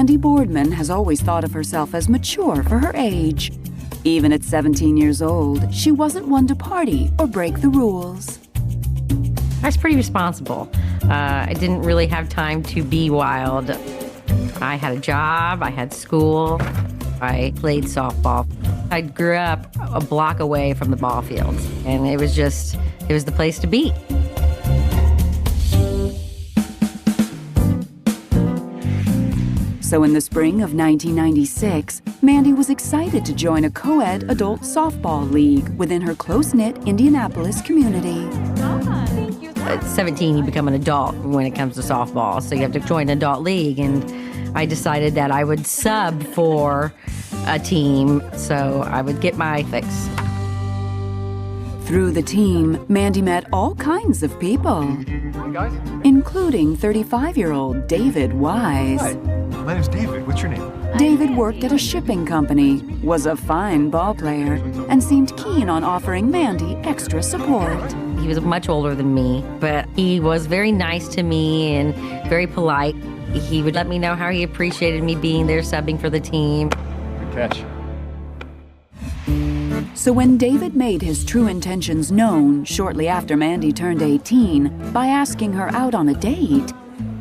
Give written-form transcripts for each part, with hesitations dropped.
Mandy Boardman has always thought of herself as mature for her age. Even at 17 years old, she wasn't one to party or break the rules. I was pretty responsible. I didn't really have time to be wild. I had a job, I had school, I played softball. I grew up a block away from the ball fields, and it was the place to be. So in the spring of 1996, Mandy was excited to join a co-ed adult softball league within her close-knit Indianapolis community. At 17, you become an adult when it comes to softball, so you have to join an adult league, and I decided that I would sub for a team, so I would get my fix. Through the team, Mandy met all kinds of people, Hey guys. including 35-year-old David Wise. Hi, my name's David. What's your name? David worked at a shipping company, was a fine ball player, and seemed keen on offering Mandy extra support. He was much older than me, but he was very nice to me and very polite. He would let me know how he appreciated me being there subbing for the team. Good catch. So when David made his true intentions known shortly after Mandy turned 18 by asking her out on a date,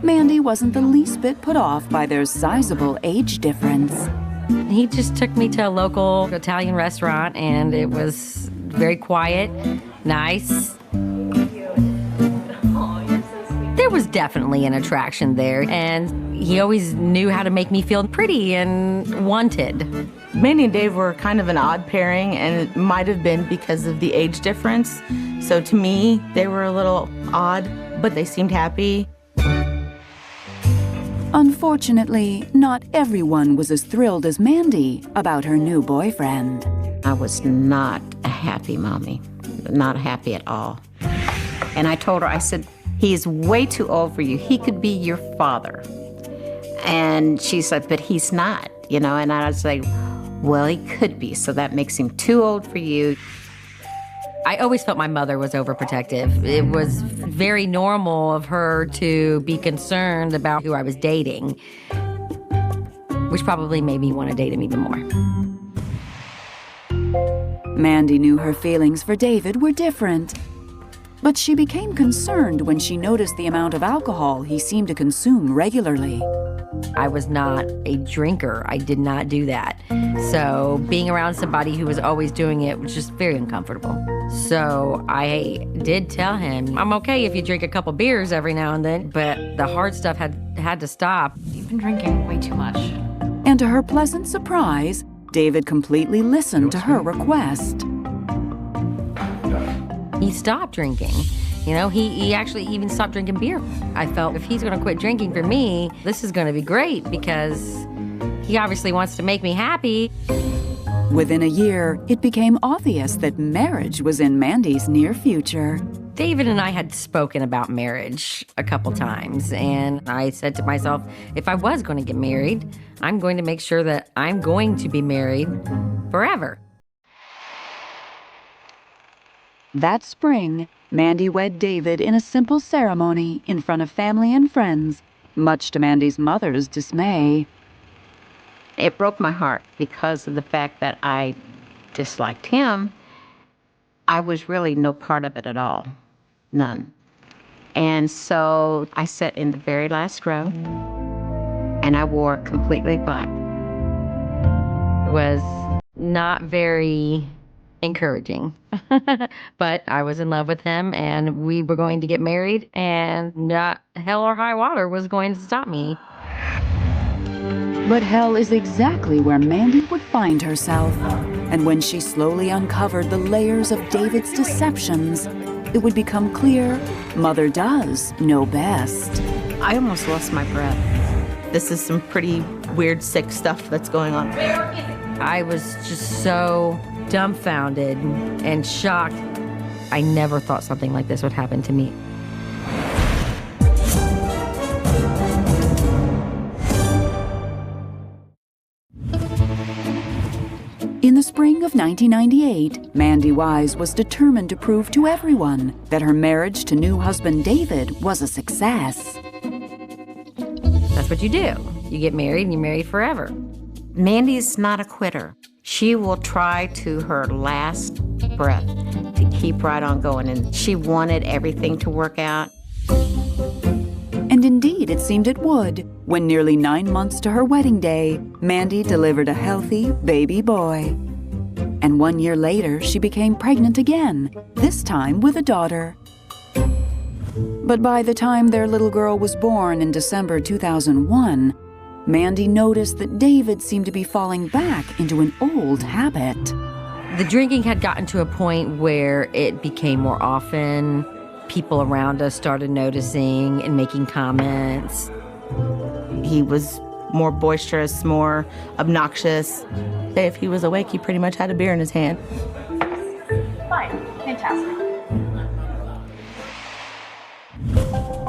Mandy wasn't the least bit put off by their sizable age difference. He just took me to a local Italian restaurant, and it was very quiet, nice. There was definitely an attraction there, and he always knew how to make me feel pretty and wanted. Mandy and Dave were kind of an odd pairing, and it might have been because of the age difference. So to me, they were a little odd, but they seemed happy. Unfortunately, not everyone was as thrilled as Mandy about her new boyfriend. I was not a happy mommy, not happy at all. And I told her, I said, he is way too old for you. He could be your father. And she said, but he's not, and I was like, well, he could be, so that makes him too old for you. I always felt my mother was overprotective. It was very normal of her to be concerned about who I was dating, which probably made me want to date him even more. Mandy knew her feelings for David were different, but she became concerned when she noticed the amount of alcohol he seemed to consume regularly. I was not a drinker. I did not do that. So being around somebody who was always doing it was just very uncomfortable. So I did tell him, I'm okay if you drink a couple beers every now and then, but the hard stuff had to stop. You've been drinking way too much. And to her pleasant surprise, David completely listened to her request. He stopped drinking. He actually even stopped drinking beer. I felt if he's going to quit drinking for me, this is going to be great because he obviously wants to make me happy. Within a year, it became obvious that marriage was in Mandy's near future. David and I had spoken about marriage a couple times, and I said to myself, if I was going to get married, I'm going to make sure that I'm going to be married forever. That spring, Mandy wed David in a simple ceremony in front of family and friends, much to Mandy's mother's dismay. It broke my heart because of the fact that I disliked him. I was really no part of it at all, none. And so I sat in the very last row, and I wore completely black. It was not very encouraging, but I was in love with him, and we were going to get married, and not hell or high water was going to stop me. But hell is exactly where Mandy would find herself. And when she slowly uncovered the layers of David's deceptions, it would become clear Mother does know best. I almost lost my breath. This is some pretty weird, sick stuff that's going on. I was just so dumbfounded and shocked. I never thought something like this would happen to me. In the spring of 1998, Mandy Wise was determined to prove to everyone that her marriage to new husband David was a success. That's what you do. You get married and you're married forever. Mandy's not a quitter. She will try to her last breath to keep right on going, and she wanted everything to work out. And indeed, it seemed it would. When nearly 9 months to her wedding day, Mandy delivered a healthy baby boy. And 1 year later, she became pregnant again, this time with a daughter. But by the time their little girl was born in December 2001, Mandy noticed that David seemed to be falling back into an old habit. The drinking had gotten to a point where it became more often. People around us started noticing and making comments. He was more boisterous, more obnoxious. If he was awake, he pretty much had a beer in his hand. Fine. Fantastic.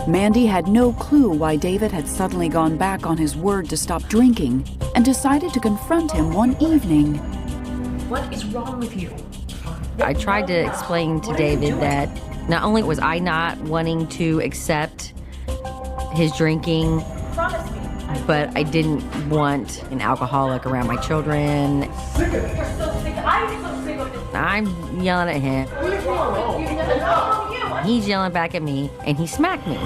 Mandy had no clue why David had suddenly gone back on his word to stop drinking and decided to confront him one evening. What is wrong with you? I tried to explain to David that not only was I not wanting to accept his drinking, Promise me. but I didn't want an alcoholic around my children. You're so sick. I'm so sick of this. I'm yelling at him. Leave me alone. You never know you. He's yelling back at me, and he smacked me.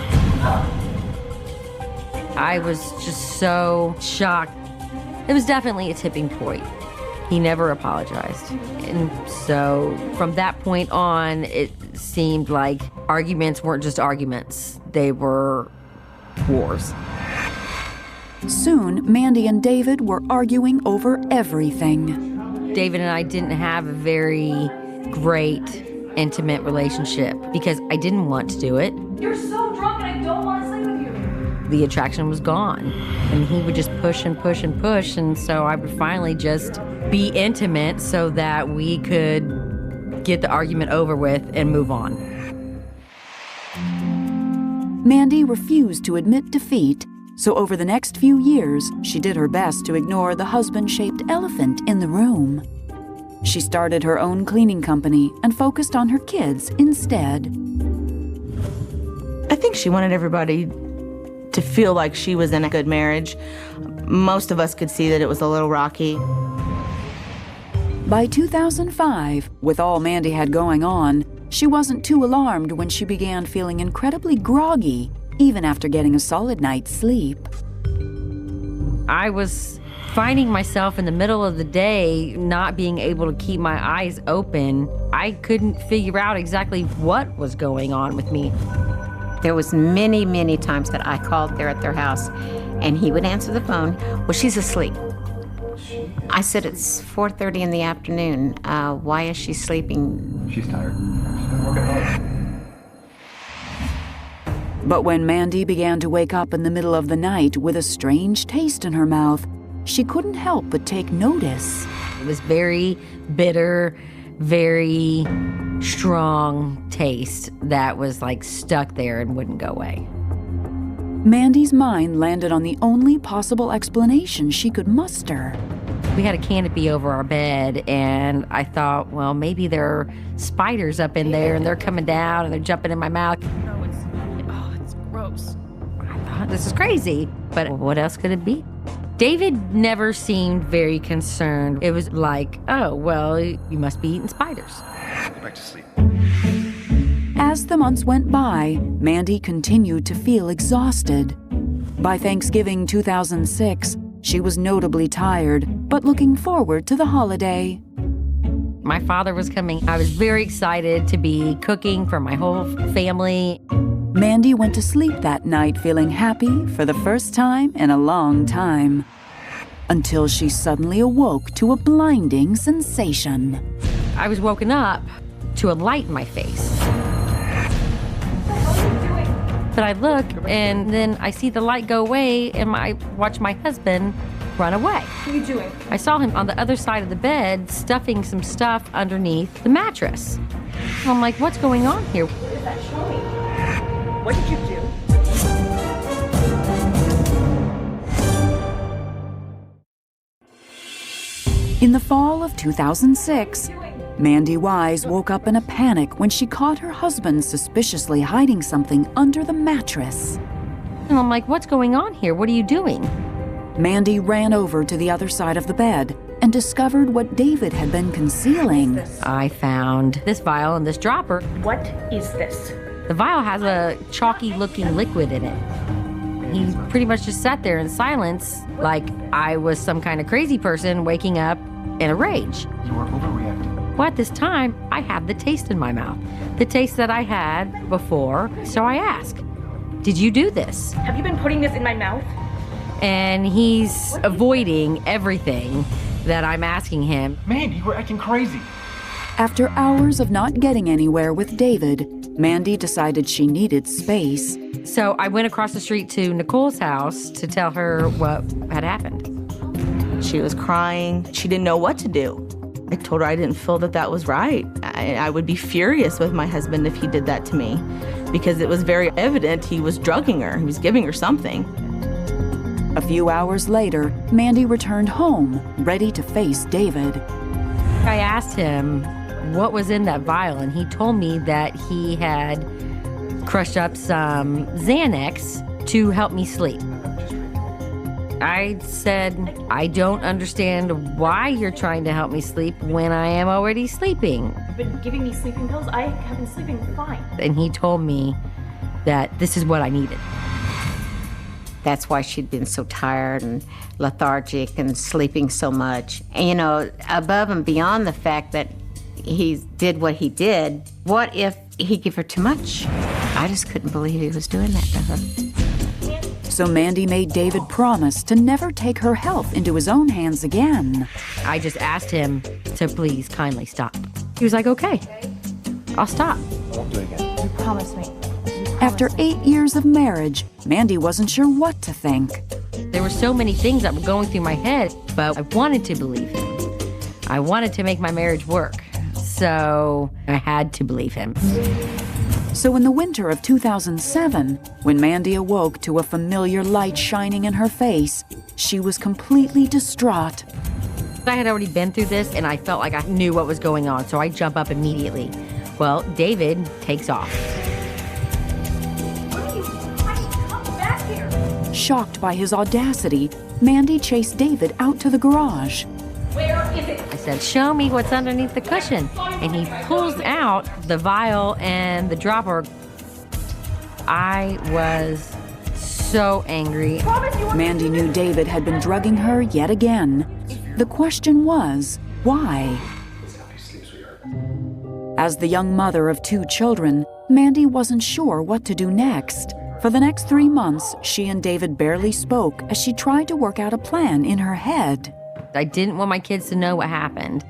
I was just so shocked. It was definitely a tipping point. He never apologized. And so from that point on, it seemed like arguments weren't just arguments. They were wars. Soon, Mandy and David were arguing over everything. David and I didn't have a very great, intimate relationship because I didn't want to do it. You're so drunk and I don't want to sleep with you. The attraction was gone. And he would just push and push and push. And so I would finally just be intimate so that we could get the argument over with and move on. Mandy refused to admit defeat, so over the next few years, she did her best to ignore the husband-shaped elephant in the room. She started her own cleaning company and focused on her kids instead. I think she wanted everybody to feel like she was in a good marriage. Most of us could see that it was a little rocky. By 2005, with all Mandy had going on, she wasn't too alarmed when she began feeling incredibly groggy, even after getting a solid night's sleep. I was finding myself in the middle of the day not being able to keep my eyes open. I couldn't figure out exactly what was going on with me. There was many, many times that I called there at their house, and he would answer the phone. Well, she's asleep. I said, it's 4:30 in the afternoon. Why is she sleeping? She's tired. She's been working hard. But when Mandy began to wake up in the middle of the night with a strange taste in her mouth, she couldn't help but take notice. It was very bitter, very strong taste that was like stuck there and wouldn't go away. Mandy's mind landed on the only possible explanation she could muster. We had a canopy over our bed, and I thought, well, maybe there are spiders up in there, and they're coming down, and they're jumping in my mouth. No, it's gross. I thought, this is crazy, but what else could it be? David never seemed very concerned. It was like, oh, well, you must be eating spiders. Go back to sleep. As the months went by, Mandy continued to feel exhausted. By Thanksgiving 2006, she was notably tired, but looking forward to the holiday. My father was coming. I was very excited to be cooking for my whole family. Mandy went to sleep that night feeling happy for the first time in a long time, until she suddenly awoke to a blinding sensation. I was woken up to a light in my face. But I look, and then I see the light go away, and I watch my husband run away. What are you doing? I saw him on the other side of the bed stuffing some stuff underneath the mattress. I'm like, what's going on here? What is that? Show me. What did you do? In the fall of 2006, Mandy Wise woke up in a panic when she caught her husband suspiciously hiding something under the mattress. And I'm like, what's going on here? What are you doing? Mandy ran over to the other side of the bed and discovered what David had been concealing. I found this vial and this dropper. What is this? The vial has a chalky-looking liquid in it. He pretty much just sat there in silence, like I was some kind of crazy person waking up in a rage. You are overreacting. Well, at this time, I had the taste in my mouth, the taste that I had before. So I asked, "Did you do this?" Have you been putting this in my mouth? And he's avoiding everything that I'm asking him. Mandy, you were acting crazy. After hours of not getting anywhere with David, Mandy decided she needed space. So I went across the street to Nicole's house to tell her what had happened. She was crying. She didn't know what to do. I told her I didn't feel that that was right. I would be furious with my husband if he did that to me, because it was very evident he was drugging her. He was giving her something. A few hours later, Mandy returned home, ready to face David. I asked him what was in that vial, and he told me that he had crushed up some Xanax to help me sleep. I said, "I don't understand why you're trying to help me sleep when I am already sleeping." You've been giving me sleeping pills. I have been sleeping fine. And he told me that this is what I needed. That's why she'd been so tired and lethargic and sleeping so much. And, you know, above and beyond the fact that he did what he did, what if he gave her too much? I just couldn't believe he was doing that to her. So Mandy made David promise to never take her health into his own hands again. I just asked him to please kindly stop. He was like, "Okay, I'll stop." I won't do it again. You promise me. After 8 years of marriage, Mandy wasn't sure what to think. There were so many things that were going through my head, but I wanted to believe him. I wanted to make my marriage work, so I had to believe him. So in the winter of 2007, when Mandy awoke to a familiar light shining in her face, she was completely distraught. I had already been through this, and I felt like I knew what was going on, so I jump up immediately. Well, David takes off. Come back here. Shocked by his audacity, Mandy chased David out to the garage. Where is it? I said, "Show me what's underneath the cushion." And he pulls out the vial and the dropper. I was so angry. Mandy knew David had been drugging her yet again. The question was, why? As the young mother of 2 children, Mandy wasn't sure what to do next. For the next 3 months, she and David barely spoke as she tried to work out a plan in her head. I didn't want my kids to know what happened.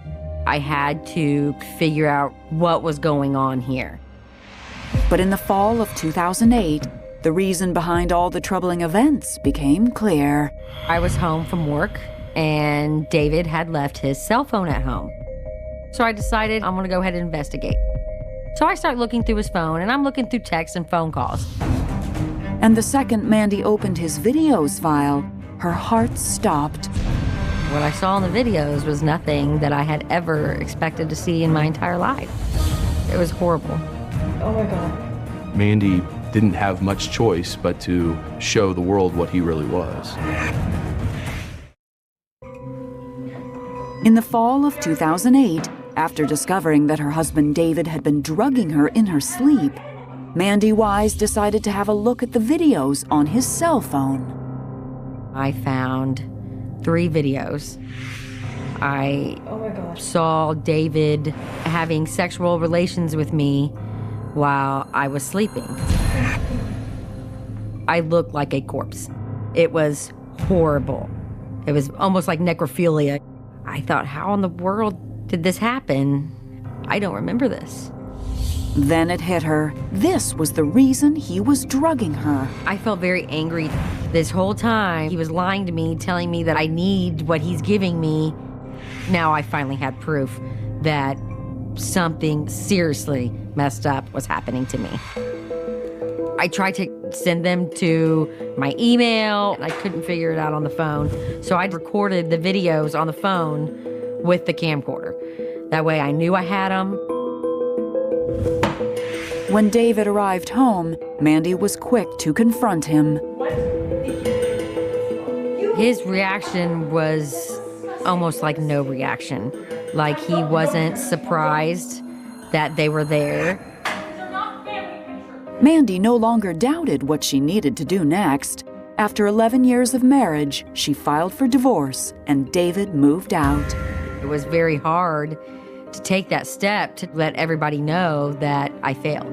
I had to figure out what was going on here. But in the fall of 2008, the reason behind all the troubling events became clear. I was home from work, and David had left his cell phone at home. So I decided I'm gonna go ahead and investigate. So I start looking through his phone, and I'm looking through texts and phone calls. And the second Mandy opened his videos file, her heart stopped. What I saw in the videos was nothing that I had ever expected to see in my entire life. It was horrible. Oh my God. Mandy didn't have much choice but to show the world what he really was. In the fall of 2008, after discovering that her husband David had been drugging her in her sleep, Mandy Wise decided to have a look at the videos on his cell phone. I found 3 videos. I Oh my gosh. saw David having sexual relations with me while I was sleeping. I looked like a corpse. It was horrible. It was almost like necrophilia. I thought, how in the world did this happen? I don't remember this. Then it hit her. This was the reason he was drugging her. I felt very angry. This whole time, he was lying to me, telling me that I need what he's giving me. Now I finally had proof that something seriously messed up was happening to me. I tried to send them to my email, and I couldn't figure it out on the phone. So I recorded the videos on the phone with the camcorder. That way I knew I had them. When David arrived home, Mandy was quick to confront him. What did you do? You His reaction was almost like no reaction. Like he wasn't surprised that they were there. Mandy no longer doubted what she needed to do next. After 11 years of marriage, she filed for divorce and David moved out. It was very hard to take that step to let everybody know that I failed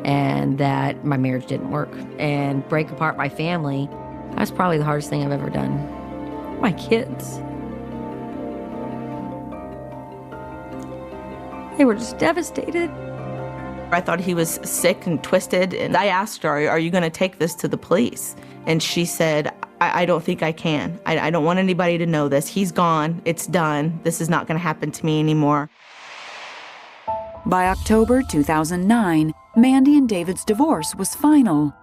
and that my marriage didn't work and break apart my family. That's probably the hardest thing I've ever done. My kids. They were just devastated. I thought he was sick and twisted, and I asked her, are you going to take this to the police? And she said, I don't think I can. I don't want anybody to know this. He's gone. It's done. This is not going to happen to me anymore. By October 2009, Mandy and David's divorce was final.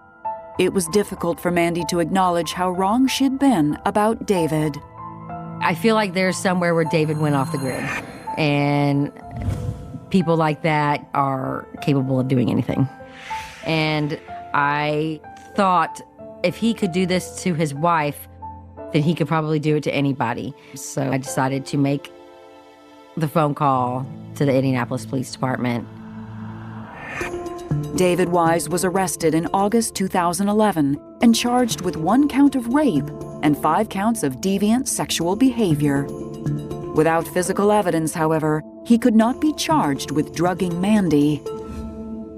It was difficult for Mandy to acknowledge how wrong she'd been about David. I feel like there's somewhere where David went off the grid, and people like that are capable of doing anything. And I thought if he could do this to his wife, then he could probably do it to anybody. So I decided to make the phone call to the Indianapolis Police Department. David Wise was arrested in August 2011 and charged with 1 count of rape and 5 counts of deviant sexual behavior. Without physical evidence, however, he could not be charged with drugging Mandy.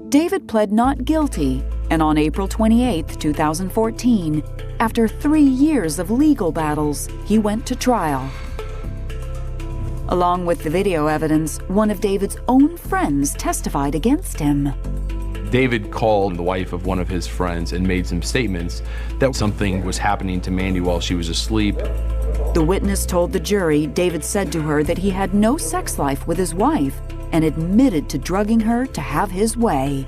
David pled not guilty, and on April 28, 2014, after 3 years of legal battles, he went to trial. Along with the video evidence, one of David's own friends testified against him. David called the wife of one of his friends and made some statements that something was happening to Mandy while she was asleep. The witness told the jury David said to her that he had no sex life with his wife and admitted to drugging her to have his way.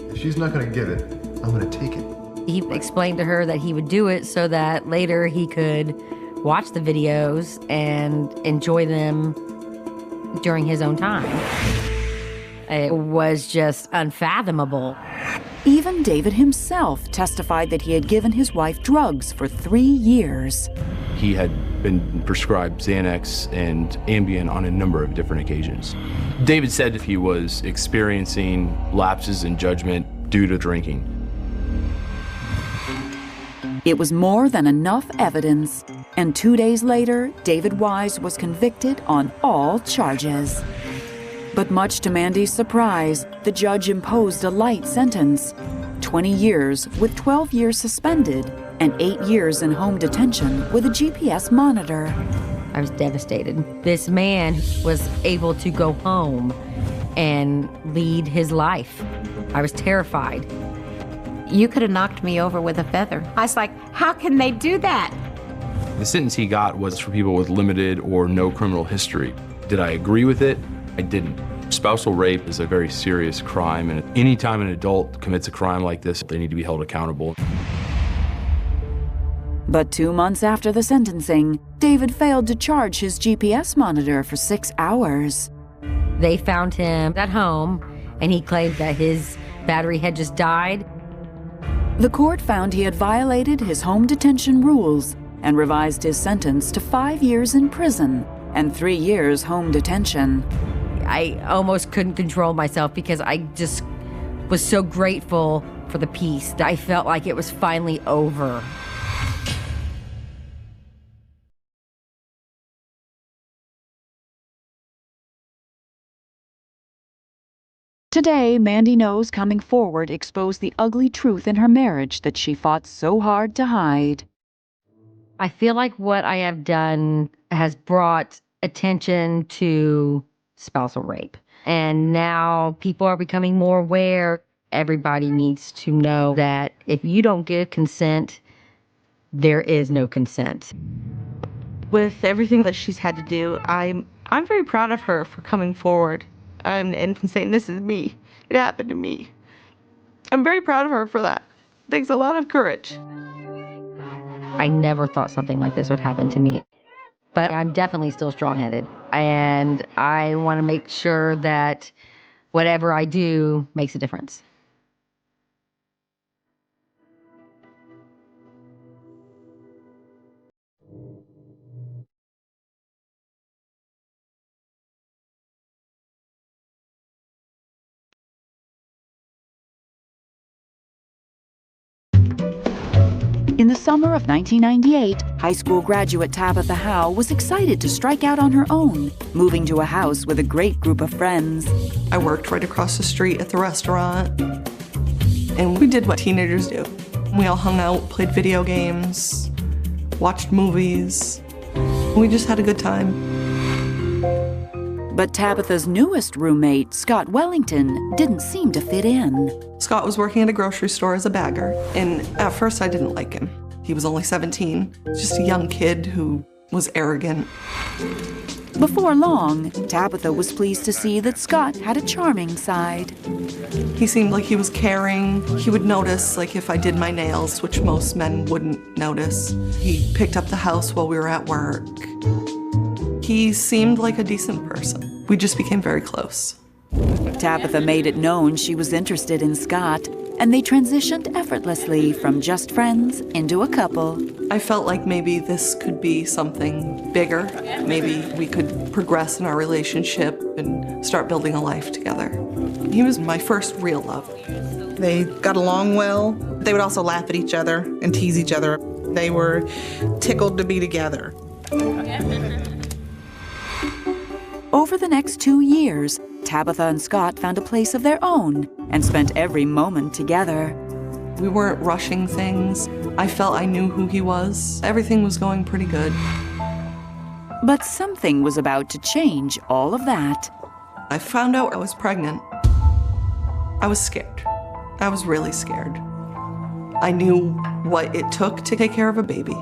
If she's not going to give it, I'm going to take it. He explained to her that he would do it so that later he could watch the videos and enjoy them during his own time. It was just unfathomable. Even David himself testified that he had given his wife drugs for 3 years. He had been prescribed Xanax and Ambien on a number of different occasions. David said he was experiencing lapses in judgment due to drinking. It was more than enough evidence, and 2 days later, David Wise was convicted on all charges. But much to Mandy's surprise, the judge imposed a light sentence, 20 years with 12 years suspended and 8 years in home detention with a GPS monitor. I was devastated. This man was able to go home and lead his life. I was terrified. You could have knocked me over with a feather. I was like, how can they do that? The sentence he got was for people with limited or no criminal history. Did I agree with it? I didn't. Spousal rape is a very serious crime, and anytime an adult commits a crime like this, they need to be held accountable. But 2 months after the sentencing, David failed to charge his GPS monitor for 6 hours. They found him at home, and he claimed that his battery had just died. The court found he had violated his home detention rules and revised his sentence to 5 years in prison and 3 years home detention. I almost couldn't control myself because I just was so grateful for the peace. I felt like it was finally over. Today, Mandy knows coming forward exposed the ugly truth in her marriage that she fought so hard to hide. I feel like what I have done has brought attention to spousal rape. And now people are becoming more aware. Everybody needs to know that if you don't give consent, there is no consent. With everything that she's had to do, I'm very proud of her for coming forward and saying, this is me. It happened to me. I'm very proud of her for that. It takes a lot of courage. I never thought something like this would happen to me. But I'm definitely still strong-headed. And I want to make sure that whatever I do makes a difference. In the summer of 1998, high school graduate Tabitha Howe was excited to strike out on her own, moving to a house with a great group of friends. I worked right across the street at the restaurant, and we did what teenagers do. We all hung out, played video games, watched movies. We just had a good time. But Tabitha's newest roommate, Scott Wellington, didn't seem to fit in. Scott was working at a grocery store as a bagger, and at first I didn't like him. He was only 17, just a young kid who was arrogant. Before long, Tabitha was pleased to see that Scott had a charming side. He seemed like he was caring. He would notice, like, if I did my nails, which most men wouldn't notice. He picked up the house while we were at work. He seemed like a decent person. We just became very close. Tabitha made it known she was interested in Scott, and they transitioned effortlessly from just friends into a couple. I felt like maybe this could be something bigger. Maybe we could progress in our relationship and start building a life together. He was my first real love. They got along well. They would also laugh at each other and tease each other. They were tickled to be together. Over the next 2 years, Tabitha and Scott found a place of their own and spent every moment together. We weren't rushing things. I felt I knew who he was. Everything was going pretty good. But something was about to change all of that. I found out I was pregnant. I was scared. I was really scared. I knew what it took to take care of a baby.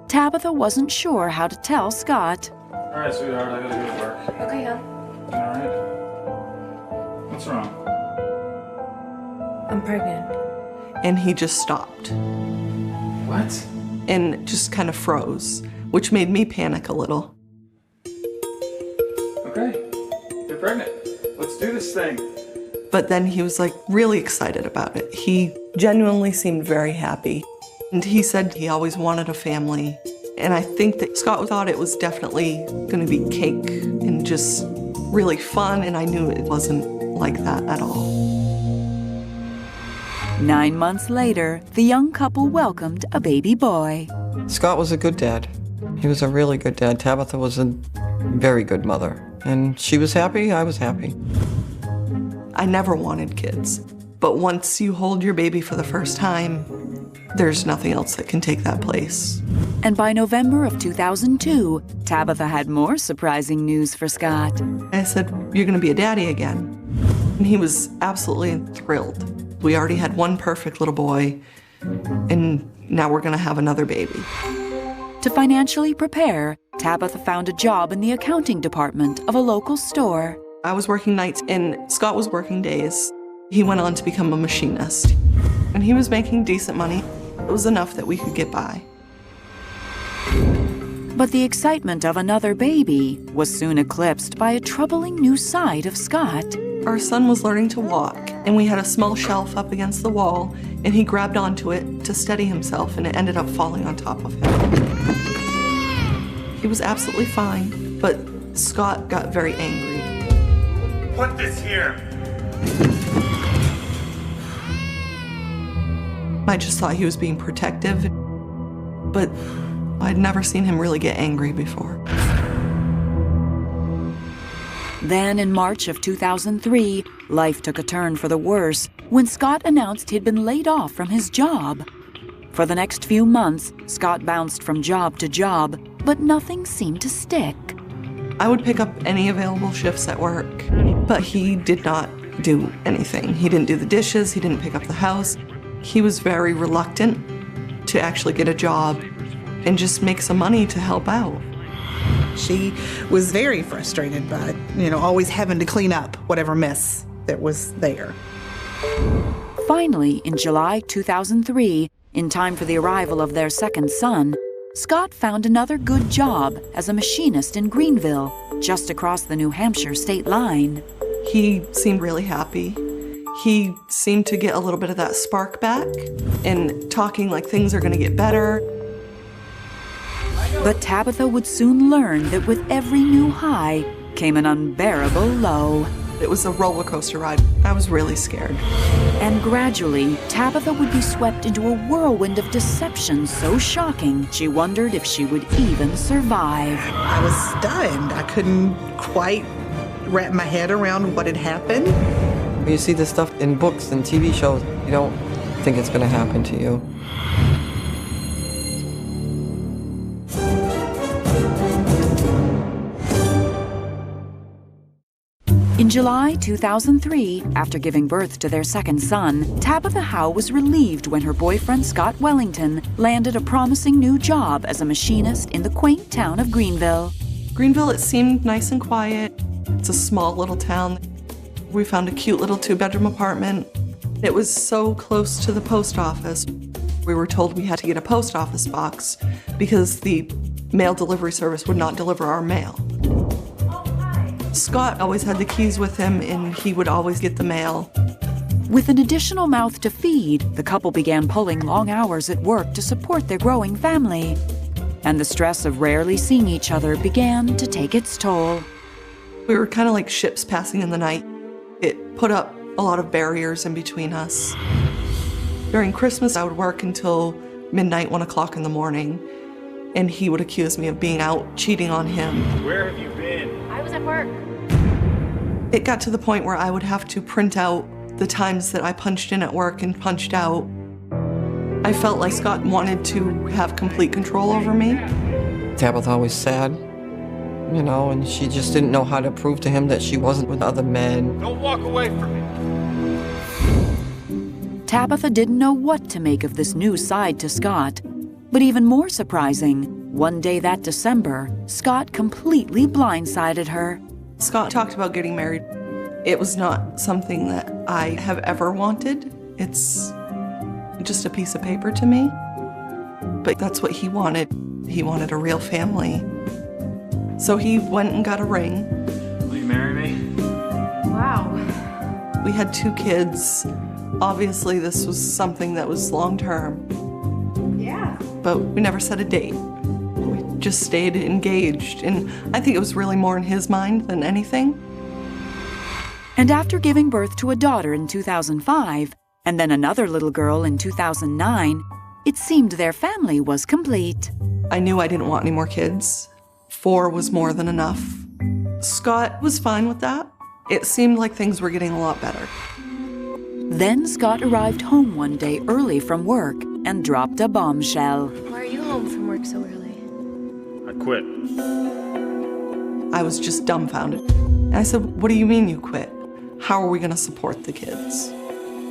Tabitha wasn't sure how to tell Scott. All right, sweetheart, I gotta go to work. Okay, hon. All right. What's wrong? I'm pregnant. And he just stopped What? and just kind of froze, which made me panic a little. Okay, you're pregnant. Let's do this thing. But then he was like really excited about it. He genuinely seemed very happy. And he said he always wanted a family. And I think that Scott thought it was definitely gonna be cake and just really fun, and I knew it wasn't like that at all. 9 months later, the young couple welcomed a baby boy. Scott was a good dad. He was a really good dad. Tabitha was a very good mother. And she was happy, I was happy. I never wanted kids, but once you hold your baby for the first time, there's nothing else that can take that place. And by November of 2002, Tabitha had more surprising news for Scott. I said, "You're gonna be a daddy again." And he was absolutely thrilled. We already had one perfect little boy, and now we're gonna have another baby. To financially prepare, Tabitha found a job in the accounting department of a local store. I was working nights and Scott was working days. He went on to become a machinist, and he was making decent money. It was enough that we could get by. But the excitement of another baby was soon eclipsed by a troubling new side of Scott. Our son was learning to walk, and we had a small shelf up against the wall, and he grabbed onto it to steady himself, and it ended up falling on top of him. He was absolutely fine, but Scott got very angry. Put this here. I just thought he was being protective, but I'd never seen him really get angry before. Then in March of 2003, life took a turn for the worse when Scott announced he'd been laid off from his job. For the next few months, Scott bounced from job to job, but nothing seemed to stick. I would pick up any available shifts at work, but he did not do anything. He didn't do the dishes, he didn't pick up the house. He was very reluctant to actually get a job and just make some money to help out. She was very frustrated by, always having to clean up whatever mess that was there. Finally, in July 2003, in time for the arrival of their second son, Scott found another good job as a machinist in Greenville, just across the New Hampshire state line. He seemed really happy. He seemed to get a little bit of that spark back and talking like things are gonna get better. But Tabitha would soon learn that with every new high came an unbearable low. It was a roller coaster ride. I was really scared. And gradually, Tabitha would be swept into a whirlwind of deception so shocking she wondered if she would even survive. I was stunned. I couldn't quite wrap my head around what had happened. You see this stuff in books and TV shows, you don't think it's going to happen to you. In July 2003, after giving birth to their second son, Tabitha Howe was relieved when her boyfriend Scott Wellington landed a promising new job as a machinist in the quaint town of Greenville. Greenville, it seemed nice and quiet. It's a small little town. We found a cute little 2-bedroom apartment. It was so close to the post office. We were told we had to get a post office box because the mail delivery service would not deliver our mail. Scott always had the keys with him, and he would always get the mail. With an additional mouth to feed, the couple began pulling long hours at work to support their growing family. And the stress of rarely seeing each other began to take its toll. We were kind of like ships passing in the night. It put up a lot of barriers in between us. During Christmas, I would work until midnight, 1 o'clock in the morning, and he would accuse me of being out cheating on him. Where have you been? I was at work. It got to the point where I would have to print out the times that I punched in at work and punched out. I felt like Scott wanted to have complete control over me. Tabitha was sad, you know, and she just didn't know how to prove to him that she wasn't with other men. Don't walk away from me. Tabitha didn't know what to make of this new side to Scott. But even more surprising, one day that December, Scott completely blindsided her. Scott talked about getting married. It was not something that I have ever wanted. It's just a piece of paper to me. But that's what he wanted. He wanted a real family. So he went and got a ring. Will you marry me? Wow. We had 2 kids. Obviously, this was something that was long-term. Yeah. But we never set a date. We just stayed engaged, and I think it was really more in his mind than anything. And after giving birth to a daughter in 2005, and then another little girl in 2009, it seemed their family was complete. I knew I didn't want any more kids. 4 was more than enough. Scott was fine with that. It seemed like things were getting a lot better. Then Scott arrived home one day early from work and dropped a bombshell. Why are you home from work so early? I quit. I was just dumbfounded. And I said, "What do you mean you quit? How are we going to support the kids?"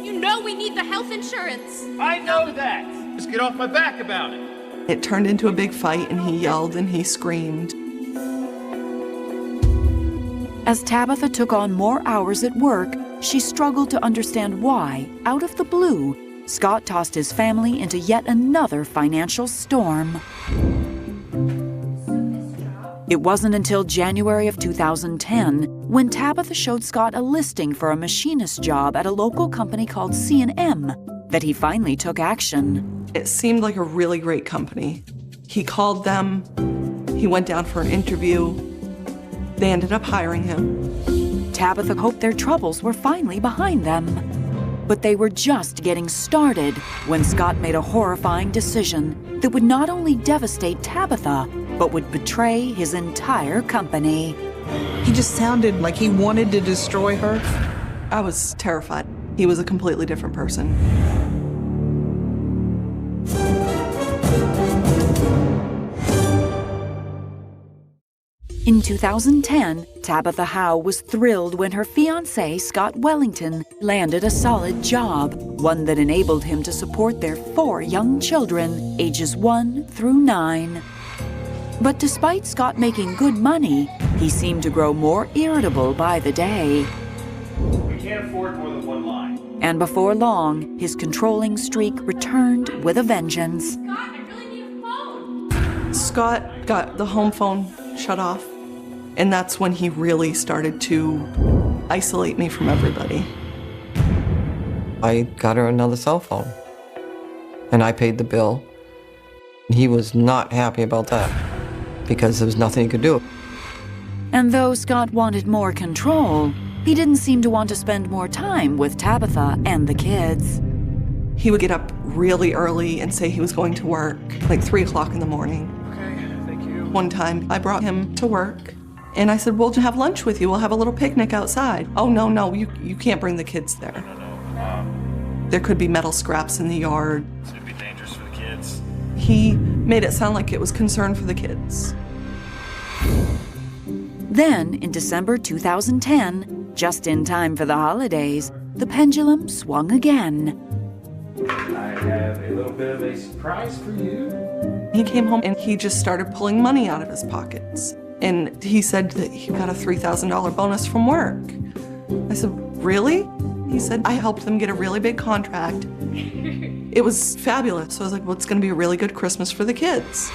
You know we need the health insurance. I know that. Just get off my back about it. It turned into a big fight, and he yelled and he screamed. As Tabitha took on more hours at work, she struggled to understand why, out of the blue, Scott tossed his family into yet another financial storm. It wasn't until January of 2010 when Tabitha showed Scott a listing for a machinist job at a local company called C&M that he finally took action. It seemed like a really great company. He called them, he went down for an interview. They ended up hiring him. Tabitha hoped their troubles were finally behind them. But they were just getting started when Scott made a horrifying decision that would not only devastate Tabitha, but would betray his entire company. He just sounded like he wanted to destroy her. I was terrified. He was a completely different person. In 2010, Tabitha Howe was thrilled when her fiancé, Scott Wellington, landed a solid job, one that enabled him to support their 4 young children, ages 1 through 9. But despite Scott making good money, he seemed to grow more irritable by the day. We can't afford more than one line. And before long, his controlling streak returned with a vengeance. Scott, I really need a phone. Scott got the home phone shut off, and that's when he really started to isolate me from everybody. I got her another cell phone, and I paid the bill. He was not happy about that because there was nothing he could do. And though Scott wanted more control, He didn't seem to want to spend more time with Tabitha and the kids. He would get up really early and say he was going to work, like 3 o'clock in the morning. Okay, thank you. One time, I brought him to work, and I said, we'll have lunch with you. We'll have a little picnic outside. Oh, no, you can't bring the kids there. There could be metal scraps in the yard. It'd be dangerous for the kids. He made it sound like it was concern for the kids. Then, in December 2010, just in time for the holidays, the pendulum swung again. I have a little bit of a surprise for you. He came home and he just started pulling money out of his pockets. And he said that he got a $3,000 bonus from work. I said, really? He said, I helped them get a really big contract. It was fabulous. So I was like, well, it's gonna be a really good Christmas for the kids.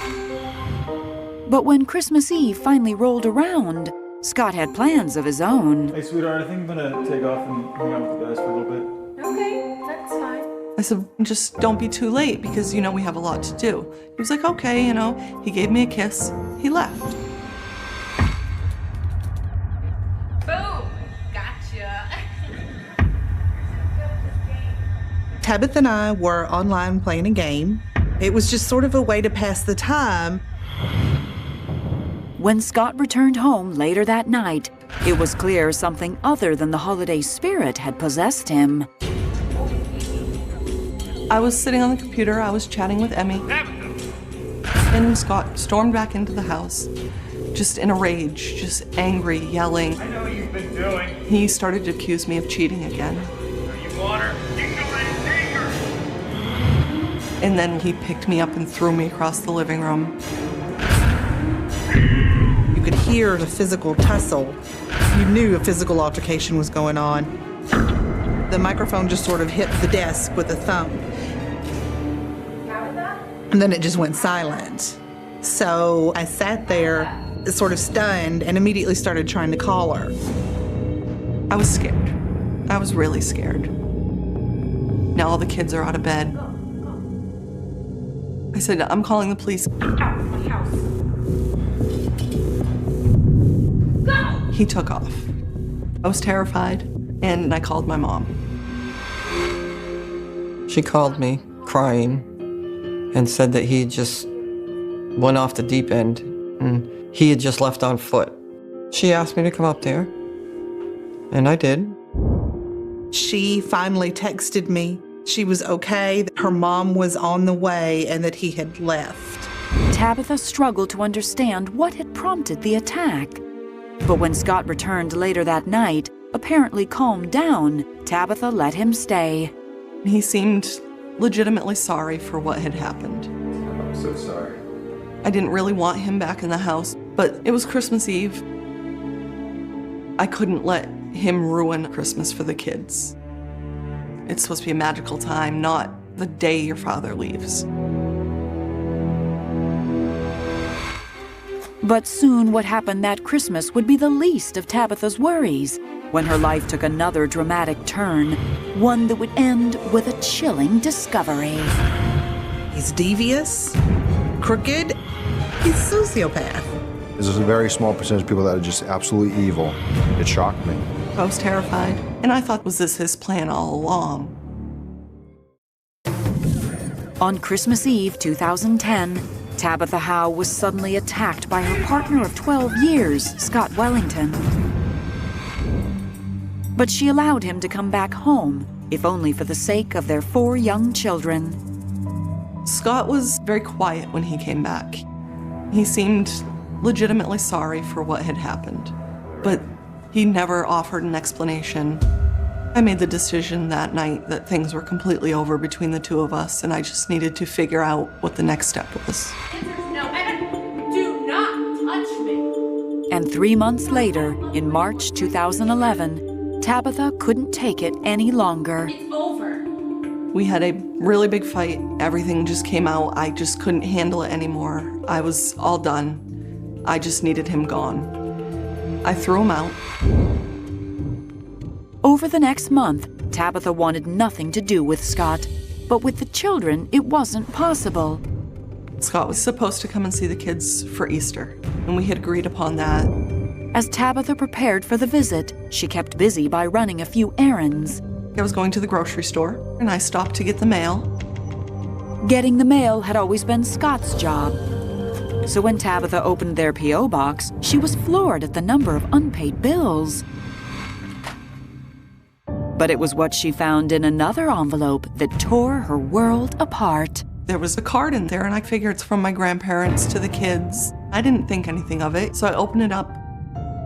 But when Christmas Eve finally rolled around, Scott had plans of his own. Hey, sweetheart, I think I'm gonna take off and hang out with the guys for a little bit. Okay, that's fine. I said, just don't be too late because, we have a lot to do. He was like, okay, he gave me a kiss. He left. Boom! Gotcha. Tabitha and I were online playing a game. It was just sort of a way to pass the time. When Scott returned home later that night, it was clear something other than the holiday spirit had possessed him. I was sitting on the computer, I was chatting with Emmy, and Scott stormed back into the house, just in a rage, just angry, yelling. I know what you've been doing. He started to accuse me of cheating again. You want her? You can take her. And then he picked me up and threw me across the living room. You could hear the physical tussle. You knew a physical altercation was going on. The microphone just sort of hit the desk with a thump. And then it just went silent. So I sat there sort of stunned and immediately started trying to call her. I was scared. I was really scared. Now all the kids are out of bed. I said, I'm calling the police. He took off. I was terrified, and I called my mom. She called me, crying, and said that he just went off the deep end, and he had just left on foot. She asked me to come up there, and I did. She finally texted me. She was okay, that her mom was on the way, and that he had left. Tabitha struggled to understand what had prompted the attack. But when Scott returned later that night, apparently calmed down, Tabitha let him stay. He seemed legitimately sorry for what had happened. I'm so sorry. I didn't really want him back in the house, but it was Christmas Eve. I couldn't let him ruin Christmas for the kids. It's supposed to be a magical time, not the day your father leaves. But soon what happened that Christmas would be the least of Tabitha's worries when her life took another dramatic turn, one that would end with a chilling discovery. He's devious, crooked, he's a sociopath. There's a very small percentage of people that are just absolutely evil. It shocked me. I was terrified, and I thought, was this his plan all along? On Christmas Eve 2010, Tabitha Howe was suddenly attacked by her partner of 12 years, Scott Wellington. But she allowed him to come back home, if only for the sake of their 4 young children. Scott was very quiet when he came back. He seemed legitimately sorry for what had happened, but he never offered an explanation. I made the decision that night that things were completely over between the two of us, and I just needed to figure out what the next step was. No, Evan, do not touch me. And 3 months later, in March 2011, Tabitha couldn't take it any longer. It's over. We had a really big fight. Everything just came out. I just couldn't handle it anymore. I was all done. I just needed him gone. I threw him out. Over the next month, Tabitha wanted nothing to do with Scott, but with the children, it wasn't possible. Scott was supposed to come and see the kids for Easter, and we had agreed upon that. As Tabitha prepared for the visit, she kept busy by running a few errands. I was going to the grocery store, and I stopped to get the mail. Getting the mail had always been Scott's job. So when Tabitha opened their P.O. box, she was floored at the number of unpaid bills. But it was what she found in another envelope that tore her world apart. There was a card in there, and I figured it's from my grandparents to the kids. I didn't think anything of it, so I opened it up,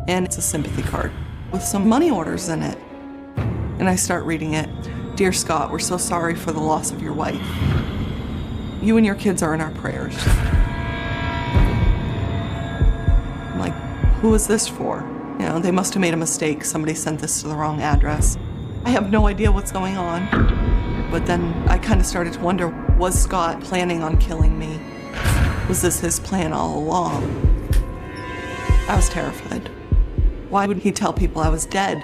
and it's a sympathy card with some money orders in it. And I start reading it. "Dear Scott, we're so sorry for the loss of your wife. You and your kids are in our prayers." I'm like, who is this for? You know, they must have made a mistake. Somebody sent this to the wrong address. I have no idea what's going on. But then I kind of started to wonder, was Scott planning on killing me? Was this his plan all along? I was terrified. Why would he tell people I was dead?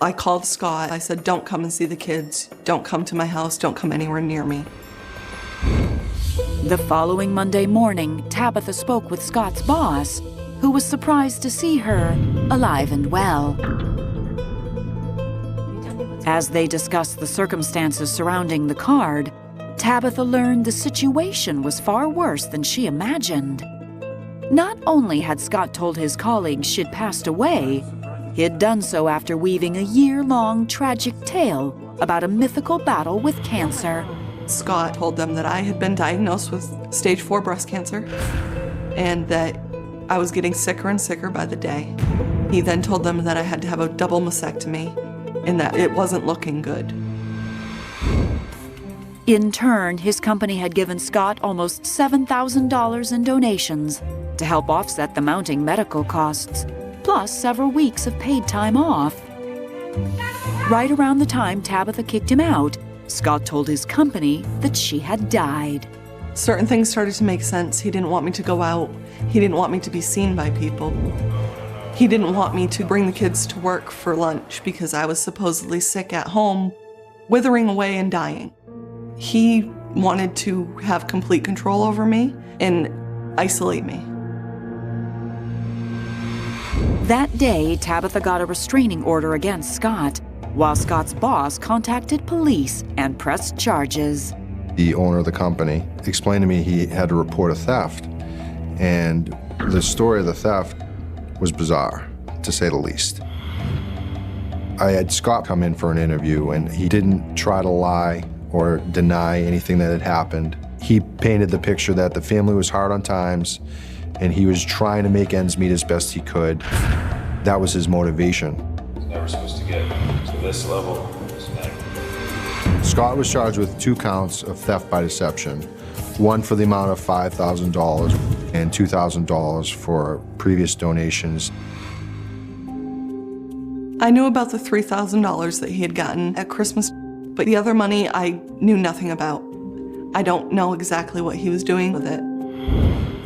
I called Scott. I said, "Don't come and see the kids. Don't come to my house. Don't come anywhere near me." The following Monday morning, Tabitha spoke with Scott's boss, who was surprised to see her alive and well. As they discussed the circumstances surrounding the card, Tabitha learned the situation was far worse than she imagined. Not only had Scott told his colleagues she'd passed away, he had done so after weaving a year-long tragic tale about a mythical battle with cancer. Scott told them that I had been diagnosed with stage 4 breast cancer and that I was getting sicker and sicker by the day. He then told them that I had to have a double mastectomy and that it wasn't looking good. In turn, his company had given Scott almost $7,000 in donations to help offset the mounting medical costs, plus several weeks of paid time off. Right around the time Tabitha kicked him out, Scott told his company that she had died. Certain things started to make sense. He didn't want me to go out. He didn't want me to be seen by people. He didn't want me to bring the kids to work for lunch because I was supposedly sick at home, withering away and dying. He wanted to have complete control over me and isolate me. That day, Tabitha got a restraining order against Scott, while Scott's boss contacted police and pressed charges. The owner of the company explained to me he had to report a theft, and the story of the theft was bizarre, to say the least. I had Scott come in for an interview, and he didn't try to lie or deny anything that had happened. He painted the picture that the family was hard on times, and he was trying to make ends meet as best he could. That was his motivation. It's never supposed to get to this level. Scott was charged with 2 counts of theft by deception, one for the amount of $5,000 and $2,000 for previous donations. I knew about the $3,000 that he had gotten at Christmas, but the other money I knew nothing about. I don't know exactly what he was doing with it.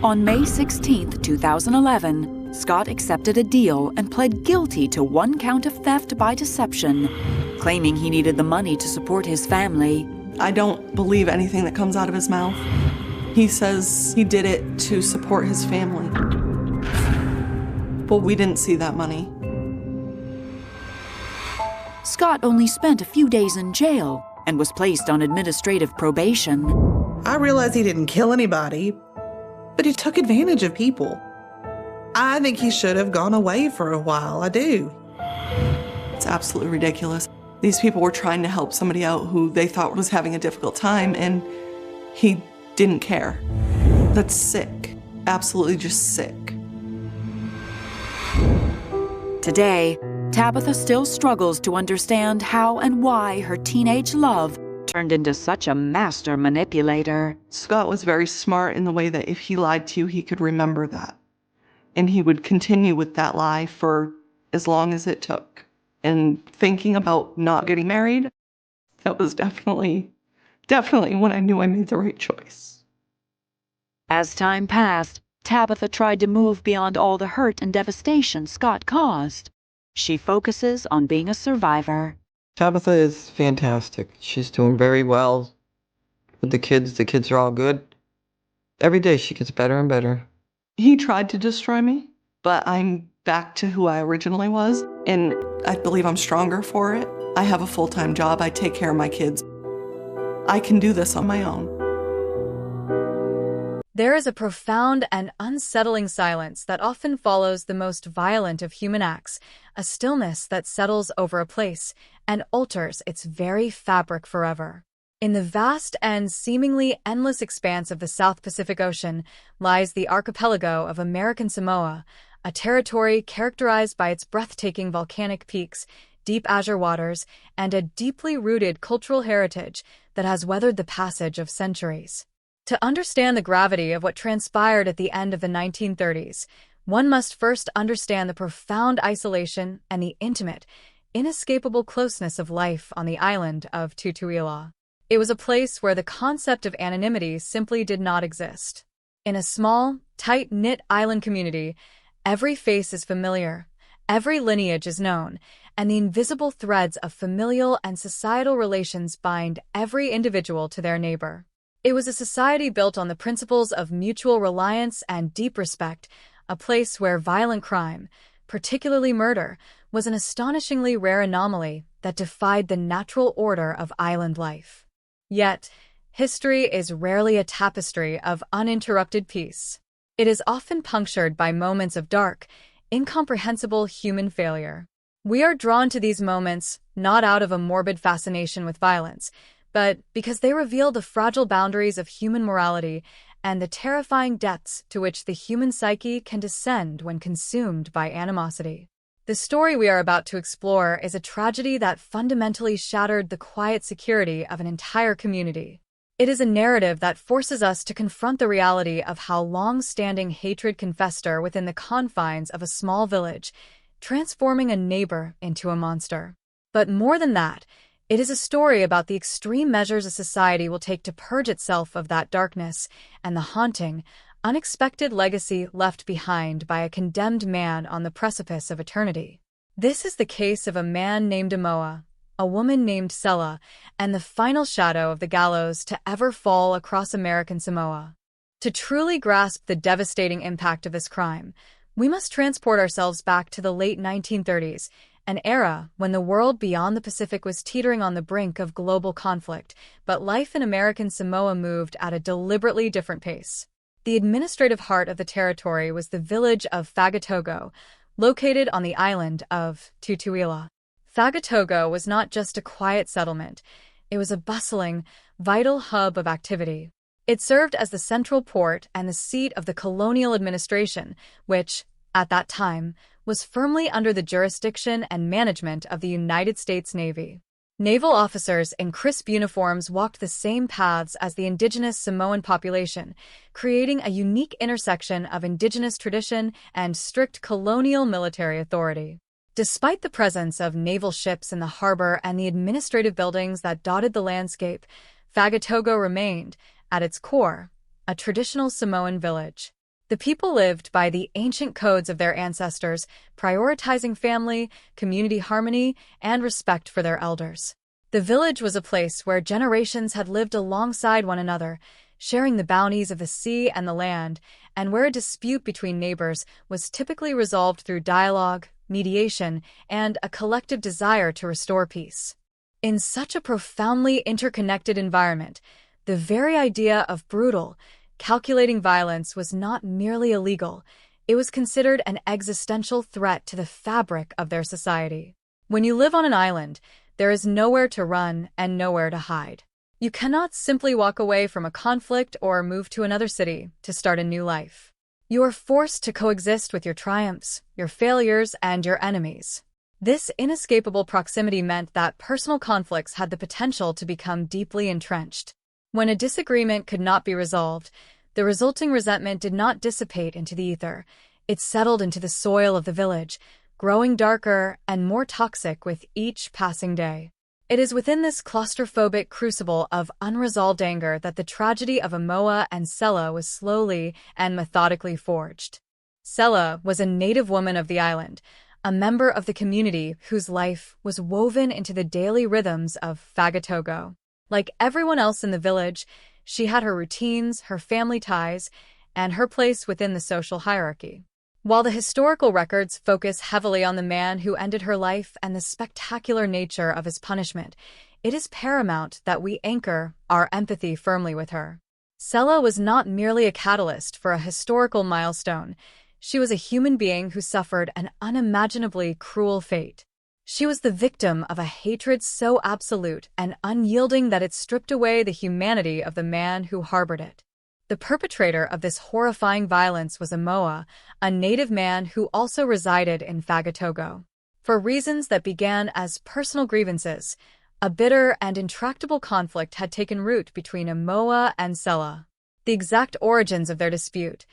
On May 16, 2011, Scott accepted a deal and pled guilty to 1 count of theft by deception, claiming he needed the money to support his family. I don't believe anything that comes out of his mouth. He says he did it to support his family. But we didn't see that money. Scott only spent a few days in jail and was placed on administrative probation. I realize he didn't kill anybody, but he took advantage of people. I think he should have gone away for a while. I do. It's absolutely ridiculous. These people were trying to help somebody out who they thought was having a difficult time, and he didn't care. That's sick. Absolutely just sick. Today, Tabitha still struggles to understand how and why her teenage love turned into such a master manipulator. Scott was very smart in the way that if he lied to you, he could remember that. And he would continue with that lie for as long as it took. And thinking about not getting married, that was definitely when I knew I made the right choice. As time passed, Tabitha tried to move beyond all the hurt and devastation Scott caused. She focuses on being a survivor. Tabitha is fantastic. She's doing very well with the kids. The kids are all good. Every day she gets better and better. He tried to destroy me, but I'm back to who I originally was, and I believe I'm stronger for it. I have a full-time job. I take care of my kids. I can do this on my own. There is a profound and unsettling silence that often follows the most violent of human acts, a stillness that settles over a place and alters its very fabric forever. In the vast and seemingly endless expanse of the South Pacific Ocean lies the archipelago of American Samoa, a territory characterized by its breathtaking volcanic peaks, deep azure waters, and a deeply rooted cultural heritage that has weathered the passage of centuries. To understand the gravity of what transpired at the end of the 1930s, one must first understand the profound isolation and the intimate, inescapable closeness of life on the island of Tutuila. It was a place where the concept of anonymity simply did not exist. In a small, tight-knit island community, every face is familiar, every lineage is known, and the invisible threads of familial and societal relations bind every individual to their neighbor. It was a society built on the principles of mutual reliance and deep respect, a place where violent crime, particularly murder, was an astonishingly rare anomaly that defied the natural order of island life. Yet, history is rarely a tapestry of uninterrupted peace. It is often punctured by moments of dark, incomprehensible human failure. We are drawn to these moments not out of a morbid fascination with violence, but because they reveal the fragile boundaries of human morality and the terrifying depths to which the human psyche can descend when consumed by animosity. The story we are about to explore is a tragedy that fundamentally shattered the quiet security of an entire community. It is a narrative that forces us to confront the reality of how long-standing hatred can fester within the confines of a small village, transforming a neighbor into a monster. But more than that, it is a story about the extreme measures a society will take to purge itself of that darkness and the haunting, unexpected legacy left behind by a condemned man on the precipice of eternity. This is the case of a man named Amoa, a woman named Sela, and the final shadow of the gallows to ever fall across American Samoa. To truly grasp the devastating impact of this crime, we must transport ourselves back to the late 1930s, an era when the world beyond the Pacific was teetering on the brink of global conflict, but life in American Samoa moved at a deliberately different pace. The administrative heart of the territory was the village of Fagatogo, located on the island of Tutuila. Fagatogo was not just a quiet settlement, it was a bustling, vital hub of activity. It served as the central port and the seat of the colonial administration, which, at that time, was firmly under the jurisdiction and management of the United States Navy. Naval officers in crisp uniforms walked the same paths as the indigenous Samoan population, creating a unique intersection of indigenous tradition and strict colonial military authority. Despite the presence of naval ships in the harbor and the administrative buildings that dotted the landscape, Fagatogo remained, at its core, a traditional Samoan village. The people lived by the ancient codes of their ancestors, prioritizing family, community harmony, and respect for their elders. The village was a place where generations had lived alongside one another, sharing the bounties of the sea and the land, and where a dispute between neighbors was typically resolved through dialogue, mediation, and a collective desire to restore peace. In such a profoundly interconnected environment, the very idea of brutal, calculating violence was not merely illegal, it was considered an existential threat to the fabric of their society. When you live on an island, there is nowhere to run and nowhere to hide. You cannot simply walk away from a conflict or move to another city to start a new life. You are forced to coexist with your triumphs, your failures, and your enemies. This inescapable proximity meant that personal conflicts had the potential to become deeply entrenched. When a disagreement could not be resolved, the resulting resentment did not dissipate into the ether. It settled into the soil of the village, growing darker and more toxic with each passing day. It is within this claustrophobic crucible of unresolved anger that the tragedy of Amoa and Sela was slowly and methodically forged. Sela was a native woman of the island, a member of the community whose life was woven into the daily rhythms of Fagatogo. Like everyone else in the village, she had her routines, her family ties, and her place within the social hierarchy. While the historical records focus heavily on the man who ended her life and the spectacular nature of his punishment, it is paramount that we anchor our empathy firmly with her. Sela was not merely a catalyst for a historical milestone. She was a human being who suffered an unimaginably cruel fate. She was the victim of a hatred so absolute and unyielding that it stripped away the humanity of the man who harbored it. The perpetrator of this horrifying violence was Amoa, a native man who also resided in Fagatogo. For reasons that began as personal grievances, a bitter and intractable conflict had taken root between Amoa and Sela. The exact origins of their dispute,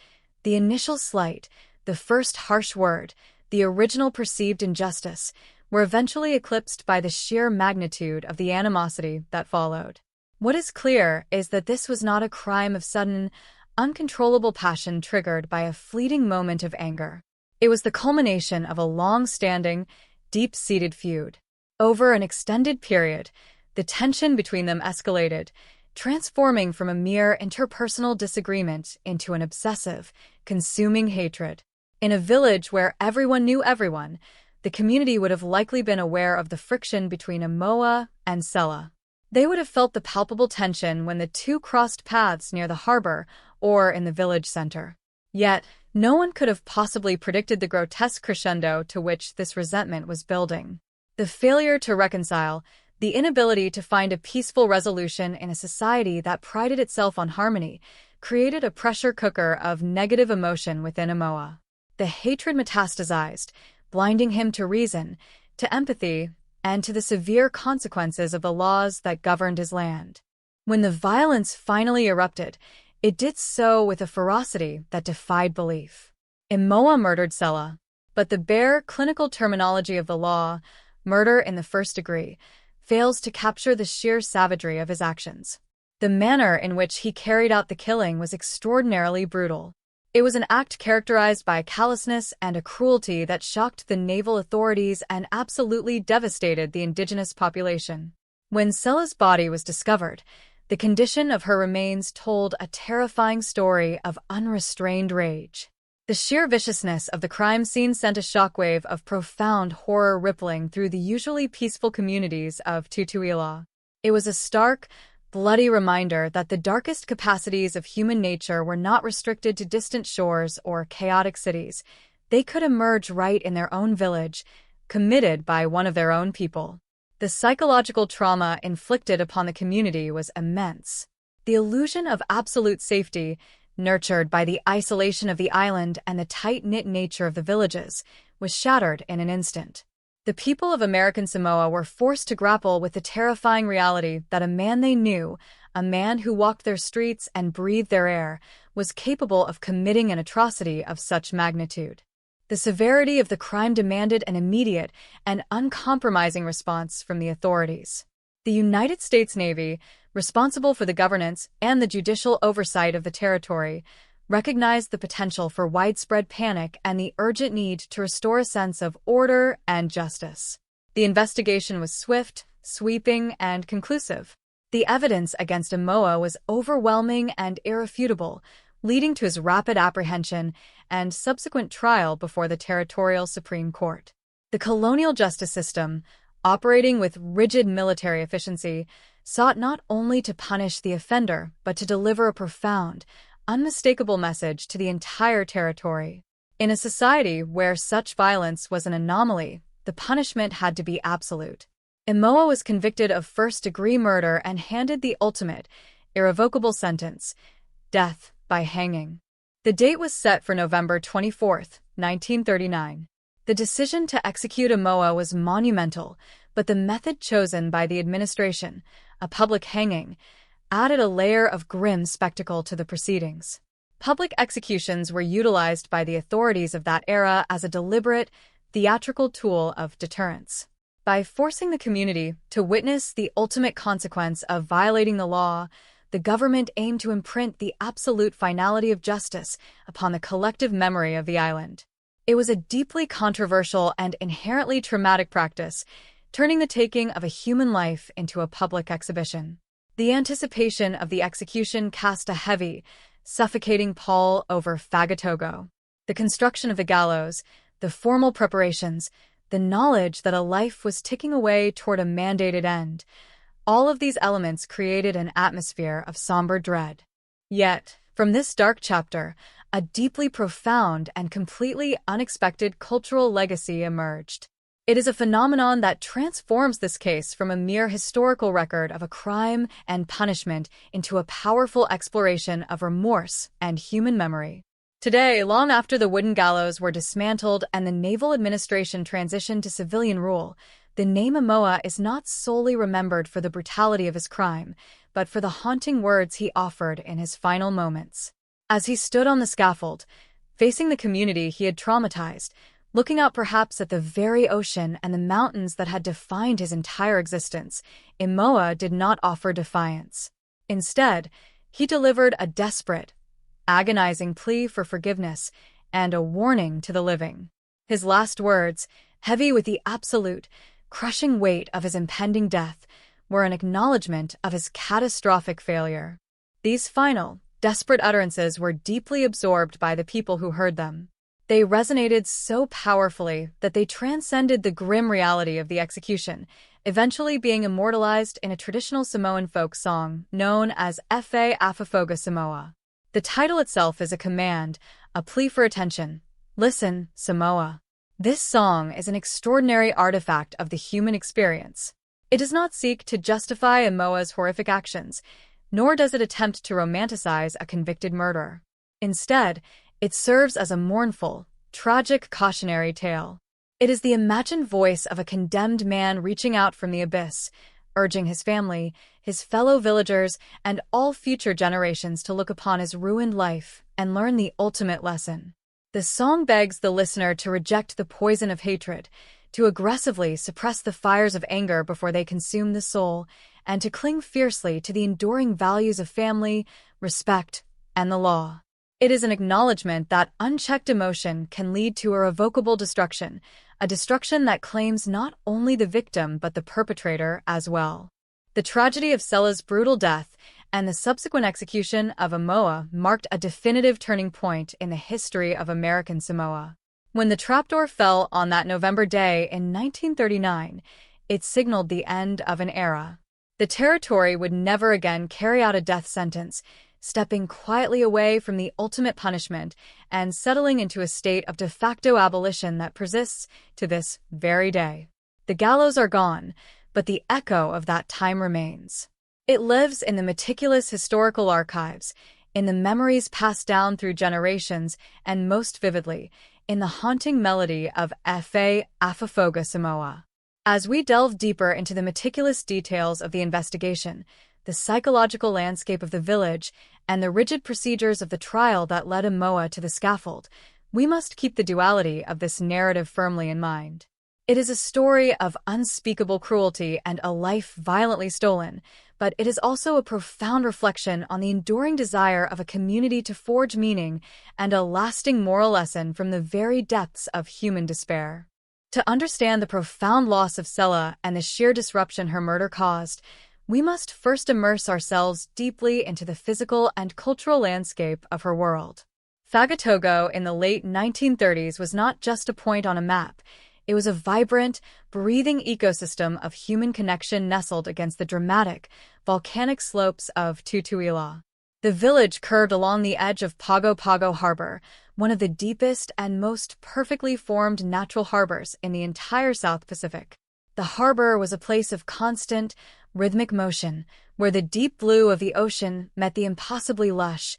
the initial slight, the first harsh word, the original perceived injustice, were eventually eclipsed by the sheer magnitude of the animosity that followed. What is clear is that this was not a crime of sudden, uncontrollable passion triggered by a fleeting moment of anger. It was the culmination of a long-standing, deep-seated feud. Over an extended period, the tension between them escalated, transforming from a mere interpersonal disagreement into an obsessive, consuming hatred. In a village where everyone knew everyone, the community would have likely been aware of the friction between Amoa and Sela. They would have felt the palpable tension when the two crossed paths near the harbor or in the village center. Yet, no one could have possibly predicted the grotesque crescendo to which this resentment was building. The failure to reconcile, the inability to find a peaceful resolution in a society that prided itself on harmony, created a pressure cooker of negative emotion within Amoa. The hatred metastasized, blinding him to reason, to empathy, and to the severe consequences of the laws that governed his land. When the violence finally erupted, it did so with a ferocity that defied belief. Amoa murdered Sela, but the bare clinical terminology of the law, murder in the first degree, fails to capture the sheer savagery of his actions. The manner in which he carried out the killing was extraordinarily brutal. It was an act characterized by a callousness and a cruelty that shocked the naval authorities and absolutely devastated the indigenous population. When Sela's body was discovered, the condition of her remains told a terrifying story of unrestrained rage. The sheer viciousness of the crime scene sent a shockwave of profound horror rippling through the usually peaceful communities of Tutuila. It was a stark, bloody reminder that the darkest capacities of human nature were not restricted to distant shores or chaotic cities. They could emerge right in their own village, committed by one of their own people. The psychological trauma inflicted upon the community was immense. The illusion of absolute safety, nurtured by the isolation of the island and the tight-knit nature of the villages, was shattered in an instant. The people of American Samoa were forced to grapple with the terrifying reality that a man they knew, a man who walked their streets and breathed their air, was capable of committing an atrocity of such magnitude. The severity of the crime demanded an immediate and uncompromising response from the authorities. The United States Navy, responsible for the governance and the judicial oversight of the territory, recognized the potential for widespread panic and the urgent need to restore a sense of order and justice. The investigation was swift, sweeping, and conclusive. The evidence against Amoa was overwhelming and irrefutable, leading to his rapid apprehension and subsequent trial before the Territorial Supreme Court. The colonial justice system, operating with rigid military efficiency, sought not only to punish the offender but to deliver a profound, unmistakable message to the entire territory. In a society where such violence was an anomaly, the punishment had to be absolute. Amoa was convicted of first-degree murder and handed the ultimate, irrevocable sentence, death by hanging. The date was set for November 24, 1939. The decision to execute Amoa was monumental, but the method chosen by the administration, a public hanging, added a layer of grim spectacle to the proceedings. Public executions were utilized by the authorities of that era as a deliberate, theatrical tool of deterrence. By forcing the community to witness the ultimate consequence of violating the law, the government aimed to imprint the absolute finality of justice upon the collective memory of the island. It was a deeply controversial and inherently traumatic practice, turning the taking of a human life into a public exhibition. The anticipation of the execution cast a heavy, suffocating pall over Fagatogo. The construction of the gallows, the formal preparations, the knowledge that a life was ticking away toward a mandated end, all of these elements created an atmosphere of somber dread. Yet, from this dark chapter, a deeply profound and completely unexpected cultural legacy emerged. It is a phenomenon that transforms this case from a mere historical record of a crime and punishment into a powerful exploration of remorse and human memory. Today, long after the wooden gallows were dismantled and the naval administration transitioned to civilian rule, the name Amoah is not solely remembered for the brutality of his crime, but for the haunting words he offered in his final moments. As he stood on the scaffold, facing the community he had traumatized, looking out perhaps at the very ocean and the mountains that had defined his entire existence, Amoah did not offer defiance. Instead, he delivered a desperate, agonizing plea for forgiveness and a warning to the living. His last words, heavy with the absolute, crushing weight of his impending death, were an acknowledgement of his catastrophic failure. These final, desperate utterances were deeply absorbed by the people who heard them. They resonated so powerfully that they transcended the grim reality of the execution, eventually being immortalized in a traditional Samoan folk song known as Efe Afafoga Samoa. The title itself is a command, a plea for attention. Listen, Samoa. This song is an extraordinary artifact of the human experience. It does not seek to justify Amoah's horrific actions, nor does it attempt to romanticize a convicted murderer. Instead, it serves as a mournful, tragic cautionary tale. It is the imagined voice of a condemned man reaching out from the abyss, urging his family, his fellow villagers, and all future generations to look upon his ruined life and learn the ultimate lesson. The song begs the listener to reject the poison of hatred, to aggressively suppress the fires of anger before they consume the soul, and to cling fiercely to the enduring values of family, respect, and the law. It is an acknowledgement that unchecked emotion can lead to irrevocable destruction, a destruction that claims not only the victim but the perpetrator as well. The tragedy of Selah's brutal death and the subsequent execution of Amoah marked a definitive turning point in the history of American Samoa. When the trapdoor fell on that November day in 1939, it signaled the end of an era. The territory would never again carry out a death sentence, stepping quietly away from the ultimate punishment and settling into a state of de facto abolition that persists to this very day. The gallows are gone, but the echo of that time remains. It lives in the meticulous historical archives, in the memories passed down through generations, and most vividly, in the haunting melody of Efe Afafoga Samoa. As we delve deeper into the meticulous details of the investigation, the psychological landscape of the village, and the rigid procedures of the trial that led Amoah to the scaffold, we must keep the duality of this narrative firmly in mind. It is a story of unspeakable cruelty and a life violently stolen, but it is also a profound reflection on the enduring desire of a community to forge meaning and a lasting moral lesson from the very depths of human despair. To understand the profound loss of Selah and the sheer disruption her murder caused, we must first immerse ourselves deeply into the physical and cultural landscape of her world. Fagatogo in the late 1930s was not just a point on a map. It was a vibrant, breathing ecosystem of human connection nestled against the dramatic, volcanic slopes of Tutuila. The village curved along the edge of Pago Pago Harbor, one of the deepest and most perfectly formed natural harbors in the entire South Pacific. The harbor was a place of constant, rhythmic motion, where the deep blue of the ocean met the impossibly lush,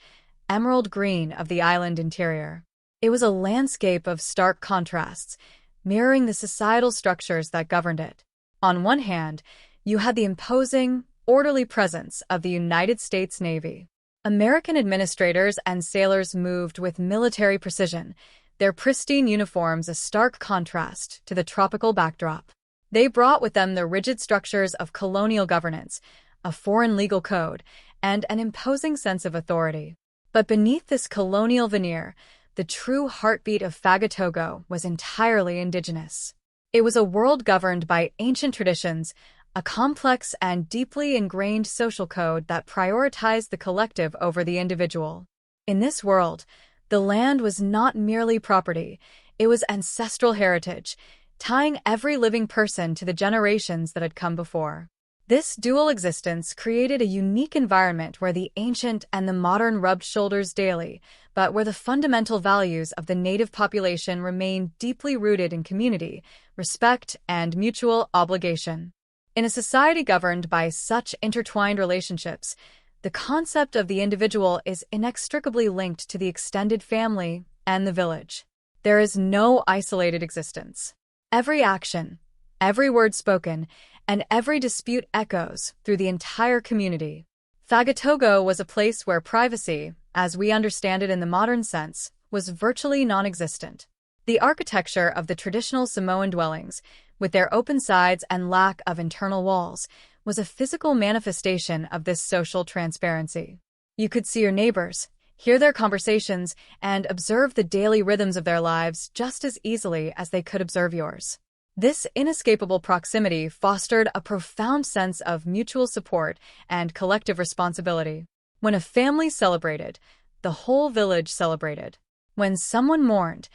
emerald green of the island interior. It was a landscape of stark contrasts, mirroring the societal structures that governed it. On one hand, you had the imposing, orderly presence of the United States Navy. American administrators and sailors moved with military precision, their pristine uniforms a stark contrast to the tropical backdrop. They brought with them the rigid structures of colonial governance, a foreign legal code, and an imposing sense of authority. But beneath this colonial veneer, the true heartbeat of Fagatogo was entirely indigenous. It was a world governed by ancient traditions, a complex and deeply ingrained social code that prioritized the collective over the individual. In this world, the land was not merely property, it was ancestral heritage, tying every living person to the generations that had come before. This dual existence created a unique environment where the ancient and the modern rubbed shoulders daily, but where the fundamental values of the native population remained deeply rooted in community, respect, and mutual obligation. In a society governed by such intertwined relationships, the concept of the individual is inextricably linked to the extended family and the village. There is no isolated existence. Every action, every word spoken, and every dispute echoes through the entire community. Fagatogo was a place where privacy, as we understand it in the modern sense, was virtually non-existent. The architecture of the traditional Samoan dwellings, with their open sides and lack of internal walls, was a physical manifestation of this social transparency. You could see your neighbors, hear their conversations, and observe the daily rhythms of their lives just as easily as they could observe yours. This inescapable proximity fostered a profound sense of mutual support and collective responsibility. When a family celebrated, the whole village celebrated. When someone mourned,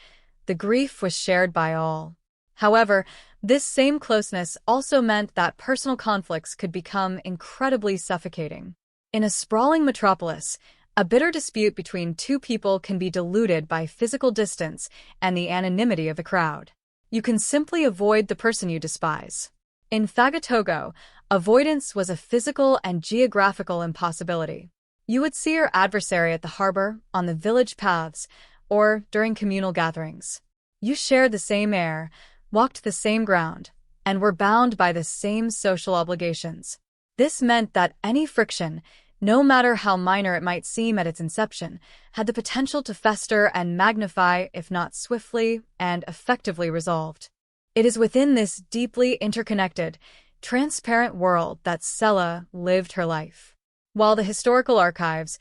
the grief was shared by all. However, this same closeness also meant that personal conflicts could become incredibly suffocating. In a sprawling metropolis, a bitter dispute between two people can be diluted by physical distance and the anonymity of the crowd. You can simply avoid the person you despise. In Fagatogo, avoidance was a physical and geographical impossibility. You would see your adversary at the harbor, on the village paths, or during communal gatherings. You shared the same air, walked the same ground, and were bound by the same social obligations. This meant that any friction, no matter how minor it might seem at its inception, had the potential to fester and magnify if not swiftly and effectively resolved. It is within this deeply interconnected, transparent world that Sela lived her life. While the historical archives,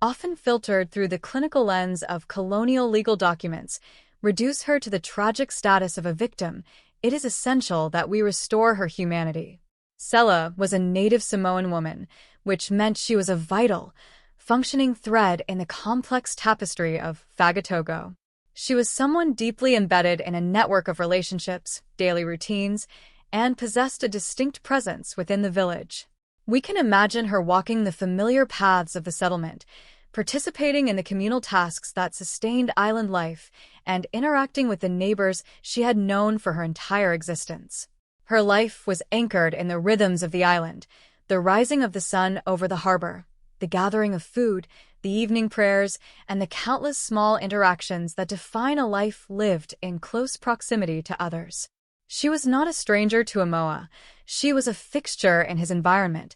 often filtered through the clinical lens of colonial legal documents, reduce her to the tragic status of a victim, it is essential that we restore her humanity. Sela was a native Samoan woman, which meant she was a vital, functioning thread in the complex tapestry of Fagatogo. She was someone deeply embedded in a network of relationships, daily routines, and possessed a distinct presence within the village. We can imagine her walking the familiar paths of the settlement, participating in the communal tasks that sustained island life, and interacting with the neighbors she had known for her entire existence. Her life was anchored in the rhythms of the island, the rising of the sun over the harbor, the gathering of food, the evening prayers, and the countless small interactions that define a life lived in close proximity to others. She was not a stranger to Amoa. She was a fixture in his environment,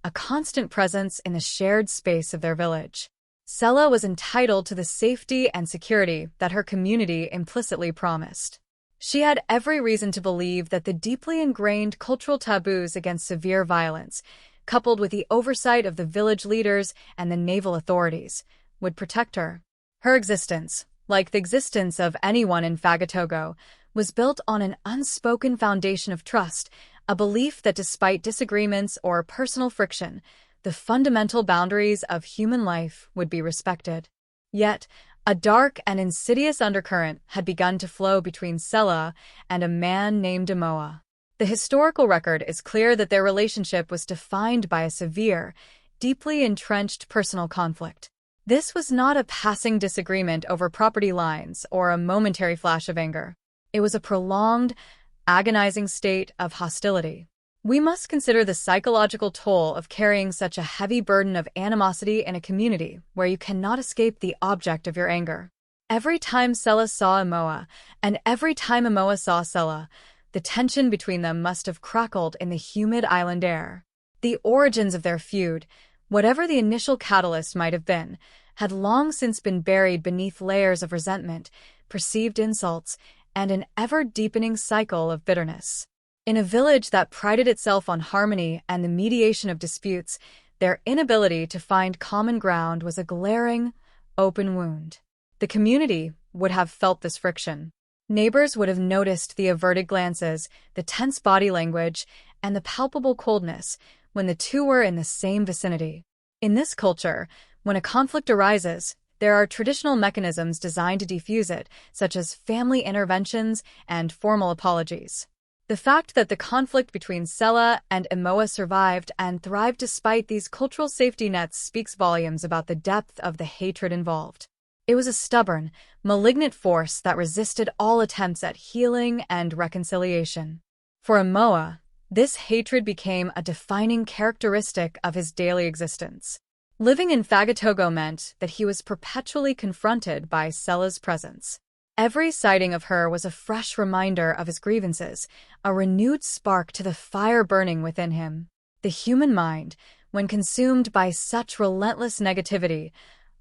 a constant presence in the shared space of their village. Sela was entitled to the safety and security that her community implicitly promised. She had every reason to believe that the deeply ingrained cultural taboos against severe violence, coupled with the oversight of the village leaders and the naval authorities, would protect her. Her existence, like the existence of anyone in Fagatogo, was built on an unspoken foundation of trust, a belief that despite disagreements or personal friction, the fundamental boundaries of human life would be respected. Yet, a dark and insidious undercurrent had begun to flow between Sela and a man named Amoa. The historical record is clear that their relationship was defined by a severe, deeply entrenched personal conflict. This was not a passing disagreement over property lines or a momentary flash of anger. It was a prolonged, agonizing state of hostility. We must consider the psychological toll of carrying such a heavy burden of animosity in a community where you cannot escape the object of your anger. Every time Sela saw Amoa, and every time Amoa saw Sela, the tension between them must have crackled in the humid island air. The origins of their feud, whatever the initial catalyst might have been, had long since been buried beneath layers of resentment, perceived insults, and an ever-deepening cycle of bitterness. In a village that prided itself on harmony and the mediation of disputes, their inability to find common ground was a glaring, open wound. The community would have felt this friction. Neighbors would have noticed the averted glances, the tense body language, and the palpable coldness when the two were in the same vicinity. In this culture, when a conflict arises, There are traditional mechanisms designed to defuse it, such as family interventions and formal apologies. The fact that the conflict between Sela and Emoa survived and thrived despite these cultural safety nets speaks volumes about the depth of the hatred involved. It was a stubborn, malignant force that resisted all attempts at healing and reconciliation. For Emoa, this hatred became a defining characteristic of his daily existence. Living in Fagatogo meant that he was perpetually confronted by Sela's presence. Every sighting of her was a fresh reminder of his grievances, a renewed spark to the fire burning within him. The human mind, when consumed by such relentless negativity,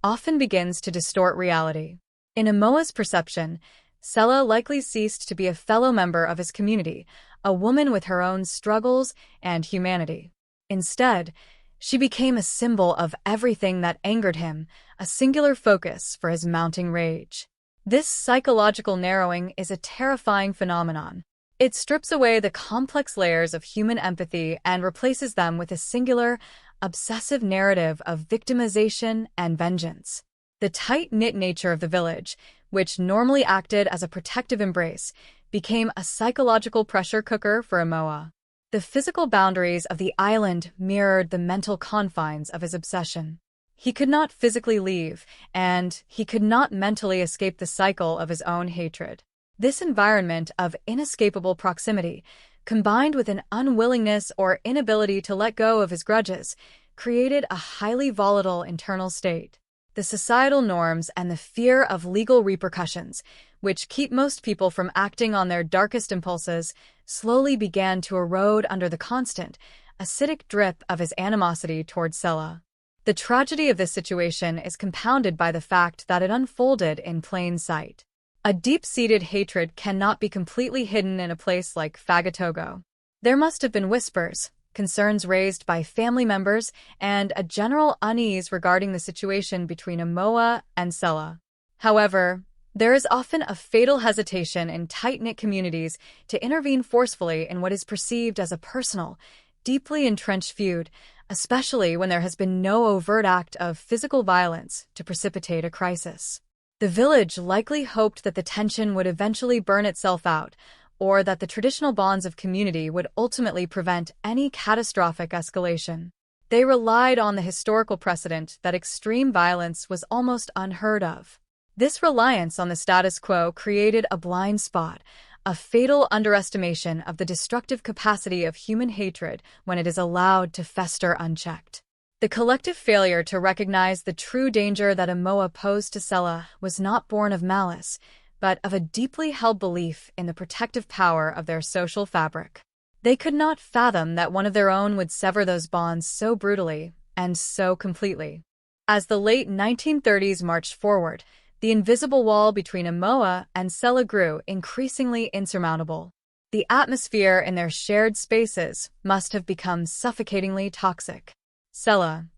often begins to distort reality. In Emoa's perception, Sela likely ceased to be a fellow member of his community, a woman with her own struggles and humanity. Instead, she became a symbol of everything that angered him, a singular focus for his mounting rage. This psychological narrowing is a terrifying phenomenon. It strips away the complex layers of human empathy and replaces them with a singular, obsessive narrative of victimization and vengeance. The tight-knit nature of the village, which normally acted as a protective embrace, became a psychological pressure cooker for Emoa. The physical boundaries of the island mirrored the mental confines of his obsession. He could not physically leave, and he could not mentally escape the cycle of his own hatred. This environment of inescapable proximity, combined with an unwillingness or inability to let go of his grudges, created a highly volatile internal state. The societal norms and the fear of legal repercussions, which keep most people from acting on their darkest impulses, slowly began to erode under the constant, acidic drip of his animosity toward Sela. The tragedy of this situation is compounded by the fact that it unfolded in plain sight. A deep-seated hatred cannot be completely hidden in a place like Fagatogo. There must have been whispers, concerns raised by family members, and a general unease regarding the situation between Emoa and Sela. However, there is often a fatal hesitation in tight-knit communities to intervene forcefully in what is perceived as a personal, deeply entrenched feud, especially when there has been no overt act of physical violence to precipitate a crisis. The village likely hoped that the tension would eventually burn itself out, or that the traditional bonds of community would ultimately prevent any catastrophic escalation. They relied on the historical precedent that extreme violence was almost unheard of. This reliance on the status quo created a blind spot, a fatal underestimation of the destructive capacity of human hatred when it is allowed to fester unchecked. The collective failure to recognize the true danger that Emoa posed to Sela was not born of malice, but of a deeply held belief in the protective power of their social fabric. They could not fathom that one of their own would sever those bonds so brutally and so completely. As the late 1930s marched forward, the invisible wall between Emoa and Sela grew increasingly insurmountable. The atmosphere in their shared spaces must have become suffocatingly toxic. Sela,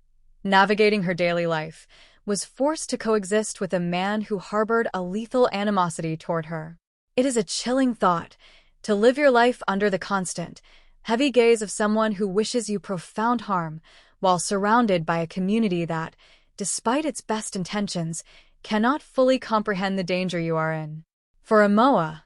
navigating her daily life, was forced to coexist with a man who harbored a lethal animosity toward her. It is a chilling thought, to live your life under the constant, heavy gaze of someone who wishes you profound harm, while surrounded by a community that, despite its best intentions, cannot fully comprehend the danger you are in. For Emoa,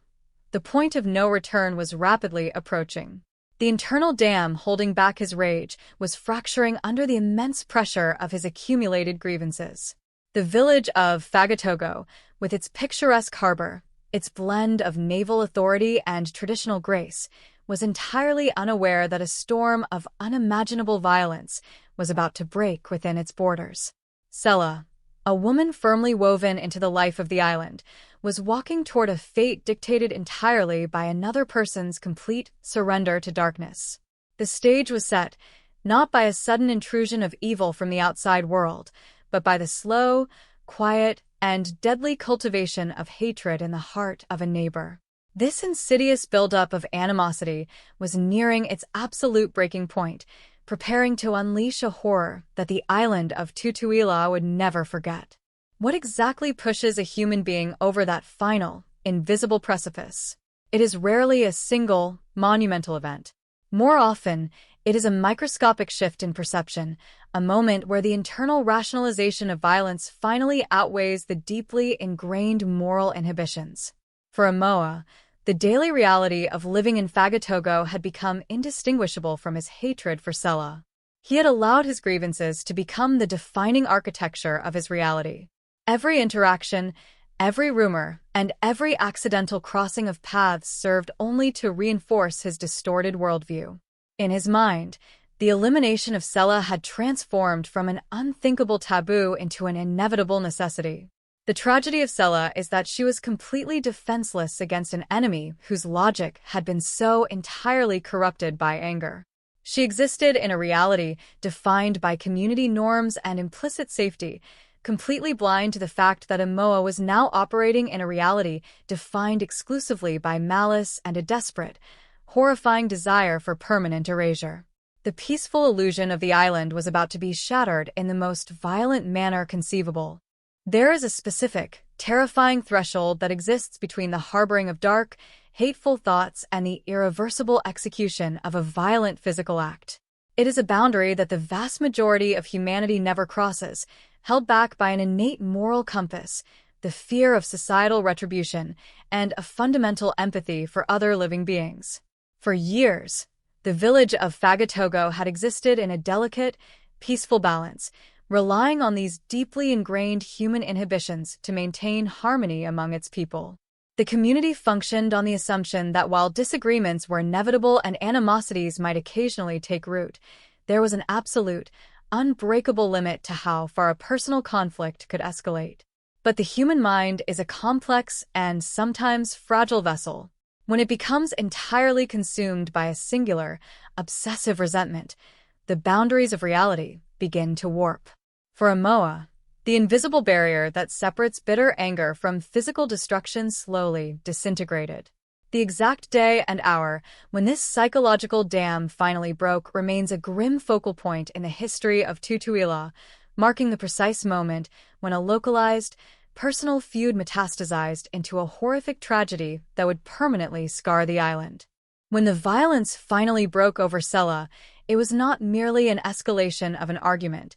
the point of no return was rapidly approaching. The internal dam holding back his rage was fracturing under the immense pressure of his accumulated grievances. The village of Fagatogo, with its picturesque harbor, its blend of naval authority and traditional grace, was entirely unaware that a storm of unimaginable violence was about to break within its borders. Sela, a woman firmly woven into the life of the island, was walking toward a fate dictated entirely by another person's complete surrender to darkness. The stage was set, not by a sudden intrusion of evil from the outside world, but by the slow, quiet, and deadly cultivation of hatred in the heart of a neighbor. This insidious buildup of animosity was nearing its absolute breaking point, preparing to unleash a horror that the island of Tutuila would never forget. What exactly pushes a human being over that final, invisible precipice? It is rarely a single, monumental event. More often, It is a microscopic shift in perception, a moment where the internal rationalization of violence finally outweighs the deeply ingrained moral inhibitions. For Amoa, the daily reality of living in Fagatogo had become indistinguishable from his hatred for Sela. He had allowed his grievances to become the defining architecture of his reality. Every interaction, every rumor, and every accidental crossing of paths served only to reinforce his distorted worldview. In his mind, the elimination of Sela had transformed from an unthinkable taboo into an inevitable necessity. The tragedy of Sela is that she was completely defenseless against an enemy whose logic had been so entirely corrupted by anger. She existed in a reality defined by community norms and implicit safety, completely blind to the fact that Amoa was now operating in a reality defined exclusively by malice and a desperate, horrifying desire for permanent erasure. The peaceful illusion of the island was about to be shattered in the most violent manner conceivable. There is a specific, terrifying threshold that exists between the harboring of dark, hateful thoughts and the irreversible execution of a violent physical act. It is a boundary that the vast majority of humanity never crosses, held back by an innate moral compass, the fear of societal retribution, and a fundamental empathy for other living beings. For years, the village of Fagatogo had existed in a delicate, peaceful balance, relying on these deeply ingrained human inhibitions to maintain harmony among its people. The community functioned on the assumption that while disagreements were inevitable and animosities might occasionally take root, there was an absolute, unbreakable limit to how far a personal conflict could escalate. But the human mind is a complex and sometimes fragile vessel. When it becomes entirely consumed by a singular, obsessive resentment, the boundaries of reality begin to warp. For Amoa, the invisible barrier that separates bitter anger from physical destruction slowly disintegrated. The exact day and hour when this psychological dam finally broke remains a grim focal point in the history of Tutuila, marking the precise moment when a localized, personal feud metastasized into a horrific tragedy that would permanently scar the island. When the violence finally broke over Sela, it was not merely an escalation of an argument.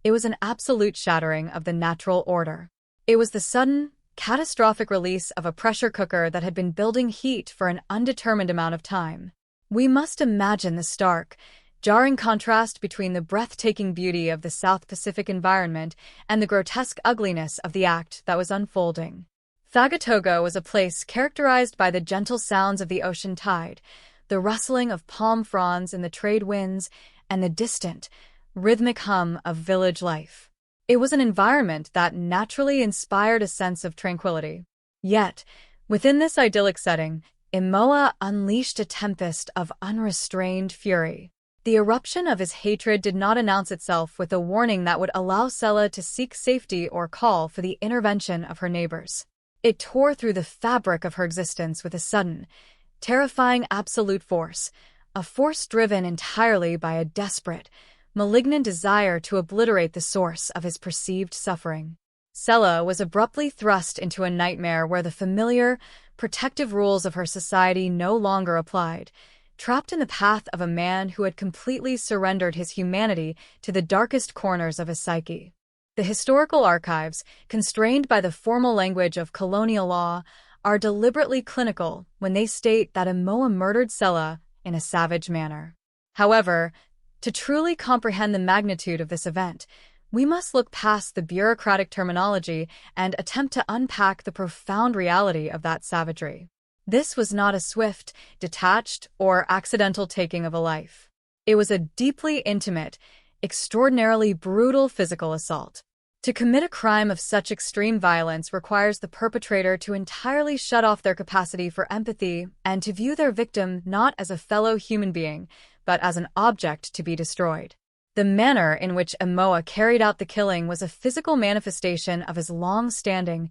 It was an absolute shattering of the natural order. It was the sudden, catastrophic release of a pressure cooker that had been building heat for an undetermined amount of time. We must imagine the stark, jarring contrast between the breathtaking beauty of the South Pacific environment and the grotesque ugliness of the act that was unfolding. Fagatogo was a place characterized by the gentle sounds of the ocean tide, the rustling of palm fronds in the trade winds, and the distant, rhythmic hum of village life. It was an environment that naturally inspired a sense of tranquility. Yet, within this idyllic setting, Amoa unleashed a tempest of unrestrained fury. The eruption of his hatred did not announce itself with a warning that would allow Sela to seek safety or call for the intervention of her neighbors. It tore through the fabric of her existence with a sudden, terrifying absolute force, a force driven entirely by a desperate, malignant desire to obliterate the source of his perceived suffering. Sela was abruptly thrust into a nightmare where the familiar, protective rules of her society no longer applied, trapped in the path of a man who had completely surrendered his humanity to the darkest corners of his psyche. The historical archives, constrained by the formal language of colonial law, are deliberately clinical when they state that Amoa murdered Sela in a savage manner. However, to truly comprehend the magnitude of this event, we must look past the bureaucratic terminology and attempt to unpack the profound reality of that savagery. This was not a swift, detached, or accidental taking of a life. It was a deeply intimate, extraordinarily brutal physical assault. To commit a crime of such extreme violence requires the perpetrator to entirely shut off their capacity for empathy and to view their victim not as a fellow human being, but as an object to be destroyed. The manner in which Amoa carried out the killing was a physical manifestation of his long-standing,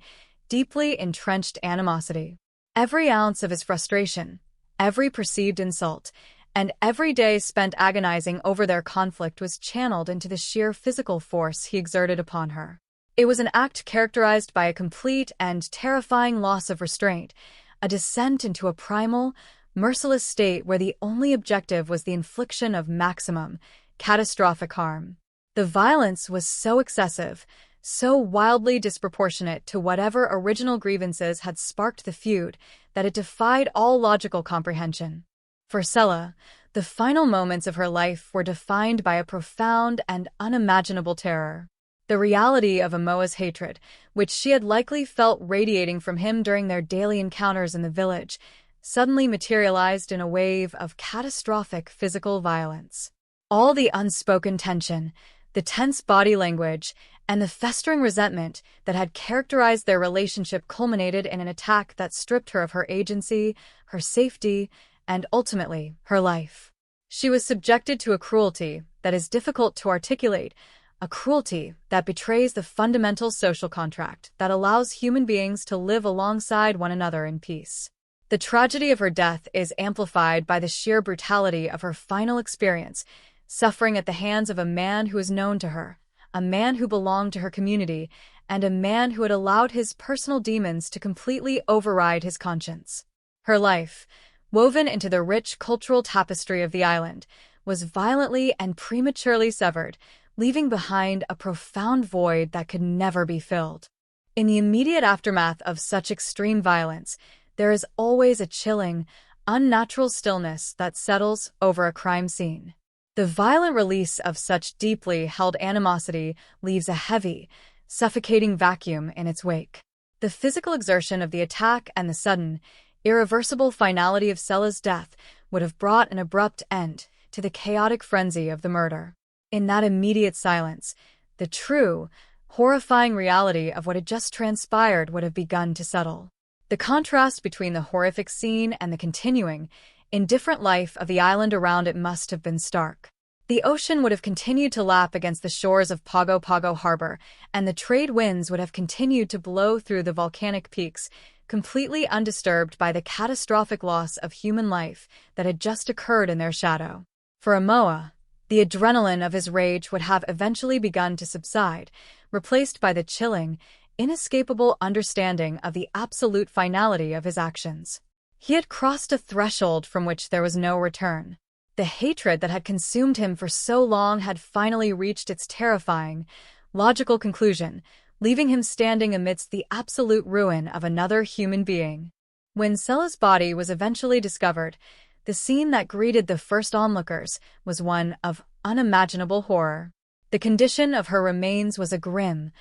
deeply entrenched animosity. Every ounce of his frustration, every perceived insult, and every day spent agonizing over their conflict was channeled into the sheer physical force he exerted upon her. It was an act characterized by a complete and terrifying loss of restraint, a descent into a primal, merciless state where the only objective was the infliction of maximum, catastrophic harm. The violence was so excessive, so wildly disproportionate to whatever original grievances had sparked the feud, that it defied all logical comprehension. For Sela, the final moments of her life were defined by a profound and unimaginable terror. The reality of Amoa's hatred, which she had likely felt radiating from him during their daily encounters in the village, suddenly materialized in a wave of catastrophic physical violence. All the unspoken tension, the tense body language, and the festering resentment that had characterized their relationship culminated in an attack that stripped her of her agency, her safety, and ultimately, her life. She was subjected to a cruelty that is difficult to articulate, a cruelty that betrays the fundamental social contract that allows human beings to live alongside one another in peace. The tragedy of her death is amplified by the sheer brutality of her final experience, suffering at the hands of a man who is known to her, a man who belonged to her community, and a man who had allowed his personal demons to completely override his conscience. Her life, woven into the rich cultural tapestry of the island, was violently and prematurely severed, leaving behind a profound void that could never be filled. In the immediate aftermath of such extreme violence, there is always a chilling, unnatural stillness that settles over a crime scene. The violent release of such deeply held animosity leaves a heavy, suffocating vacuum in its wake. The physical exertion of the attack and the sudden, irreversible finality of Sela's death would have brought an abrupt end to the chaotic frenzy of the murder. In that immediate silence, the true, horrifying reality of what had just transpired would have begun to settle. The contrast between the horrific scene and the continuing, indifferent life of the island around it must have been stark. The ocean would have continued to lap against the shores of Pago Pago Harbor, and the trade winds would have continued to blow through the volcanic peaks, completely undisturbed by the catastrophic loss of human life that had just occurred in their shadow. For Amoa, the adrenaline of his rage would have eventually begun to subside, replaced by the chilling, inescapable understanding of the absolute finality of his actions. He had crossed a threshold from which there was no return. The hatred that had consumed him for so long had finally reached its terrifying, logical conclusion, leaving him standing amidst the absolute ruin of another human being. When Sela's body was eventually discovered, the scene that greeted the first onlookers was one of unimaginable horror. The condition of her remains was a grim,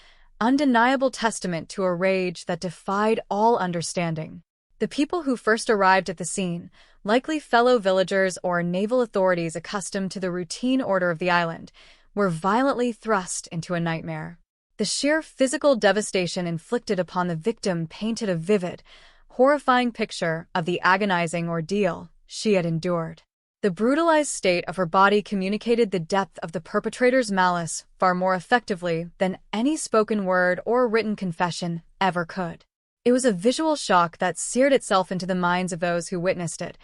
undeniable testament to a rage that defied all understanding. The people who first arrived at the scene, likely fellow villagers or naval authorities accustomed to the routine order of the island, were violently thrust into a nightmare. The sheer physical devastation inflicted upon the victim painted a vivid, horrifying picture of the agonizing ordeal she had endured. The brutalized state of her body communicated the depth of the perpetrator's malice far more effectively than any spoken word or written confession ever could. It was a visual shock that seared itself into the minds of those who witnessed it,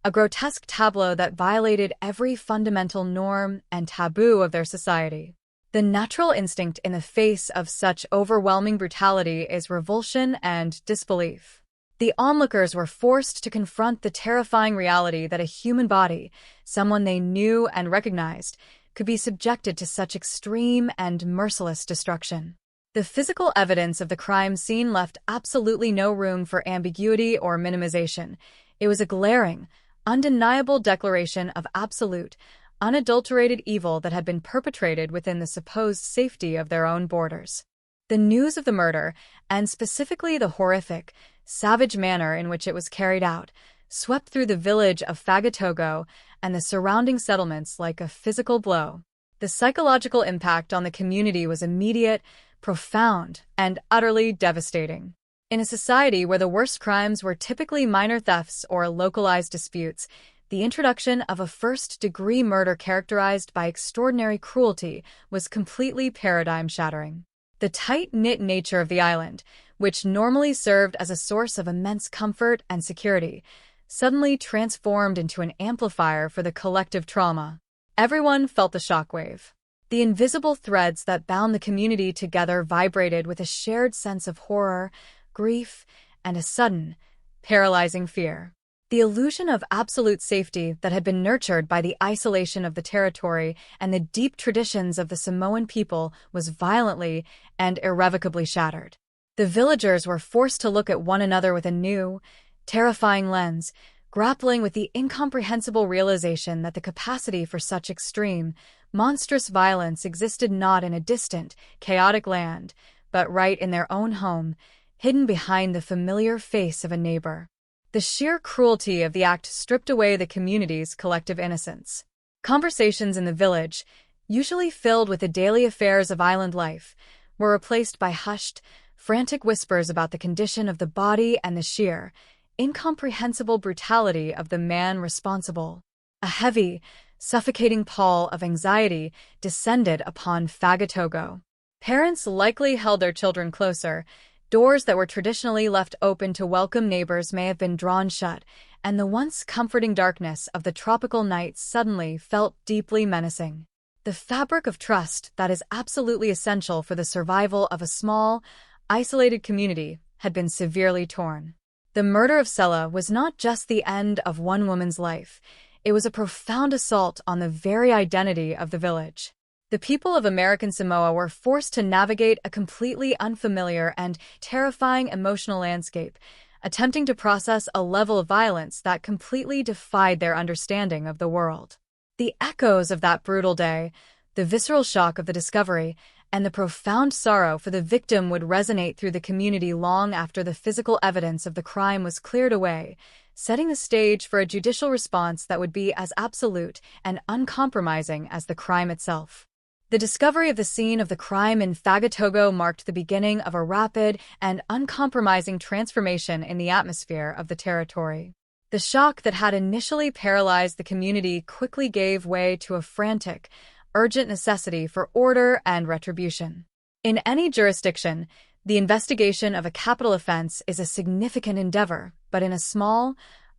a grotesque tableau that violated every fundamental norm and taboo of their society. The natural instinct in the face of such overwhelming brutality is revulsion and disbelief. The onlookers were forced to confront the terrifying reality that a human body, someone they knew and recognized, could be subjected to such extreme and merciless destruction. The physical evidence of the crime scene left absolutely no room for ambiguity or minimization. It was a glaring, undeniable declaration of absolute, unadulterated evil that had been perpetrated within the supposed safety of their own borders. The news of the murder, and specifically the horrific, savage manner in which it was carried out, swept through the village of Fagatogo and the surrounding settlements like a physical blow. The psychological impact on the community was immediate, profound, and utterly devastating. In a society where the worst crimes were typically minor thefts or localized disputes, the introduction of a first-degree murder characterized by extraordinary cruelty was completely paradigm-shattering. The tight-knit nature of the island, which normally served as a source of immense comfort and security, suddenly transformed into an amplifier for the collective trauma. Everyone felt the shockwave. The invisible threads that bound the community together vibrated with a shared sense of horror, grief, and a sudden, paralyzing fear. The illusion of absolute safety that had been nurtured by the isolation of the territory and the deep traditions of the Samoan people was violently and irrevocably shattered. The villagers were forced to look at one another with a new, terrifying lens, grappling with the incomprehensible realization that the capacity for such extreme, monstrous violence existed not in a distant, chaotic land, but right in their own home, hidden behind the familiar face of a neighbor. The sheer cruelty of the act stripped away the community's collective innocence. Conversations in the village, usually filled with the daily affairs of island life, were replaced by hushed, frantic whispers about the condition of the body and the sheer, incomprehensible brutality of the man responsible. A heavy, suffocating pall of anxiety descended upon Fagatogo. Parents likely held their children closer. Doors that were traditionally left open to welcome neighbors may have been drawn shut, and the once comforting darkness of the tropical night suddenly felt deeply menacing. The fabric of trust that is absolutely essential for the survival of a small, isolated community had been severely torn. The murder of Sela was not just the end of one woman's life, it was a profound assault on the very identity of the village. The people of American Samoa were forced to navigate a completely unfamiliar and terrifying emotional landscape, attempting to process a level of violence that completely defied their understanding of the world. The echoes of that brutal day, the visceral shock of the discovery, and the profound sorrow for the victim would resonate through the community long after the physical evidence of the crime was cleared away, setting the stage for a judicial response that would be as absolute and uncompromising as the crime itself. The discovery of the scene of the crime in Fagatogo marked the beginning of a rapid and uncompromising transformation in the atmosphere of the territory. The shock that had initially paralyzed the community quickly gave way to a frantic, urgent necessity for order and retribution. In any jurisdiction, the investigation of a capital offense is a significant endeavor, but in a small,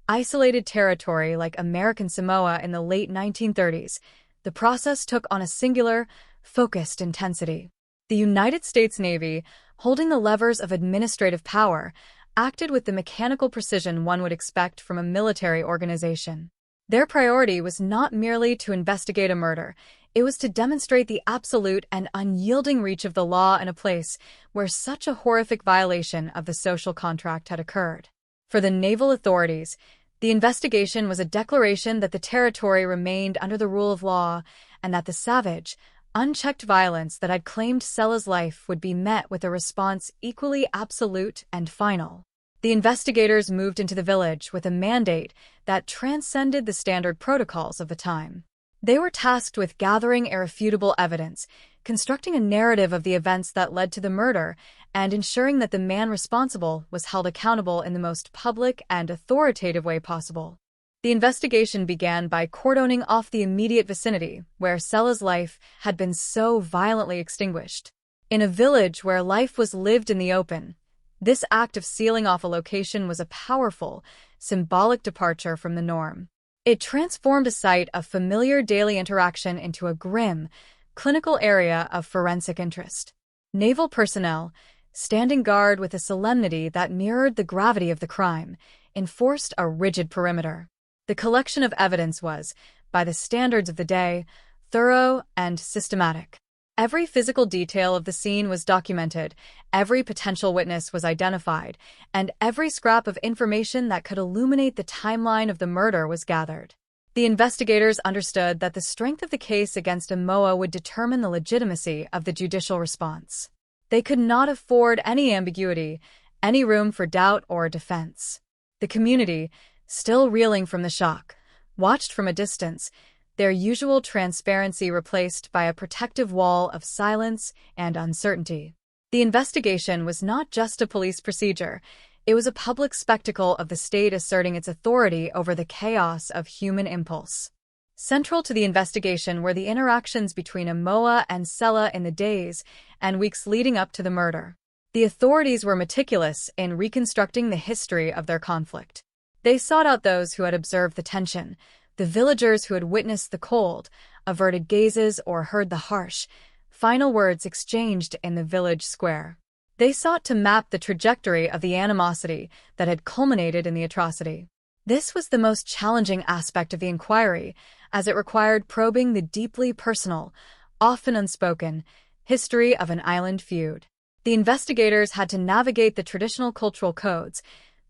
isolated territory like American Samoa in the late 1930s, the process took on a singular, focused intensity. The United States Navy, holding the levers of administrative power, acted with the mechanical precision one would expect from a military organization. Their priority was not merely to investigate a murder, it was to demonstrate the absolute and unyielding reach of the law in a place where such a horrific violation of the social contract had occurred. For the naval authorities, the investigation was a declaration that the territory remained under the rule of law and that the savage, unchecked violence that had claimed Sela's life would be met with a response equally absolute and final. The investigators moved into the village with a mandate that transcended the standard protocols of the time. They were tasked with gathering irrefutable evidence, constructing a narrative of the events that led to the murder, and ensuring that the man responsible was held accountable in the most public and authoritative way possible. The investigation began by cordoning off the immediate vicinity where Sela's life had been so violently extinguished. In a village where life was lived in the open, this act of sealing off a location was a powerful, symbolic departure from the norm. It transformed a site of familiar daily interaction into a grim, clinical area of forensic interest. Naval personnel, standing guard with a solemnity that mirrored the gravity of the crime, enforced a rigid perimeter. The collection of evidence was, by the standards of the day, thorough and systematic. Every physical detail of the scene was documented, every potential witness was identified, and every scrap of information that could illuminate the timeline of the murder was gathered. The investigators understood that the strength of the case against Amoa would determine the legitimacy of the judicial response. They could not afford any ambiguity, any room for doubt or defense. The community, still reeling from the shock, watched from a distance, their usual transparency replaced by a protective wall of silence and uncertainty. The investigation was not just a police procedure, it was a public spectacle of the state asserting its authority over the chaos of human impulse. Central to the investigation were the interactions between Amoa and Sela in the days and weeks leading up to the murder. The authorities were meticulous in reconstructing the history of their conflict. They sought out those who had observed the tension, the villagers who had witnessed the cold, averted gazes or heard the harsh, final words exchanged in the village square. They sought to map the trajectory of the animosity that had culminated in the atrocity. This was the most challenging aspect of the inquiry, as it required probing the deeply personal, often unspoken, history of an island feud. The investigators had to navigate the traditional cultural codes,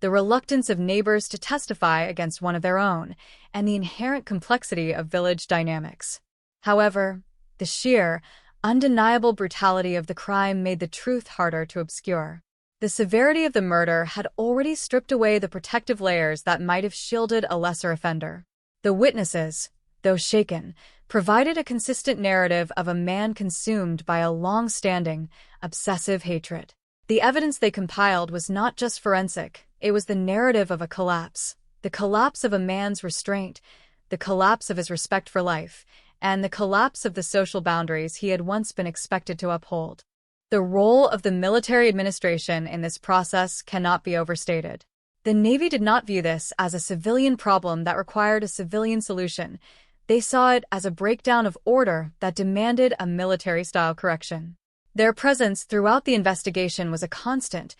the reluctance of neighbors to testify against one of their own, and the inherent complexity of village dynamics. However, the sheer, undeniable brutality of the crime made the truth harder to obscure. The severity of the murder had already stripped away the protective layers that might have shielded a lesser offender. The witnesses, though shaken, provided a consistent narrative of a man consumed by a long-standing, obsessive hatred. The evidence they compiled was not just forensic, it was the narrative of a collapse. The collapse of a man's restraint, the collapse of his respect for life, and the collapse of the social boundaries he had once been expected to uphold. The role of the military administration in this process cannot be overstated. The Navy did not view this as a civilian problem that required a civilian solution. They saw it as a breakdown of order that demanded a military-style correction. Their presence throughout the investigation was a constant,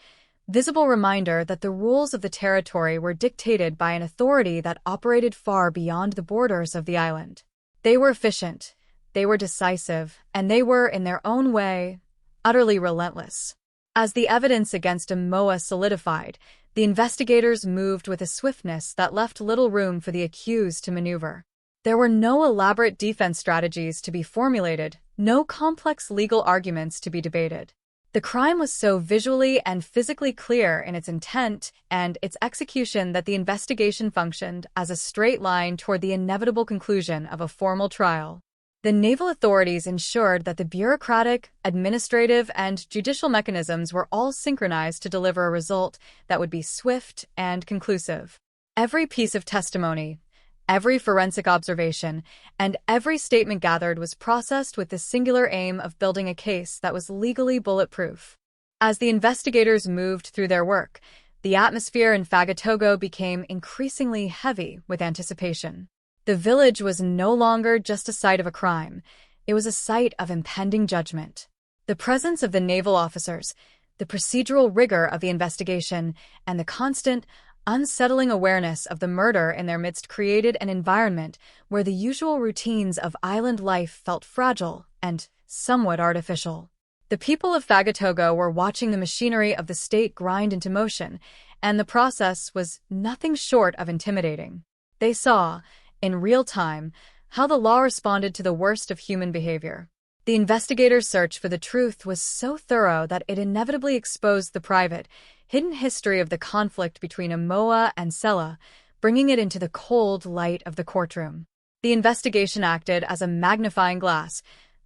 visible reminder that the rules of the territory were dictated by an authority that operated far beyond the borders of the island. They were efficient, they were decisive, and they were, in their own way, utterly relentless. As the evidence against Moa solidified, the investigators moved with a swiftness that left little room for the accused to maneuver. There were no elaborate defense strategies to be formulated, no complex legal arguments to be debated. The crime was so visually and physically clear in its intent and its execution that the investigation functioned as a straight line toward the inevitable conclusion of a formal trial. The naval authorities ensured that the bureaucratic, administrative, and judicial mechanisms were all synchronized to deliver a result that would be swift and conclusive. Every piece of testimony, every forensic observation, and every statement gathered was processed with the singular aim of building a case that was legally bulletproof. As the investigators moved through their work, the atmosphere in Fagatogo became increasingly heavy with anticipation. The village was no longer just a site of a crime, it was a site of impending judgment. The presence of the naval officers, the procedural rigor of the investigation, and the constant, unsettling awareness of the murder in their midst created an environment where the usual routines of island life felt fragile and somewhat artificial. The people of Fagatogo were watching the machinery of the state grind into motion, and the process was nothing short of intimidating. They saw, in real time, how the law responded to the worst of human behavior. The investigators' search for the truth was so thorough that it inevitably exposed the private, hidden history of the conflict between Moa and Sela, bringing it into the cold light of the courtroom. The investigation acted as a magnifying glass,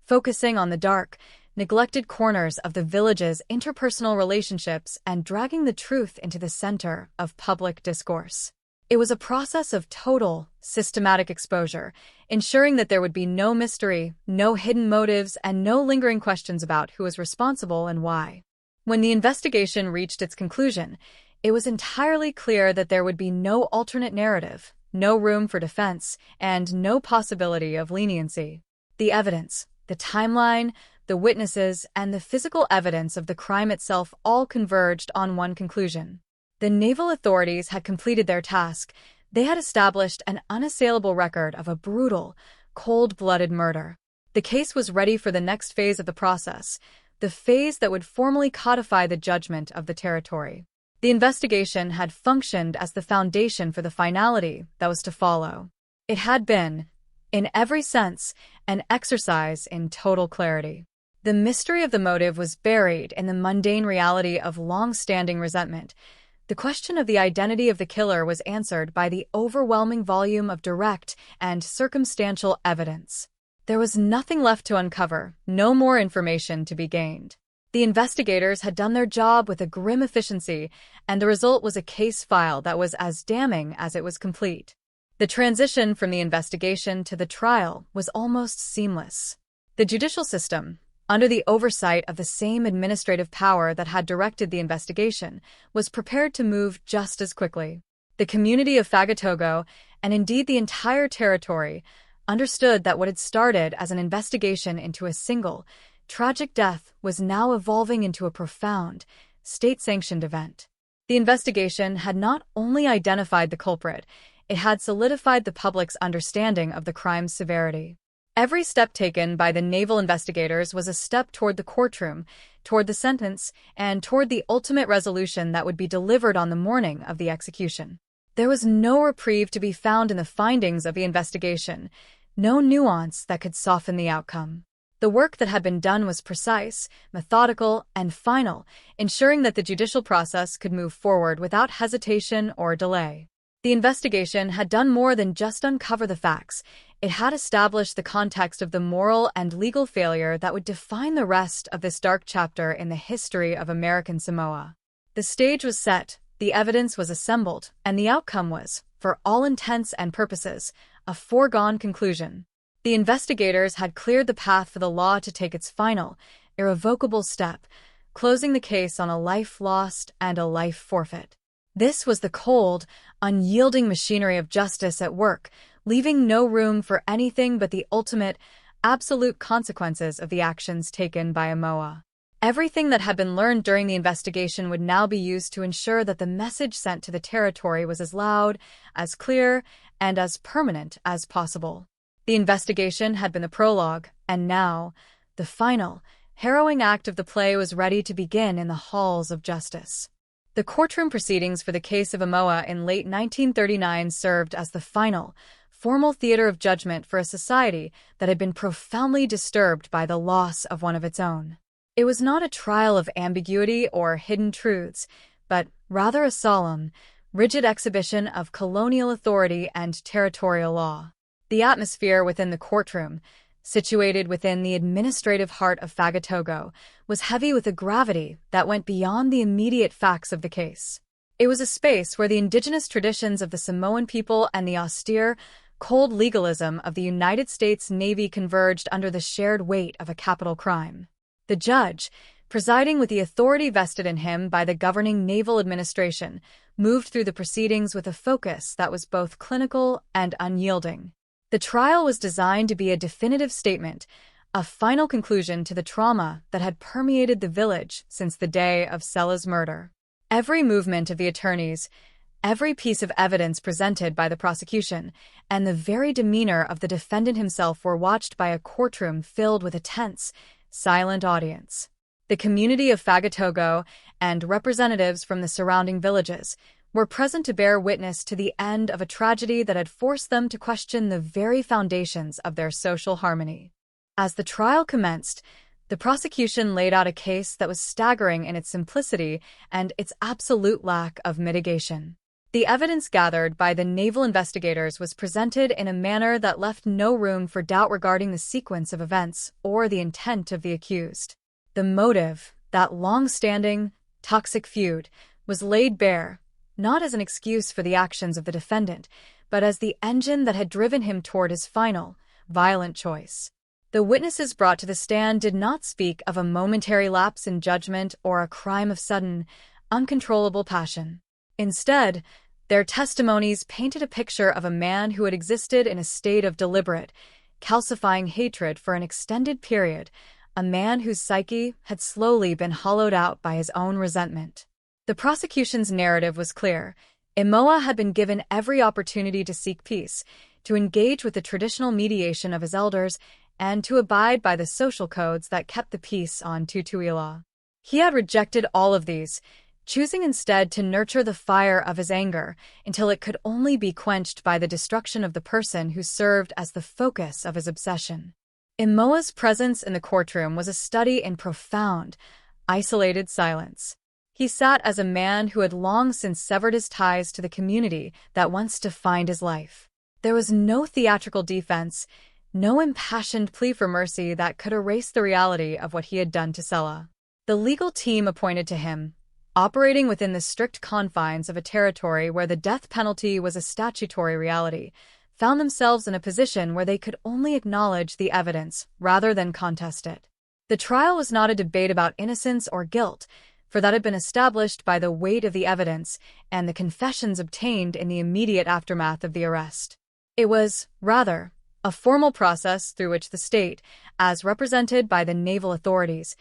focusing on the dark, neglected corners of the village's interpersonal relationships and dragging the truth into the center of public discourse. It was a process of total, systematic exposure, ensuring that there would be no mystery, no hidden motives, and no lingering questions about who was responsible and why. When the investigation reached its conclusion, it was entirely clear that there would be no alternate narrative, no room for defense, and no possibility of leniency. The evidence, the timeline, the witnesses, and the physical evidence of the crime itself all converged on one conclusion. The naval authorities had completed their task. They had established an unassailable record of a brutal, cold-blooded murder. The case was ready for the next phase of the process, the phase that would formally codify the judgment of the territory. The investigation had functioned as the foundation for the finality that was to follow. It had been, in every sense, an exercise in total clarity. The mystery of the motive was buried in the mundane reality of long-standing resentment. The question of the identity of the killer was answered by the overwhelming volume of direct and circumstantial evidence. There was nothing left to uncover, no more information to be gained. The investigators had done their job with a grim efficiency, and the result was a case file that was as damning as it was complete. The transition from the investigation to the trial was almost seamless. The judicial system, under the oversight of the same administrative power that had directed the investigation, was prepared to move just as quickly. The community of Fagatogo, and indeed the entire territory, understood that what had started as an investigation into a single, tragic death was now evolving into a profound, state-sanctioned event. The investigation had not only identified the culprit, it had solidified the public's understanding of the crime's severity. Every step taken by the naval investigators was a step toward the courtroom, toward the sentence, and toward the ultimate resolution that would be delivered on the morning of the execution. There was no reprieve to be found in the findings of the investigation, no nuance that could soften the outcome. The work that had been done was precise, methodical, and final, ensuring that the judicial process could move forward without hesitation or delay. The investigation had done more than just uncover the facts. It had established the context of the moral and legal failure that would define the rest of this dark chapter in the history of American Samoa. The stage was set, the evidence was assembled, and the outcome was, for all intents and purposes, a foregone conclusion. The investigators had cleared the path for the law to take its final, irrevocable step, closing the case on a life lost and a life forfeit. This was the cold, unyielding machinery of justice at work, leaving no room for anything but the ultimate, absolute consequences of the actions taken by Amoa. Everything that had been learned during the investigation would now be used to ensure that the message sent to the territory was as loud, as clear, and as permanent as possible. The investigation had been the prologue, and now, the final, harrowing act of the play was ready to begin in the halls of justice. The courtroom proceedings for the case of Amoa in late 1939 served as the final, formal theater of judgment for a society that had been profoundly disturbed by the loss of one of its own. It was not a trial of ambiguity or hidden truths, but rather a solemn, rigid exhibition of colonial authority and territorial law. The atmosphere within the courtroom, situated within the administrative heart of Fagatogo, was heavy with a gravity that went beyond the immediate facts of the case. It was a space where the indigenous traditions of the Samoan people and the austere, cold legalism of the United States Navy converged under the shared weight of a capital crime. The judge, presiding with the authority vested in him by the governing naval administration, moved through the proceedings with a focus that was both clinical and unyielding. The trial was designed to be a definitive statement, a final conclusion to the trauma that had permeated the village since the day of Sella's murder. Every movement of the attorneys, every piece of evidence presented by the prosecution, and the very demeanor of the defendant himself were watched by a courtroom filled with a tense, silent audience. The community of Fagatogo and representatives from the surrounding villages were present to bear witness to the end of a tragedy that had forced them to question the very foundations of their social harmony. As the trial commenced, the prosecution laid out a case that was staggering in its simplicity and its absolute lack of mitigation. The evidence gathered by the naval investigators was presented in a manner that left no room for doubt regarding the sequence of events or the intent of the accused. The motive, that long-standing, toxic feud, was laid bare, not as an excuse for the actions of the defendant, but as the engine that had driven him toward his final, violent choice. The witnesses brought to the stand did not speak of a momentary lapse in judgment or a crime of sudden, uncontrollable passion. Instead, their testimonies painted a picture of a man who had existed in a state of deliberate, calcifying hatred for an extended period, a man whose psyche had slowly been hollowed out by his own resentment. The prosecution's narrative was clear. Amoa had been given every opportunity to seek peace, to engage with the traditional mediation of his elders, and to abide by the social codes that kept the peace on Tutuila. He had rejected all of these, choosing instead to nurture the fire of his anger until it could only be quenched by the destruction of the person who served as the focus of his obsession. Amoa's presence in the courtroom was a study in profound, isolated silence. He sat as a man who had long since severed his ties to the community that once defined his life. There was no theatrical defense, no impassioned plea for mercy that could erase the reality of what he had done to Sella. The legal team appointed to him, operating within the strict confines of a territory where the death penalty was a statutory reality, found themselves in a position where they could only acknowledge the evidence rather than contest it. The trial was not a debate about innocence or guilt, for that had been established by the weight of the evidence and the confessions obtained in the immediate aftermath of the arrest. It was, rather, a formal process through which the state, as represented by the naval authorities,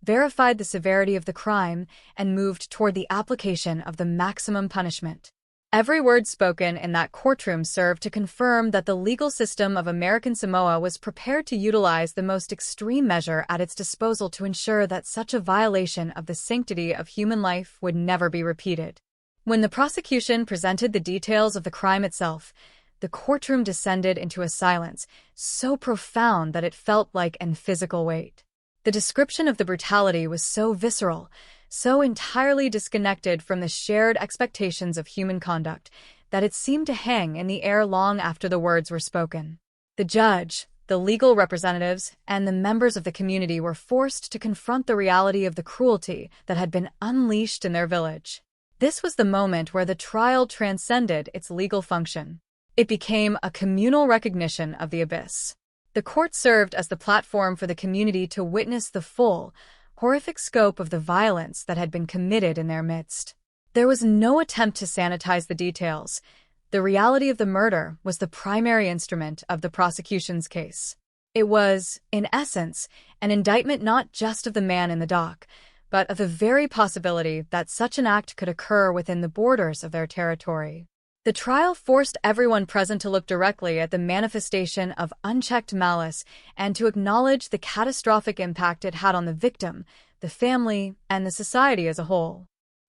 verified the severity of the crime, and moved toward the application of the maximum punishment. Every word spoken in that courtroom served to confirm that the legal system of American Samoa was prepared to utilize the most extreme measure at its disposal to ensure that such a violation of the sanctity of human life would never be repeated. When the prosecution presented the details of the crime itself, the courtroom descended into a silence so profound that it felt like an physical weight. The description of the brutality was so visceral, so entirely disconnected from the shared expectations of human conduct, that it seemed to hang in the air long after the words were spoken. The judge, the legal representatives, and the members of the community were forced to confront the reality of the cruelty that had been unleashed in their village. This was the moment where the trial transcended its legal function. It became a communal recognition of the abyss. The court served as the platform for the community to witness the full, horrific scope of the violence that had been committed in their midst. There was no attempt to sanitize the details. The reality of the murder was the primary instrument of the prosecution's case. It was, in essence, an indictment not just of the man in the dock, but of the very possibility that such an act could occur within the borders of their territory. The trial forced everyone present to look directly at the manifestation of unchecked malice and to acknowledge the catastrophic impact it had on the victim, the family, and the society as a whole.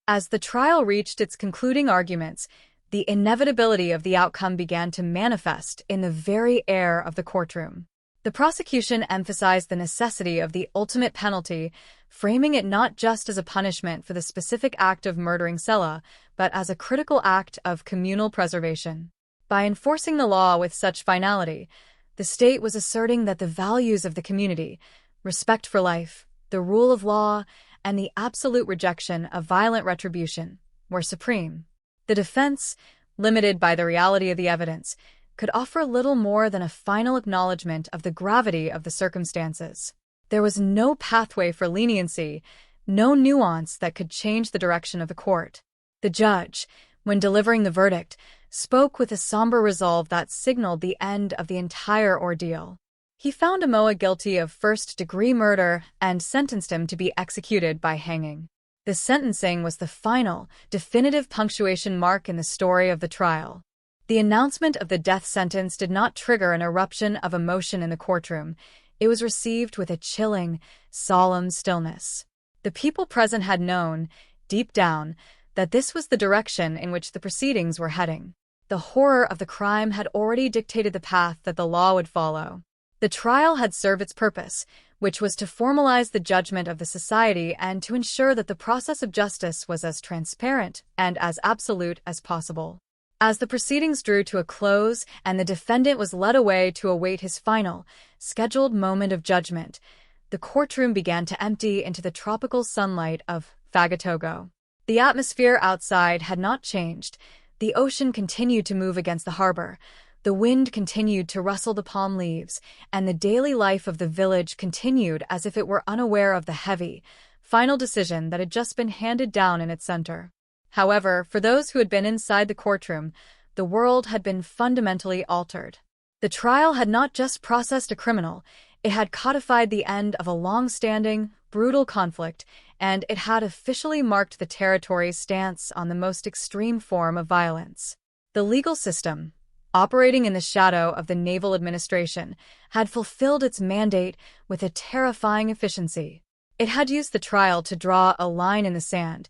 As the trial reached its concluding arguments, the inevitability of the outcome began to manifest in the very air of the courtroom. The prosecution emphasized the necessity of the ultimate penalty, framing it not just as a punishment for the specific act of murdering Sela, but as a critical act of communal preservation. By enforcing the law with such finality, the state was asserting that the values of the community, respect for life, the rule of law, and the absolute rejection of violent retribution, were supreme. The defense, limited by the reality of the evidence, could offer little more than a final acknowledgement of the gravity of the circumstances. There was no pathway for leniency, no nuance that could change the direction of the court. The judge, when delivering the verdict, spoke with a somber resolve that signaled the end of the entire ordeal. He found Amoa guilty of first-degree murder and sentenced him to be executed by hanging. The sentencing was the final, definitive punctuation mark in the story of the trial. The announcement of the death sentence did not trigger an eruption of emotion in the courtroom. It was received with a chilling, solemn stillness. The people present had known, deep down, that this was the direction in which the proceedings were heading. The horror of the crime had already dictated the path that the law would follow. The trial had served its purpose, which was to formalize the judgment of the society and to ensure that the process of justice was as transparent and as absolute as possible. As the proceedings drew to a close and the defendant was led away to await his final, scheduled moment of judgment, the courtroom began to empty into the tropical sunlight of Fagatogo. The atmosphere outside had not changed. The ocean continued to move against the harbor. The wind continued to rustle the palm leaves, and the daily life of the village continued as if it were unaware of the heavy, final decision that had just been handed down in its center. However, for those who had been inside the courtroom, the world had been fundamentally altered. The trial had not just processed a criminal, it had codified the end of a long-standing, brutal conflict, and it had officially marked the territory's stance on the most extreme form of violence. The legal system, operating in the shadow of the naval administration, had fulfilled its mandate with a terrifying efficiency. It had used the trial to draw a line in the sand,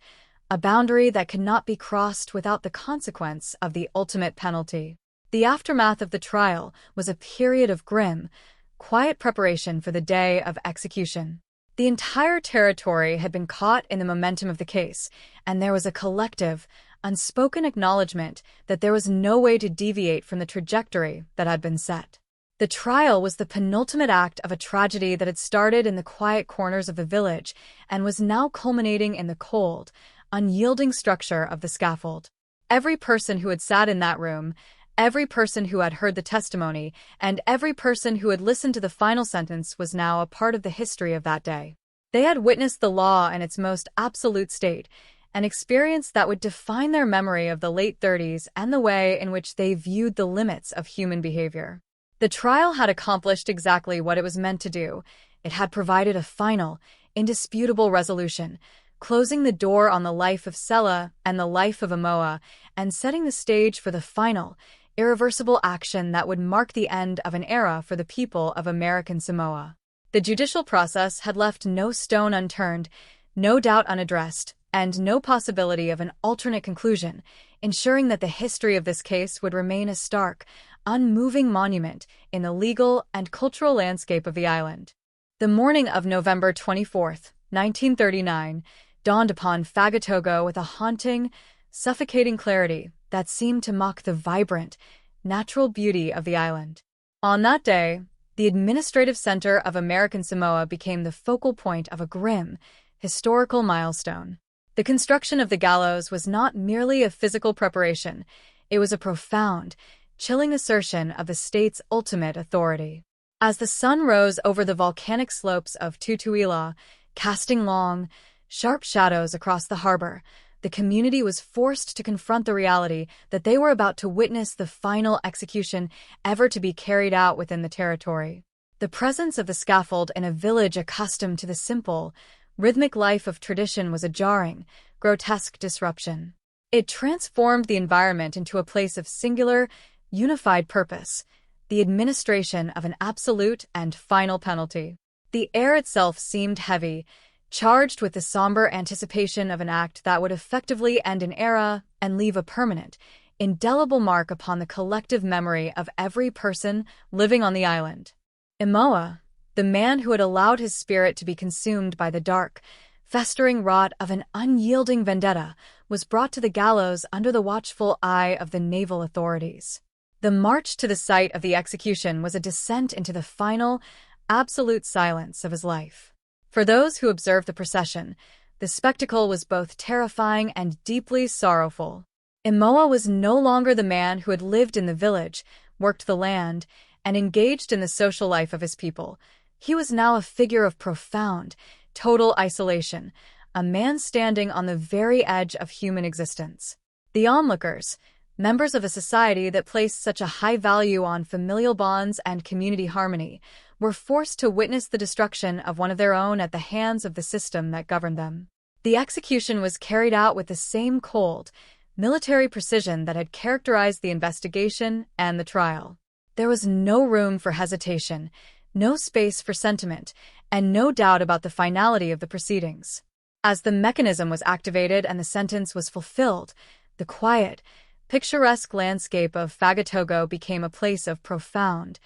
a boundary that could not be crossed without the consequence of the ultimate penalty. The aftermath of the trial was a period of grim, quiet preparation for the day of execution. The entire territory had been caught in the momentum of the case, and there was a collective, unspoken acknowledgement that there was no way to deviate from the trajectory that had been set. The trial was the penultimate act of a tragedy that had started in the quiet corners of the village and was now culminating in the cold, unyielding structure of the scaffold. Every person who had sat in that room, every person who had heard the testimony, and every person who had listened to the final sentence was now a part of the history of that day. They had witnessed the law in its most absolute state, an experience that would define their memory of the late 30s and the way in which they viewed the limits of human behavior. The trial had accomplished exactly what it was meant to do. It had provided a final, indisputable resolution, closing the door on the life of Sela and the life of Amoa, and setting the stage for the final, irreversible action that would mark the end of an era for the people of American Samoa. The judicial process had left no stone unturned, no doubt unaddressed, and no possibility of an alternate conclusion, ensuring that the history of this case would remain a stark, unmoving monument in the legal and cultural landscape of the island. The morning of November 24th, 1939, dawned upon Fagatogo with a haunting, suffocating clarity that seemed to mock the vibrant, natural beauty of the island. On that day, the administrative center of American Samoa became the focal point of a grim, historical milestone. The construction of the gallows was not merely a physical preparation, it was a profound, chilling assertion of the state's ultimate authority. As the sun rose over the volcanic slopes of Tutuila, casting long, sharp shadows across the harbor, the community was forced to confront the reality that they were about to witness the final execution ever to be carried out within the territory. The presence of the scaffold in a village accustomed to the simple, rhythmic life of tradition was a jarring, grotesque disruption. It transformed the environment into a place of singular, unified purpose, the administration of an absolute and final penalty. The air itself seemed heavy, charged with the somber anticipation of an act that would effectively end an era and leave a permanent, indelible mark upon the collective memory of every person living on the island. Imoa, the man who had allowed his spirit to be consumed by the dark, festering rot of an unyielding vendetta, was brought to the gallows under the watchful eye of the naval authorities. The march to the site of the execution was a descent into the final, absolute silence of his life. For those who observed the procession, the spectacle was both terrifying and deeply sorrowful. Imoa was no longer the man who had lived in the village, worked the land, and engaged in the social life of his people. He was now a figure of profound, total isolation, a man standing on the very edge of human existence. The onlookers, members of a society that placed such a high value on familial bonds and community harmony, were forced to witness the destruction of one of their own at the hands of the system that governed them. The execution was carried out with the same cold, military precision that had characterized the investigation and the trial. There was no room for hesitation, no space for sentiment, and no doubt about the finality of the proceedings. As the mechanism was activated and the sentence was fulfilled, the quiet, picturesque landscape of Fagatogo became a place of profound,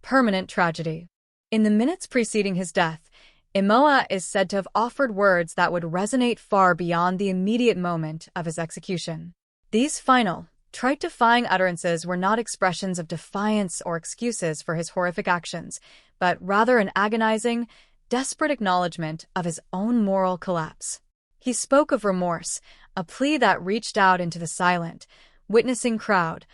permanent tragedy. In the minutes preceding his death, Imoa is said to have offered words that would resonate far beyond the immediate moment of his execution. These final, trite-defying utterances were not expressions of defiance or excuses for his horrific actions, but rather an agonizing, desperate acknowledgement of his own moral collapse. He spoke of remorse, a plea that reached out into the silent, witnessing crowd,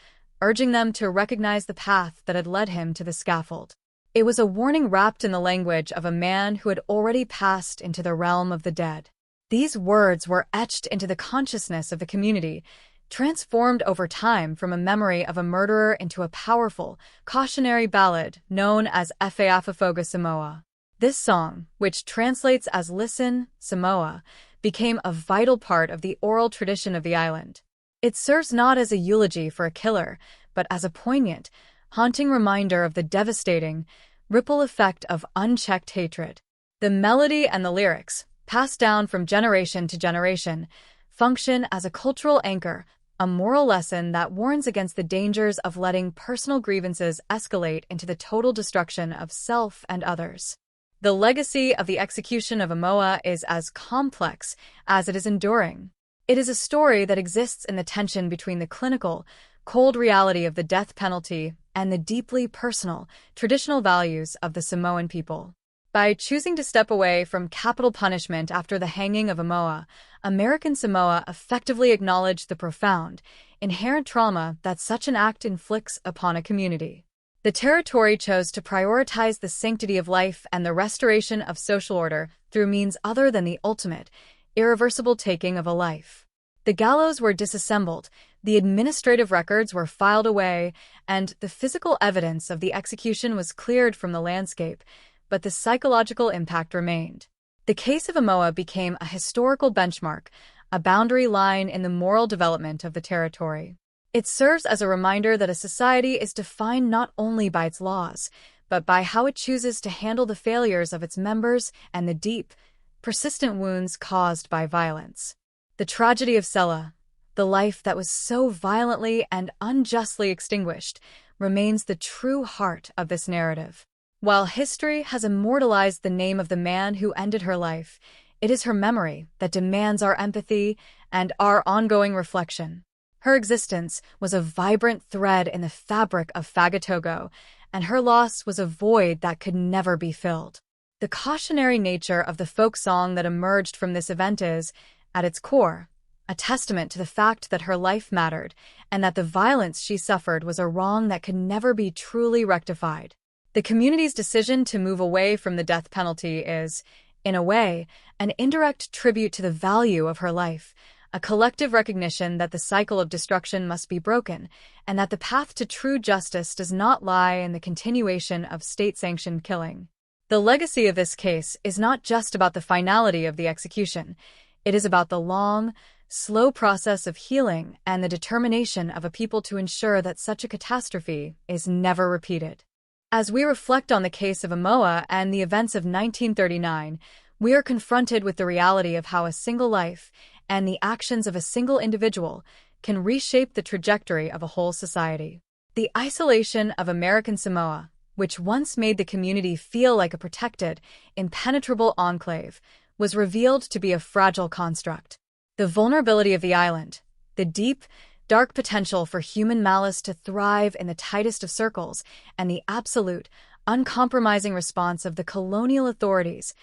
urging them to recognize the path that had led him to the scaffold. It was a warning wrapped in the language of a man who had already passed into the realm of the dead. These words were etched into the consciousness of the community, transformed over time from a memory of a murderer into a powerful, cautionary ballad known as Efeafafoga Samoa. This song, which translates as Listen, Samoa, became a vital part of the oral tradition of the island. It serves not as a eulogy for a killer, but as a poignant, haunting reminder of the devastating, ripple effect of unchecked hatred. The melody and the lyrics, passed down from generation to generation, function as a cultural anchor, a moral lesson that warns against the dangers of letting personal grievances escalate into the total destruction of self and others. The legacy of the execution of Imoa is as complex as it is enduring. It is a story that exists in the tension between the clinical, cold reality of the death penalty and the deeply personal, traditional values of the Samoan people. By choosing to step away from capital punishment after the hanging of Imoa, American Samoa effectively acknowledged the profound, inherent trauma that such an act inflicts upon a community. The territory chose to prioritize the sanctity of life and the restoration of social order through means other than the ultimate, irreversible taking of a life. The gallows were disassembled, the administrative records were filed away, and the physical evidence of the execution was cleared from the landscape, but the psychological impact remained. The case of Amoa became a historical benchmark, a boundary line in the moral development of the territory. It serves as a reminder that a society is defined not only by its laws, but by how it chooses to handle the failures of its members and the deep, persistent wounds caused by violence. The tragedy of Sela, the life that was so violently and unjustly extinguished, remains the true heart of this narrative. While history has immortalized the name of the man who ended her life, it is her memory that demands our empathy and our ongoing reflection. Her existence was a vibrant thread in the fabric of Fagatogo, and her loss was a void that could never be filled. The cautionary nature of the folk song that emerged from this event is, at its core, a testament to the fact that her life mattered and that the violence she suffered was a wrong that could never be truly rectified. The community's decision to move away from the death penalty is, in a way, an indirect tribute to the value of her life, a collective recognition that the cycle of destruction must be broken, and that the path to true justice does not lie in the continuation of state-sanctioned killing. The legacy of this case is not just about the finality of the execution. It is about the long, slow process of healing and the determination of a people to ensure that such a catastrophe is never repeated. As we reflect on the case of Amoa and the events of 1939, we are confronted with the reality of how a single life and the actions of a single individual can reshape the trajectory of a whole society. The isolation of American Samoa, which once made the community feel like a protected, impenetrable enclave, was revealed to be a fragile construct. The vulnerability of the island, the deep, dark potential for human malice to thrive in the tightest of circles, and the absolute, uncompromising response of the colonial authorities,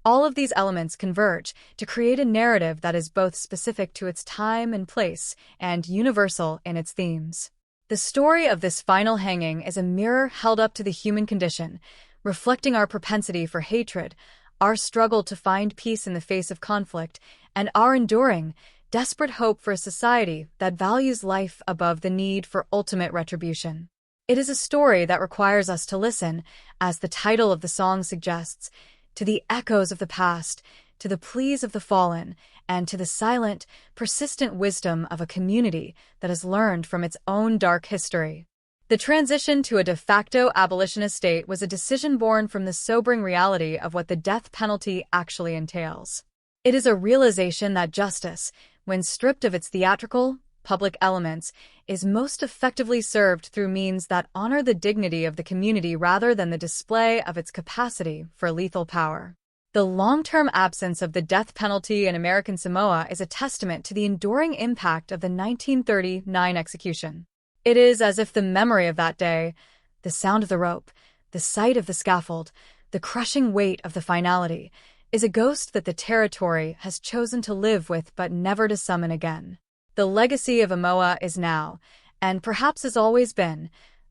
all of these elements converge to create a narrative that is both specific to its time and place and universal in its themes. The story of this final hanging is a mirror held up to the human condition, reflecting our propensity for hatred, our struggle to find peace in the face of conflict, and our enduring, desperate hope for a society that values life above the need for ultimate retribution. It is a story that requires us to listen, as the title of the song suggests, to the echoes of the past, to the pleas of the fallen, and to the silent, persistent wisdom of a community that has learned from its own dark history. The transition to a de facto abolitionist state was a decision born from the sobering reality of what the death penalty actually entails. It is a realization that justice, when stripped of its theatrical, public elements, is most effectively served through means that honor the dignity of the community rather than the display of its capacity for lethal power. The long-term absence of the death penalty in American Samoa is a testament to the enduring impact of the 1939 execution. It is as if the memory of that day, the sound of the rope, the sight of the scaffold, the crushing weight of the finality, is a ghost that the territory has chosen to live with but never to summon again. The legacy of Amoa is now, and perhaps has always been,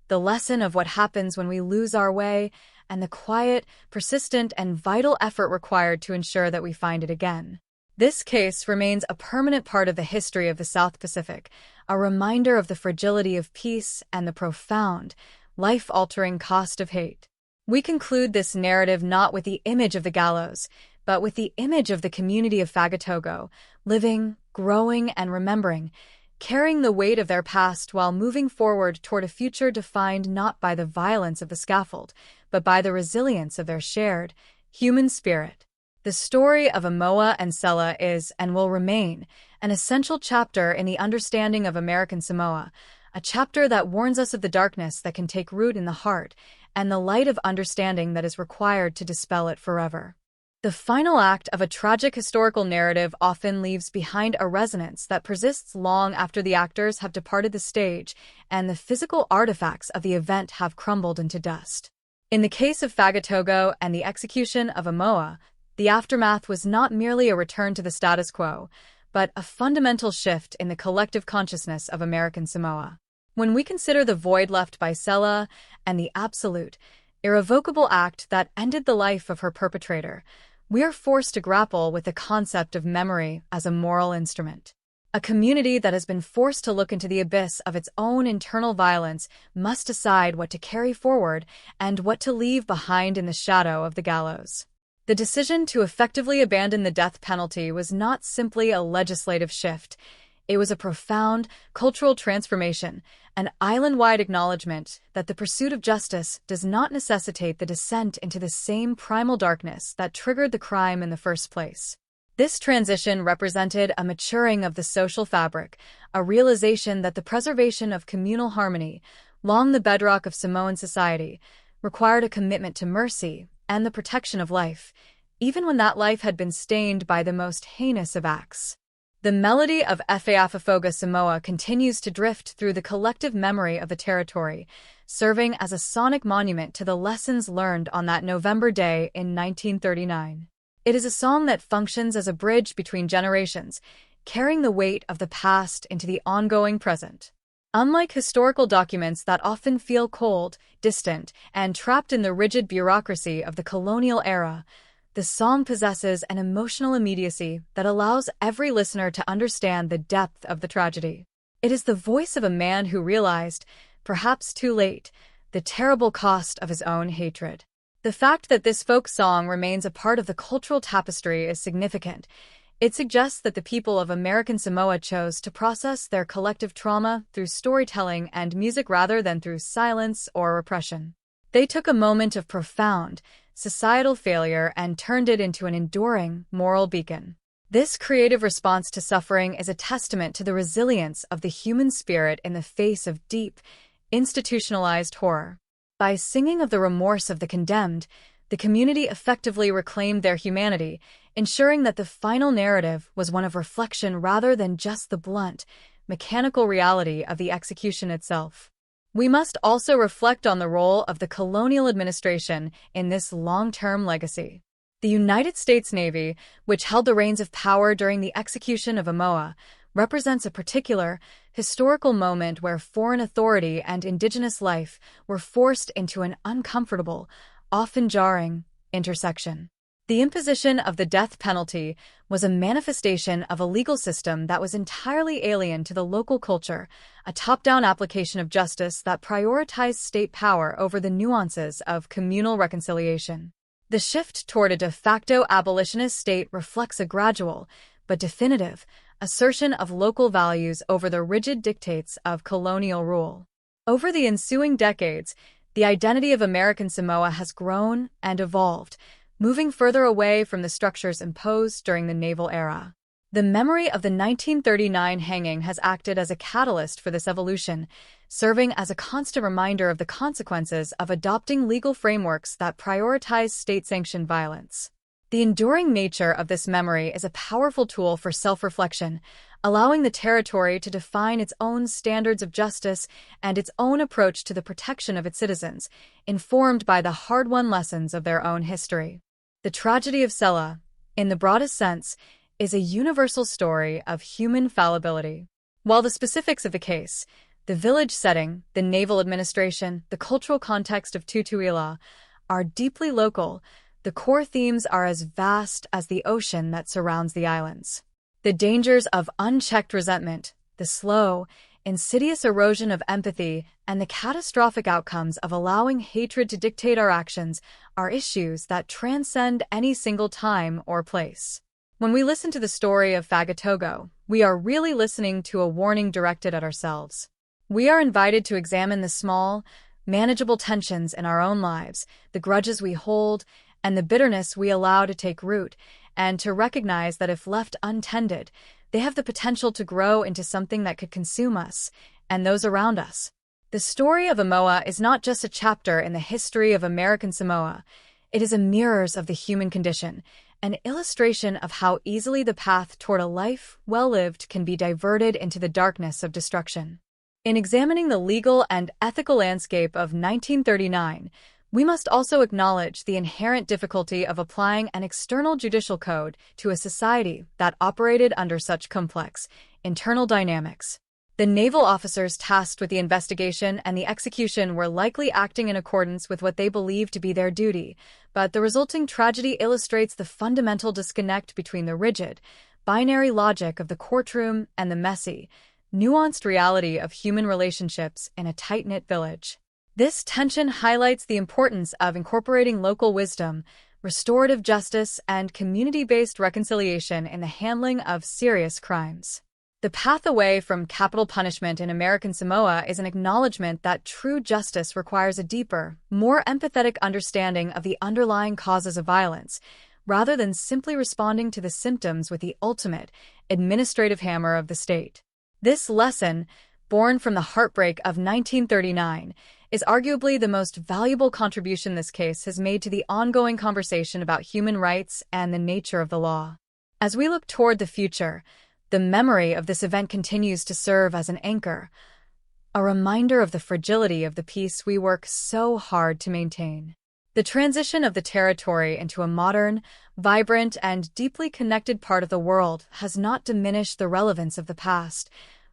the lesson of what happens when we lose our way and the quiet, persistent, and vital effort required to ensure that we find it again. This case remains a permanent part of the history of the South Pacific, a reminder of the fragility of peace and the profound, life-altering cost of hate. We conclude this narrative not with the image of the gallows, but with the image of the community of Fagatogo, living, growing, and remembering, carrying the weight of their past while moving forward toward a future defined not by the violence of the scaffold, but by the resilience of their shared, human spirit. The story of Amoa and Sela is, and will remain, an essential chapter in the understanding of American Samoa, a chapter that warns us of the darkness that can take root in the heart and the light of understanding that is required to dispel it forever. The final act of a tragic historical narrative often leaves behind a resonance that persists long after the actors have departed the stage and the physical artifacts of the event have crumbled into dust. In the case of Fagatogo and the execution of Amoa, the aftermath was not merely a return to the status quo, but a fundamental shift in the collective consciousness of American Samoa. When we consider the void left by Sela and the absolute, irrevocable act that ended the life of her perpetrator, we are forced to grapple with the concept of memory as a moral instrument. A community that has been forced to look into the abyss of its own internal violence must decide what to carry forward and what to leave behind in the shadow of the gallows. The decision to effectively abandon the death penalty was not simply a legislative shift. It was a profound cultural transformation, an island-wide acknowledgement that the pursuit of justice does not necessitate the descent into the same primal darkness that triggered the crime in the first place. This transition represented a maturing of the social fabric, a realization that the preservation of communal harmony, long the bedrock of Samoan society, required a commitment to mercy and the protection of life, even when that life had been stained by the most heinous of acts. The melody of Whakaafafoga Samoa continues to drift through the collective memory of the territory, serving as a sonic monument to the lessons learned on that November day in 1939. It is a song that functions as a bridge between generations, carrying the weight of the past into the ongoing present. Unlike historical documents that often feel cold, distant, and trapped in the rigid bureaucracy of the colonial era, the song possesses an emotional immediacy that allows every listener to understand the depth of the tragedy. It is the voice of a man who realized, perhaps too late, the terrible cost of his own hatred. The fact that this folk song remains a part of the cultural tapestry is significant. It suggests that the people of American Samoa chose to process their collective trauma through storytelling and music rather than through silence or repression. They took a moment of profound, societal failure and turned it into an enduring, moral beacon. This creative response to suffering is a testament to the resilience of the human spirit in the face of deep, institutionalized horror. By singing of the remorse of the condemned, the community effectively reclaimed their humanity, ensuring that the final narrative was one of reflection rather than just the blunt, mechanical reality of the execution itself. We must also reflect on the role of the colonial administration in this long-term legacy. The United States Navy, which held the reins of power during the execution of Amoa, represents a particular, historical moment where foreign authority and indigenous life were forced into an uncomfortable, often jarring, intersection. The imposition of the death penalty was a manifestation of a legal system that was entirely alien to the local culture, a top-down application of justice that prioritized state power over the nuances of communal reconciliation. The shift toward a de facto abolitionist state reflects a gradual, but definitive, assertion of local values over the rigid dictates of colonial rule. Over the ensuing decades, the identity of American Samoa has grown and evolved, moving further away from the structures imposed during the naval era. The memory of the 1939 hanging has acted as a catalyst for this evolution, serving as a constant reminder of the consequences of adopting legal frameworks that prioritize state-sanctioned violence. The enduring nature of this memory is a powerful tool for self-reflection, allowing the territory to define its own standards of justice and its own approach to the protection of its citizens, informed by the hard-won lessons of their own history. The tragedy of Sela, in the broadest sense, is a universal story of human fallibility. While the specifics of the case, the village setting, the naval administration, the cultural context of Tutuila, are deeply local, the core themes are as vast as the ocean that surrounds the islands. The dangers of unchecked resentment, the slow, insidious erosion of empathy, and the catastrophic outcomes of allowing hatred to dictate our actions are issues that transcend any single time or place. When we listen to the story of Fagatogo, we are really listening to a warning directed at ourselves. We are invited to examine the small, manageable tensions in our own lives, the grudges we hold, and the bitterness we allow to take root, and to recognize that if left untended, they have the potential to grow into something that could consume us and those around us. The story of Amoa is not just a chapter in the history of American Samoa. It is a mirror of the human condition, an illustration of how easily the path toward a life well lived can be diverted into the darkness of destruction. In examining the legal and ethical landscape of 1939, we must also acknowledge the inherent difficulty of applying an external judicial code to a society that operated under such complex internal dynamics. The naval officers tasked with the investigation and the execution were likely acting in accordance with what they believed to be their duty, but the resulting tragedy illustrates the fundamental disconnect between the rigid, binary logic of the courtroom and the messy, nuanced reality of human relationships in a tight-knit village. This tension highlights the importance of incorporating local wisdom, restorative justice, and community-based reconciliation in the handling of serious crimes. The path away from capital punishment in American Samoa is an acknowledgement that true justice requires a deeper, more empathetic understanding of the underlying causes of violence, rather than simply responding to the symptoms with the ultimate, administrative hammer of the state. This lesson, born from the heartbreak of 1939, is arguably the most valuable contribution this case has made to the ongoing conversation about human rights and the nature of the law. As we look toward the future, the memory of this event continues to serve as an anchor, a reminder of the fragility of the peace we work so hard to maintain. The transition of the territory into a modern, vibrant, and deeply connected part of the world has not diminished the relevance of the past.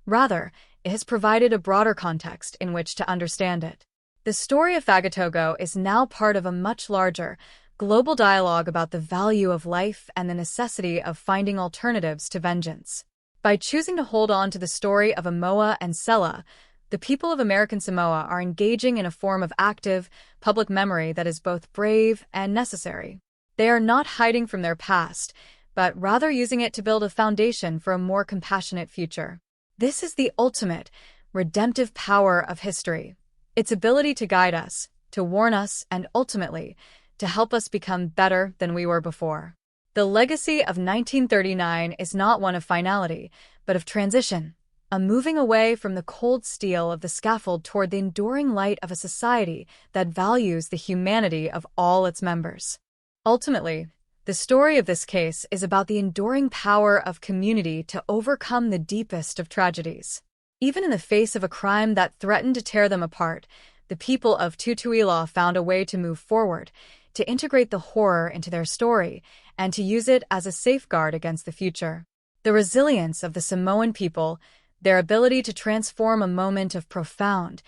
Rather, it has provided a broader context in which to understand it. The story of Fagatogo is now part of a much larger, global dialogue about the value of life and the necessity of finding alternatives to vengeance. By choosing to hold on to the story of Amoa and Sela, the people of American Samoa are engaging in a form of active, public memory that is both brave and necessary. They are not hiding from their past, but rather using it to build a foundation for a more compassionate future. This is the ultimate, redemptive power of history, its ability to guide us, to warn us, and ultimately, to help us become better than we were before. The legacy of 1939 is not one of finality, but of transition, a moving away from the cold steel of the scaffold toward the enduring light of a society that values the humanity of all its members. Ultimately, the story of this case is about the enduring power of community to overcome the deepest of tragedies. Even in the face of a crime that threatened to tear them apart, the people of Tutuila found a way to move forward, to integrate the horror into their story, and to use it as a safeguard against the future. The resilience of the Samoan people, their ability to transform a moment of profound,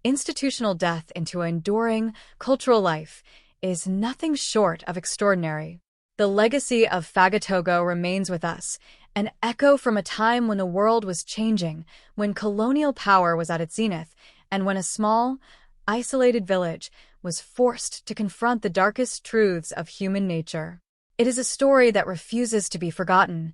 institutional death into an enduring, cultural life, is nothing short of extraordinary. The legacy of Fagatogo remains with us, an echo from a time when the world was changing, when colonial power was at its zenith, and when a small, isolated village was forced to confront the darkest truths of human nature. It is a story that refuses to be forgotten,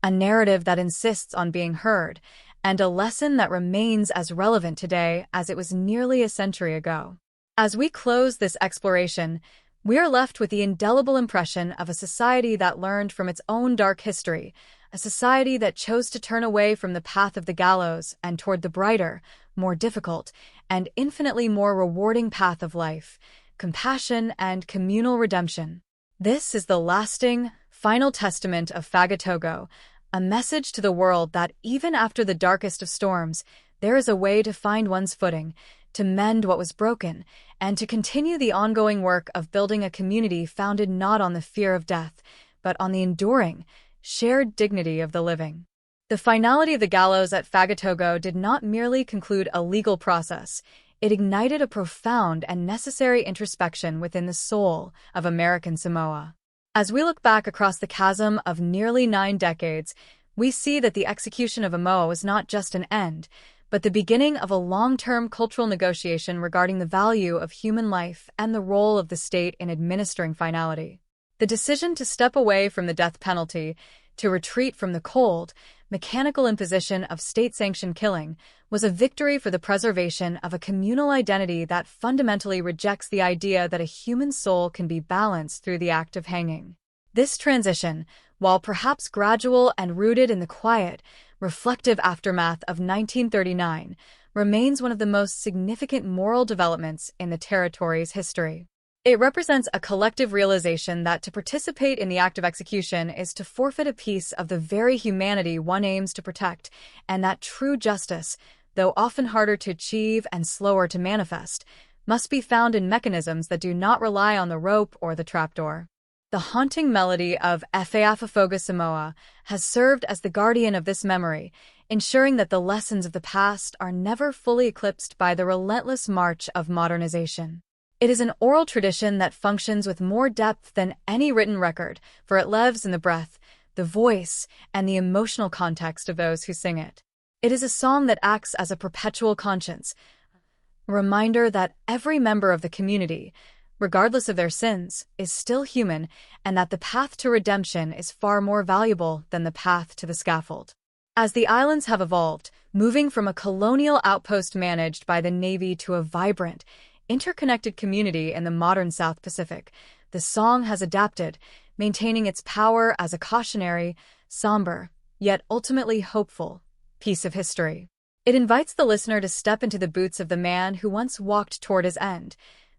a narrative that insists on being heard, and a lesson that remains as relevant today as it was nearly a century ago. As we close this exploration, we are left with the indelible impression of a society that learned from its own dark history, a society that chose to turn away from the path of the gallows and toward the brighter, more difficult, and infinitely more rewarding path of life, compassion and communal redemption. This is the lasting, final testament of Fagatogo, a message to the world that even after the darkest of storms, there is a way to find one's footing, to mend what was broken, and to continue the ongoing work of building a community founded not on the fear of death, but on the enduring, shared dignity of the living. The finality of the gallows at Fagatogo did not merely conclude a legal process, it ignited a profound and necessary introspection within the soul of American Samoa. As we look back across the chasm of nearly 9 decades, we see that the execution of Amoa was not just an end, but the beginning of a long-term cultural negotiation regarding the value of human life and the role of the state in administering finality. The decision to step away from the death penalty, to retreat from the cold, mechanical imposition of state-sanctioned killing, was a victory for the preservation of a communal identity that fundamentally rejects the idea that a human soul can be balanced through the act of hanging. This transition, while perhaps gradual and rooted in the quiet, reflective aftermath of 1939, remains one of the most significant moral developments in the territory's history. It represents a collective realization that to participate in the act of execution is to forfeit a piece of the very humanity one aims to protect, and that true justice, though often harder to achieve and slower to manifest, must be found in mechanisms that do not rely on the rope or the trapdoor. The haunting melody of Efeafafoga Samoa has served as the guardian of this memory, ensuring that the lessons of the past are never fully eclipsed by the relentless march of modernization. It is an oral tradition that functions with more depth than any written record, for it lives in the breath, the voice, and the emotional context of those who sing it. It is a song that acts as a perpetual conscience, a reminder that every member of the community, regardless of their sins, is still human, and that the path to redemption is far more valuable than the path to the scaffold. As the islands have evolved, moving from a colonial outpost managed by the Navy to a vibrant, interconnected community in the modern South Pacific, the song has adapted, maintaining its power as a cautionary, somber, yet ultimately hopeful piece of history. It invites the listener to step into the boots of the man who once walked toward his end,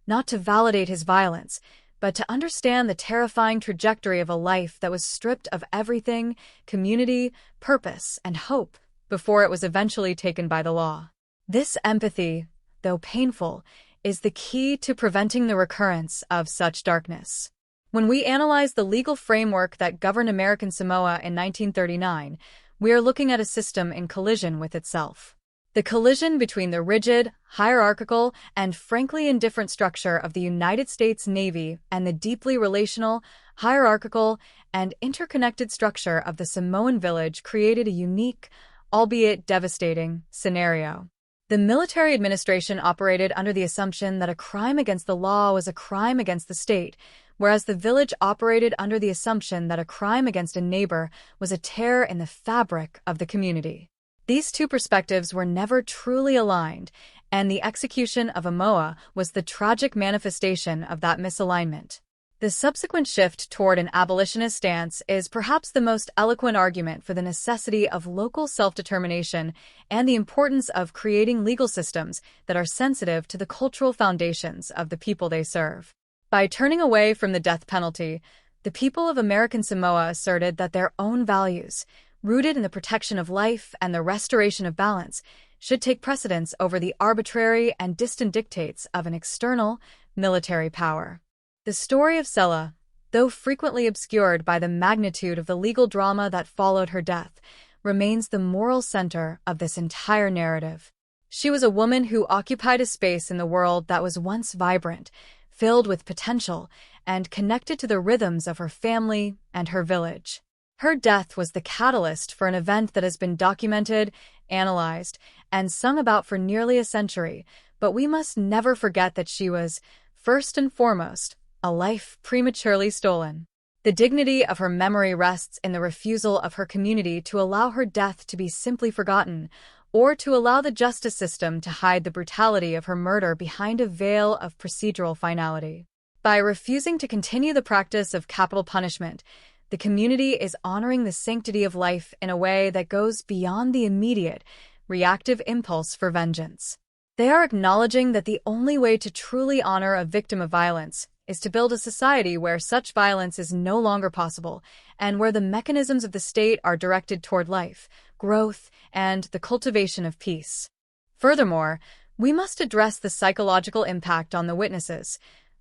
not to validate his violence, but to understand the terrifying trajectory of a life that was stripped of everything, community, purpose, and hope, before it was eventually taken by the law. This empathy, though painful, is the key to preventing the recurrence of such darkness. When we analyze the legal framework that governed American Samoa in 1939, we are looking at a system in collision with itself. The collision between the rigid, hierarchical, and frankly indifferent structure of the United States Navy and the deeply relational, hierarchical, and interconnected structure of the Samoan village created a unique, albeit devastating, scenario. The military administration operated under the assumption that a crime against the law was a crime against the state, whereas the village operated under the assumption that a crime against a neighbor was a tear in the fabric of the community. These two perspectives were never truly aligned, and the execution of Amoa was the tragic manifestation of that misalignment. The subsequent shift toward an abolitionist stance is perhaps the most eloquent argument for the necessity of local self-determination and the importance of creating legal systems that are sensitive to the cultural foundations of the people they serve. By turning away from the death penalty, the people of American Samoa asserted that their own values, rooted in the protection of life and the restoration of balance, should take precedence over the arbitrary and distant dictates of an external, military power. The story of Sela, though frequently obscured by the magnitude of the legal drama that followed her death, remains the moral center of this entire narrative. She was a woman who occupied a space in the world that was once vibrant, filled with potential, and connected to the rhythms of her family and her village. Her death was the catalyst for an event that has been documented, analyzed, and sung about for nearly a century, but we must never forget that she was, first and foremost, a life prematurely stolen. The dignity of her memory rests in the refusal of her community to allow her death to be simply forgotten, or to allow the justice system to hide the brutality of her murder behind a veil of procedural finality. By refusing to continue the practice of capital punishment, the community is honoring the sanctity of life in a way that goes beyond the immediate, reactive impulse for vengeance. They are acknowledging that the only way to truly honor a victim of violence is to build a society where such violence is no longer possible, and where the mechanisms of the state are directed toward life, growth, and the cultivation of peace. Furthermore, we must address the psychological impact on the witnesses,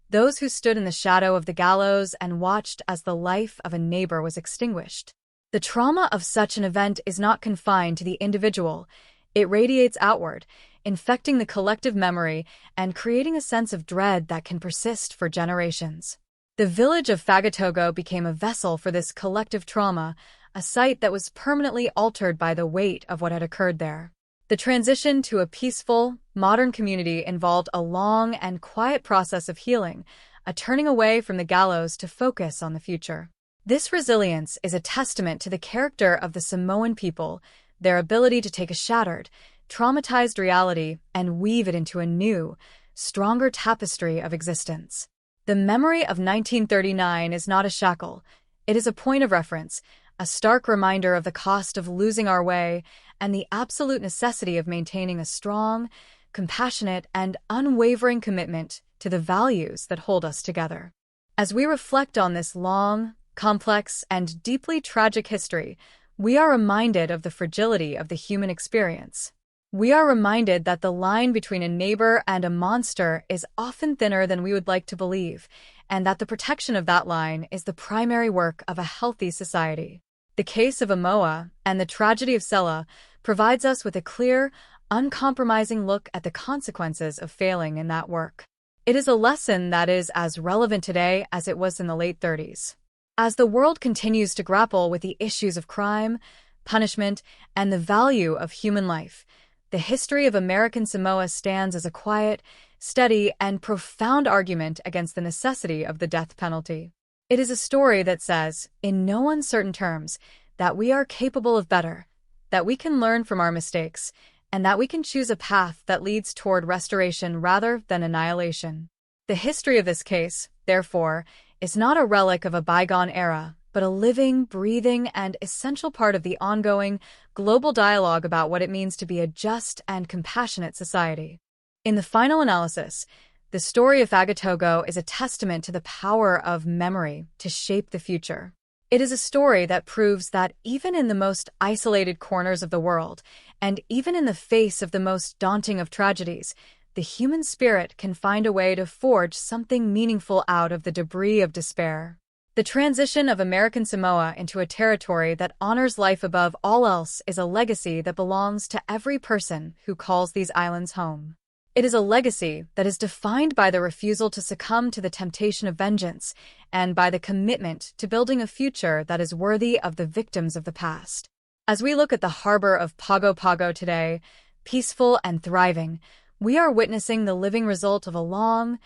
those who stood in the shadow of the gallows and watched as the life of a neighbor was extinguished. The trauma of such an event is not confined to the individual. It radiates outward, infecting the collective memory and creating a sense of dread that can persist for generations. The village of Fagatogo became a vessel for this collective trauma, a site that was permanently altered by the weight of what had occurred there. The transition to a peaceful, modern community involved a long and quiet process of healing, a turning away from the gallows to focus on the future. This resilience is a testament to the character of the Samoan people, their ability to take a shattered, traumatized reality and weave it into a new, stronger tapestry of existence. The memory of 1939 is not a shackle. It is a point of reference, a stark reminder of the cost of losing our way and the absolute necessity of maintaining a strong, compassionate, and unwavering commitment to the values that hold us together. As we reflect on this long, complex, and deeply tragic history, we are reminded of the fragility of the human experience. We are reminded that the line between a neighbor and a monster is often thinner than we would like to believe, and that the protection of that line is the primary work of a healthy society. The case of Amoa and the tragedy of Sela provides us with a clear, uncompromising look at the consequences of failing in that work. It is a lesson that is as relevant today as it was in the late 30s. As the world continues to grapple with the issues of crime, punishment, and the value of human life, the history of American Samoa stands as a quiet, steady, and profound argument against the necessity of the death penalty. It is a story that says, in no uncertain terms, that we are capable of better, that we can learn from our mistakes, and that we can choose a path that leads toward restoration rather than annihilation. The history of this case, therefore, is not a relic of a bygone era, but a living, breathing, and essential part of the ongoing, global dialogue about what it means to be a just and compassionate society. In the final analysis, the story of Fagatogo is a testament to the power of memory to shape the future. It is a story that proves that even in the most isolated corners of the world, and even in the face of the most daunting of tragedies, the human spirit can find a way to forge something meaningful out of the debris of despair. The transition of American Samoa into a territory that honors life above all else is a legacy that belongs to every person who calls these islands home. It is a legacy that is defined by the refusal to succumb to the temptation of vengeance and by the commitment to building a future that is worthy of the victims of the past. As we look at the harbor of Pago Pago today, peaceful and thriving, we are witnessing the living result of a long,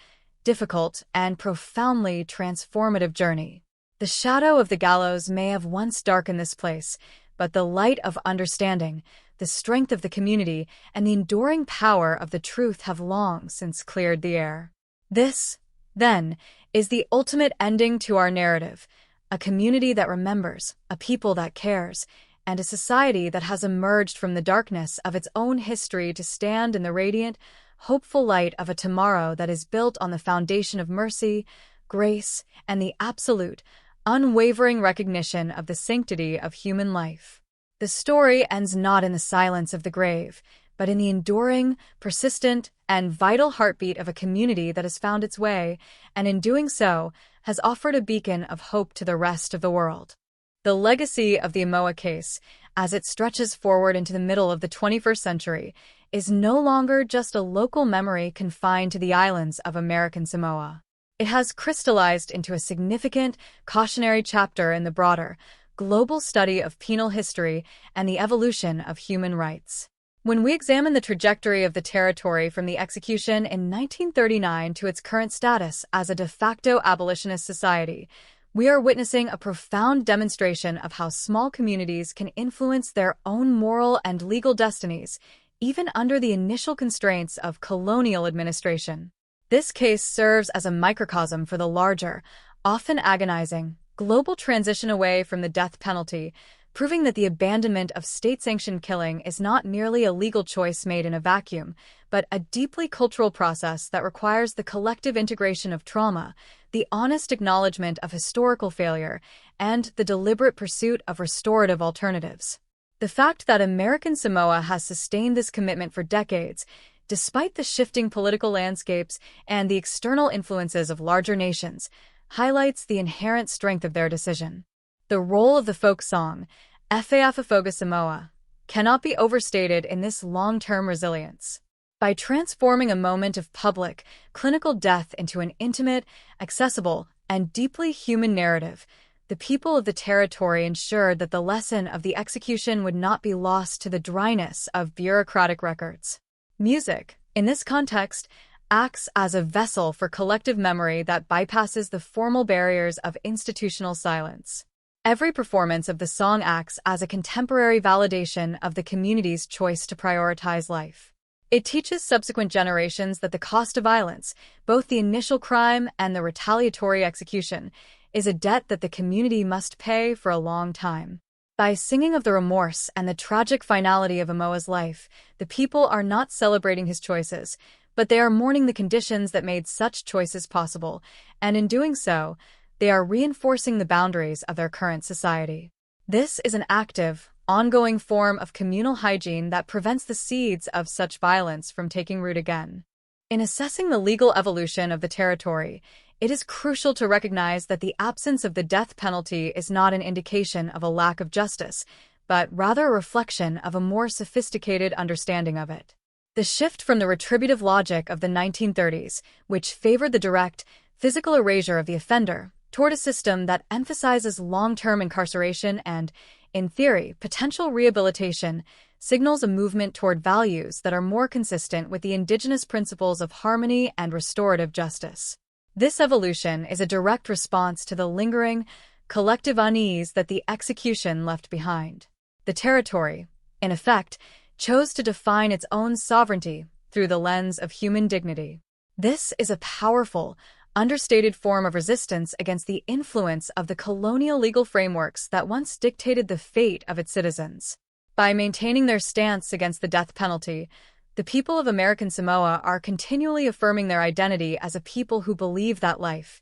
difficult, and profoundly transformative journey. The shadow of the gallows may have once darkened this place, but the light of understanding, the strength of the community, and the enduring power of the truth have long since cleared the air. This, then, is the ultimate ending to our narrative, a community that remembers, a people that cares, and a society that has emerged from the darkness of its own history to stand in the radiant, hopeful light of a tomorrow that is built on the foundation of mercy, grace, and the absolute, unwavering recognition of the sanctity of human life. The story ends not in the silence of the grave, but in the enduring, persistent, and vital heartbeat of a community that has found its way, and in doing so, has offered a beacon of hope to the rest of the world. The legacy of the Amoa case, as it stretches forward into the middle of the 21st century, is no longer just a local memory confined to the islands of American Samoa. It has crystallized into a significant, cautionary chapter in the broader, global study of penal history and the evolution of human rights. When we examine the trajectory of the territory from the execution in 1939 to its current status as a de facto abolitionist society, we are witnessing a profound demonstration of how small communities can influence their own moral and legal destinies, even under the initial constraints of colonial administration. This case serves as a microcosm for the larger, often agonizing, global transition away from the death penalty, proving that the abandonment of state-sanctioned killing is not merely a legal choice made in a vacuum, but a deeply cultural process that requires the collective integration of trauma, the honest acknowledgement of historical failure, and the deliberate pursuit of restorative alternatives. The fact that American Samoa has sustained this commitment for decades, despite the shifting political landscapes and the external influences of larger nations, highlights the inherent strength of their decision. The role of the folk song, Efe Samoa, cannot be overstated in this long-term resilience. By transforming a moment of public, clinical death into an intimate, accessible, and deeply human narrative, the people of the territory ensured that the lesson of the execution would not be lost to the dryness of bureaucratic records. Music, in this context, acts as a vessel for collective memory that bypasses the formal barriers of institutional silence. Every performance of the song acts as a contemporary validation of the community's choice to prioritize life. It teaches subsequent generations that the cost of violence, both the initial crime and the retaliatory execution, is a debt that the community must pay for a long time. By singing of the remorse and the tragic finality of Amoa's life, the people are not celebrating his choices, but they are mourning the conditions that made such choices possible, and in doing so, they are reinforcing the boundaries of their current society. This is an active, ongoing form of communal hygiene that prevents the seeds of such violence from taking root again. In assessing the legal evolution of the territory, it is crucial to recognize that the absence of the death penalty is not an indication of a lack of justice, but rather a reflection of a more sophisticated understanding of it. The shift from the retributive logic of the 1930s, which favored the direct, physical erasure of the offender, toward a system that emphasizes long-term incarceration and, in theory, potential rehabilitation, signals a movement toward values that are more consistent with the indigenous principles of harmony and restorative justice. This evolution is a direct response to the lingering, collective unease that the execution left behind. The territory, in effect, chose to define its own sovereignty through the lens of human dignity. This is a powerful, understated form of resistance against the influence of the colonial legal frameworks that once dictated the fate of its citizens. By maintaining their stance against the death penalty, the people of American Samoa are continually affirming their identity as a people who believe that life,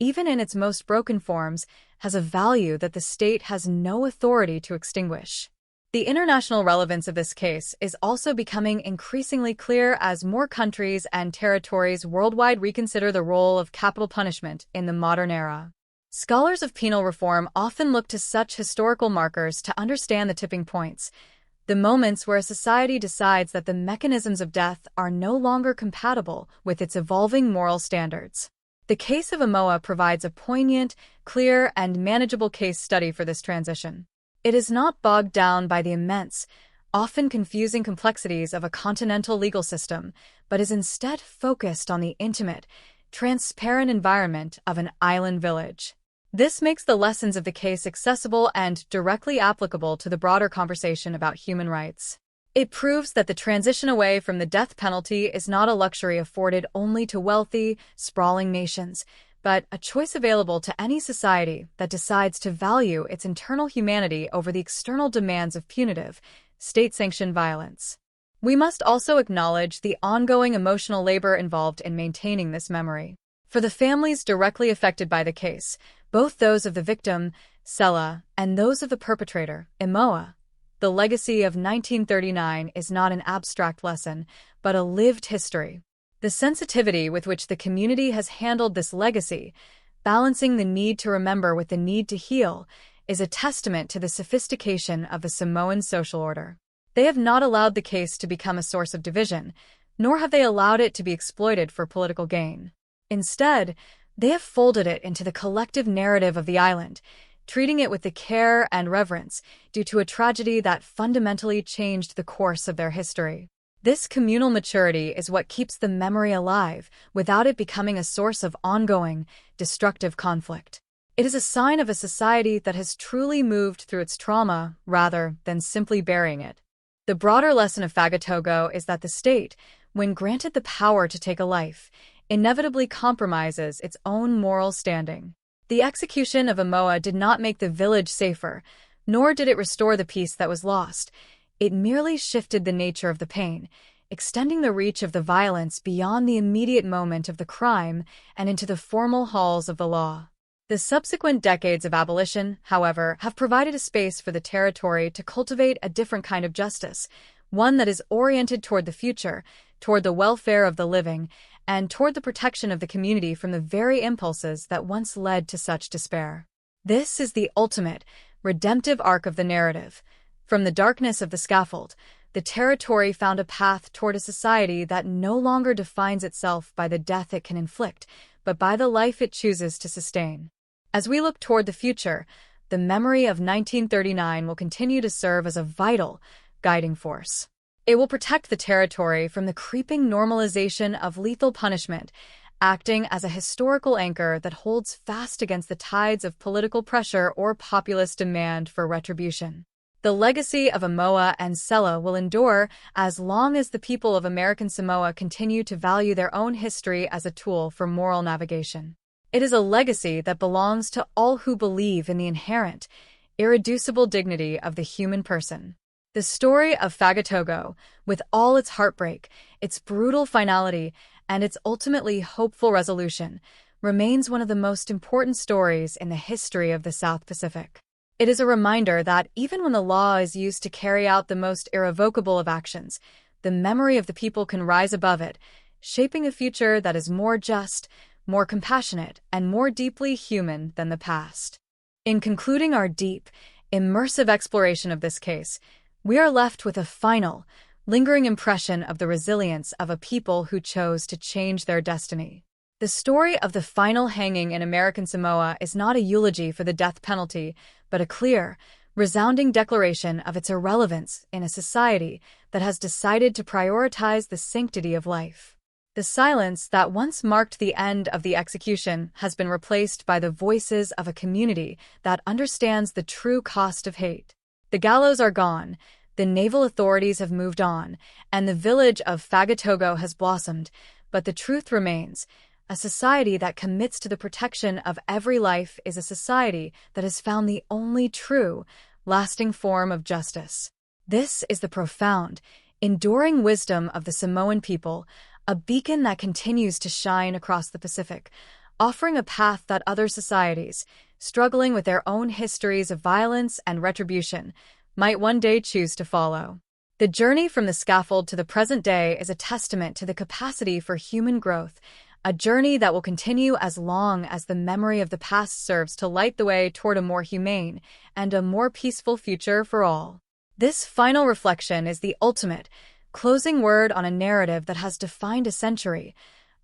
even in its most broken forms, has a value that the state has no authority to extinguish. The international relevance of this case is also becoming increasingly clear as more countries and territories worldwide reconsider the role of capital punishment in the modern era. Scholars of penal reform often look to such historical markers to understand the tipping points, the moments where a society decides that the mechanisms of death are no longer compatible with its evolving moral standards. The case of Amoa provides a poignant, clear, and manageable case study for this transition. It is not bogged down by the immense, often confusing complexities of a continental legal system, but is instead focused on the intimate, transparent environment of an island village. This makes the lessons of the case accessible and directly applicable to the broader conversation about human rights. It proves that the transition away from the death penalty is not a luxury afforded only to wealthy, sprawling nations, but a choice available to any society that decides to value its internal humanity over the external demands of punitive, state-sanctioned violence. We must also acknowledge the ongoing emotional labor involved in maintaining this memory. For the families directly affected by the case, both those of the victim, Sela, and those of the perpetrator, Imoa, the legacy of 1939 is not an abstract lesson, but a lived history. The sensitivity with which the community has handled this legacy, balancing the need to remember with the need to heal, is a testament to the sophistication of the Samoan social order. They have not allowed the case to become a source of division, nor have they allowed it to be exploited for political gain. Instead, they have folded it into the collective narrative of the island, treating it with the care and reverence due to a tragedy that fundamentally changed the course of their history. This communal maturity is what keeps the memory alive without it becoming a source of ongoing, destructive conflict. It is a sign of a society that has truly moved through its trauma rather than simply burying it. The broader lesson of Fagatogo is that the state, when granted the power to take a life, inevitably compromises its own moral standing. The execution of Amoa did not make the village safer, nor did it restore the peace that was lost. It merely shifted the nature of the pain, extending the reach of the violence beyond the immediate moment of the crime and into the formal halls of the law. The subsequent decades of abolition, however, have provided a space for the territory to cultivate a different kind of justice, one that is oriented toward the future, toward the welfare of the living, and toward the protection of the community from the very impulses that once led to such despair. This is the ultimate, redemptive arc of the narrative. From the darkness of the scaffold, the territory found a path toward a society that no longer defines itself by the death it can inflict, but by the life it chooses to sustain. As we look toward the future, the memory of 1939 will continue to serve as a vital, guiding force. It will protect the territory from the creeping normalization of lethal punishment, acting as a historical anchor that holds fast against the tides of political pressure or populist demand for retribution. The legacy of Amoa and Sela will endure as long as the people of American Samoa continue to value their own history as a tool for moral navigation. It is a legacy that belongs to all who believe in the inherent, irreducible dignity of the human person. The story of Fagatogo, with all its heartbreak, its brutal finality, and its ultimately hopeful resolution, remains one of the most important stories in the history of the South Pacific. It is a reminder that even when the law is used to carry out the most irrevocable of actions, the memory of the people can rise above it, shaping a future that is more just, more compassionate, and more deeply human than the past. In concluding our deep, immersive exploration of this case, we are left with a final, lingering impression of the resilience of a people who chose to change their destiny. The story of the final hanging in American Samoa is not a eulogy for the death penalty, but a clear, resounding declaration of its irrelevance in a society that has decided to prioritize the sanctity of life. The silence that once marked the end of the execution has been replaced by the voices of a community that understands the true cost of hate. The gallows are gone, the naval authorities have moved on, and the village of Fagatogo has blossomed, but the truth remains. A society that commits to the protection of every life is a society that has found the only true, lasting form of justice. This is the profound, enduring wisdom of the Samoan people, a beacon that continues to shine across the Pacific, offering a path that other societies, struggling with their own histories of violence and retribution, might one day choose to follow. The journey from the scaffold to the present day is a testament to the capacity for human growth, a journey that will continue as long as the memory of the past serves to light the way toward a more humane and a more peaceful future for all. This final reflection is the ultimate, closing word on a narrative that has defined a century,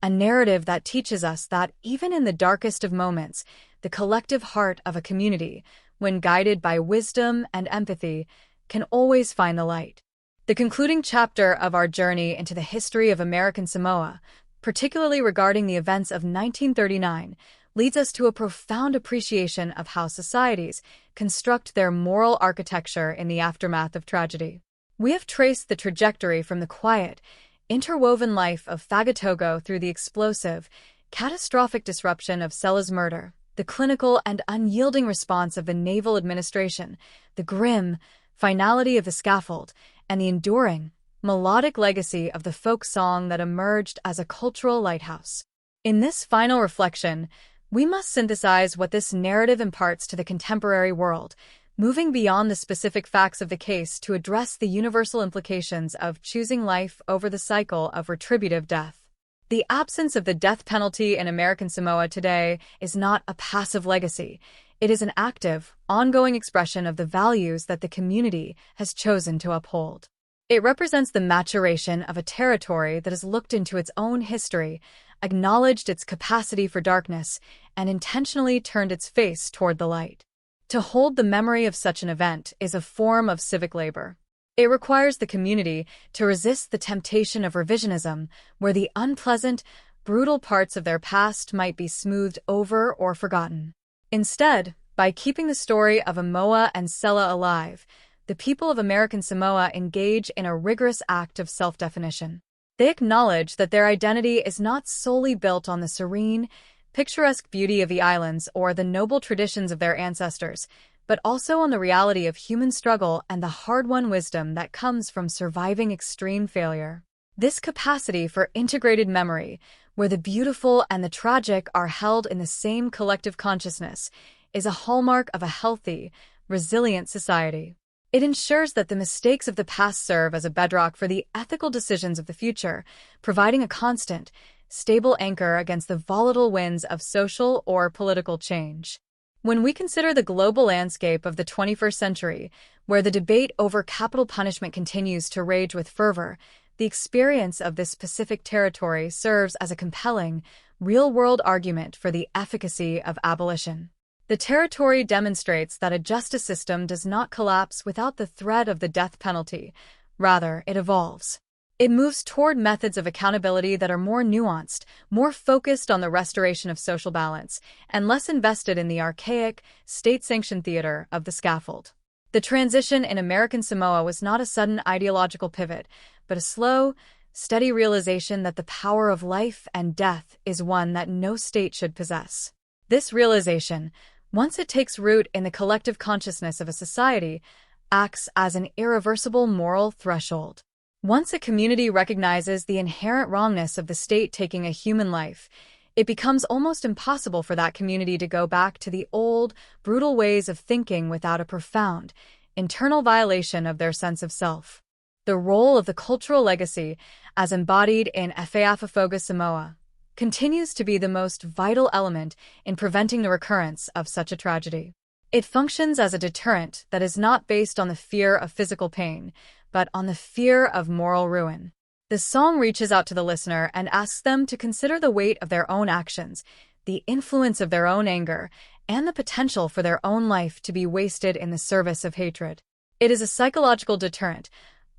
a narrative that teaches us that even in the darkest of moments, the collective heart of a community, when guided by wisdom and empathy, can always find the light. The concluding chapter of our journey into the history of American Samoa, particularly regarding the events of 1939, leads us to a profound appreciation of how societies construct their moral architecture in the aftermath of tragedy. We have traced the trajectory from the quiet, interwoven life of Fagatogo through the explosive, catastrophic disruption of Sella's murder, the clinical and unyielding response of the naval administration, the grim finality of the scaffold, and the enduring, melodic legacy of the folk song that emerged as a cultural lighthouse. In this final reflection, we must synthesize what this narrative imparts to the contemporary world, moving beyond the specific facts of the case to address the universal implications of choosing life over the cycle of retributive death. The absence of the death penalty in American Samoa today is not a passive legacy. It is an active, ongoing expression of the values that the community has chosen to uphold. It represents the maturation of a territory that has looked into its own history, acknowledged its capacity for darkness, and intentionally turned its face toward the light. To hold the memory of such an event is a form of civic labor. It requires the community to resist the temptation of revisionism, where the unpleasant, brutal parts of their past might be smoothed over or forgotten. Instead, by keeping the story of Amoa and Sella alive, the people of American Samoa engage in a rigorous act of self-definition. They acknowledge that their identity is not solely built on the serene, picturesque beauty of the islands or the noble traditions of their ancestors, but also on the reality of human struggle and the hard-won wisdom that comes from surviving extreme failure. This capacity for integrated memory, where the beautiful and the tragic are held in the same collective consciousness, is a hallmark of a healthy, resilient society. It ensures that the mistakes of the past serve as a bedrock for the ethical decisions of the future, providing a constant, stable anchor against the volatile winds of social or political change. When we consider the global landscape of the 21st century, where the debate over capital punishment continues to rage with fervor, the experience of this Pacific territory serves as a compelling, real-world argument for the efficacy of abolition. The territory demonstrates that a justice system does not collapse without the threat of the death penalty. Rather, it evolves. It moves toward methods of accountability that are more nuanced, more focused on the restoration of social balance, and less invested in the archaic, state-sanctioned theater of the scaffold. The transition in American Samoa was not a sudden ideological pivot, but a slow, steady realization that the power of life and death is one that no state should possess. This realization, once it takes root in the collective consciousness of a society, acts as an irreversible moral threshold. Once a community recognizes the inherent wrongness of the state taking a human life, it becomes almost impossible for that community to go back to the old, brutal ways of thinking without a profound, internal violation of their sense of self. The role of the cultural legacy, as embodied in Whakaafafoga Samoa, continues to be the most vital element in preventing the recurrence of such a tragedy. It functions as a deterrent that is not based on the fear of physical pain, but on the fear of moral ruin. The song reaches out to the listener and asks them to consider the weight of their own actions, the influence of their own anger, and the potential for their own life to be wasted in the service of hatred. It is a psychological deterrent,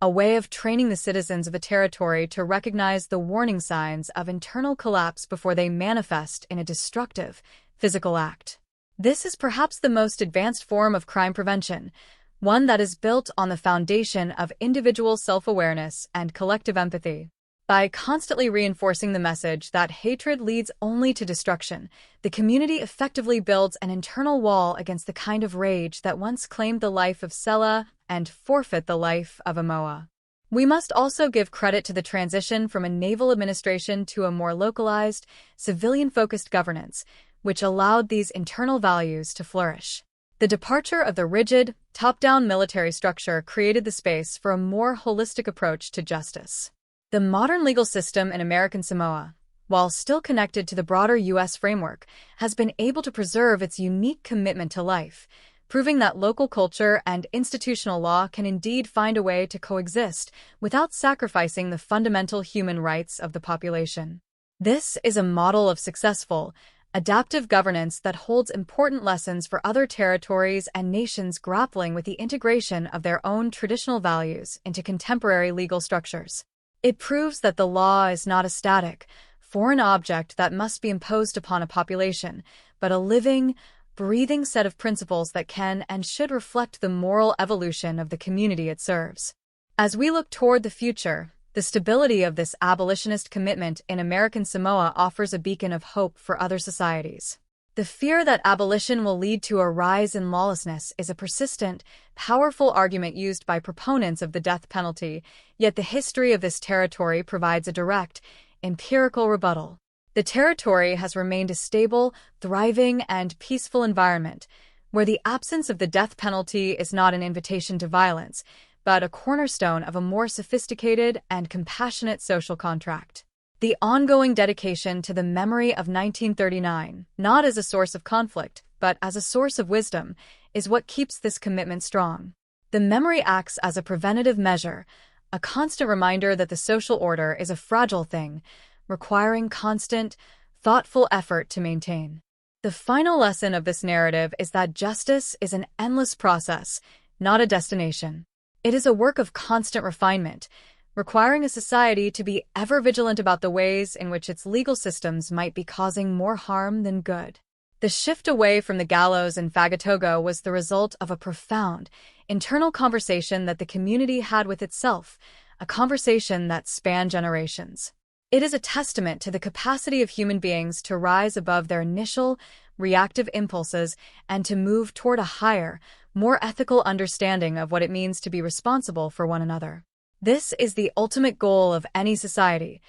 a way of training the citizens of a territory to recognize the warning signs of internal collapse before they manifest in a destructive, physical act. This is perhaps the most advanced form of crime prevention, one that is built on the foundation of individual self-awareness and collective empathy. By constantly reinforcing the message that hatred leads only to destruction, the community effectively builds an internal wall against the kind of rage that once claimed the life of Sela and forfeit the life of Amoa. We must also give credit to the transition from a naval administration to a more localized, civilian-focused governance, which allowed these internal values to flourish. The departure of the rigid, top-down military structure created the space for a more holistic approach to justice. The modern legal system in American Samoa, while still connected to the broader U.S. framework, has been able to preserve its unique commitment to life, proving that local culture and institutional law can indeed find a way to coexist without sacrificing the fundamental human rights of the population. This is a model of successful, adaptive governance that holds important lessons for other territories and nations grappling with the integration of their own traditional values into contemporary legal structures. It proves that the law is not a static, foreign object that must be imposed upon a population, but a living, breathing set of principles that can and should reflect the moral evolution of the community it serves. As we look toward the future, the stability of this abolitionist commitment in American Samoa offers a beacon of hope for other societies. The fear that abolition will lead to a rise in lawlessness is a persistent, powerful argument used by proponents of the death penalty, yet the history of this territory provides a direct, empirical rebuttal. The territory has remained a stable, thriving, and peaceful environment, where the absence of the death penalty is not an invitation to violence, but a cornerstone of a more sophisticated and compassionate social contract. The ongoing dedication to the memory of 1939, not as a source of conflict, but as a source of wisdom, is what keeps this commitment strong. The memory acts as a preventative measure, a constant reminder that the social order is a fragile thing, requiring constant, thoughtful effort to maintain. The final lesson of this narrative is that justice is an endless process, not a destination. It is a work of constant refinement, requiring a society to be ever vigilant about the ways in which its legal systems might be causing more harm than good. The shift away from the gallows in Fagatogo was the result of a profound, internal conversation that the community had with itself, a conversation that spanned generations. It is a testament to the capacity of human beings to rise above their initial, reactive impulses and to move toward a higher, more ethical understanding of what it means to be responsible for one another. This is the ultimate goal of any society,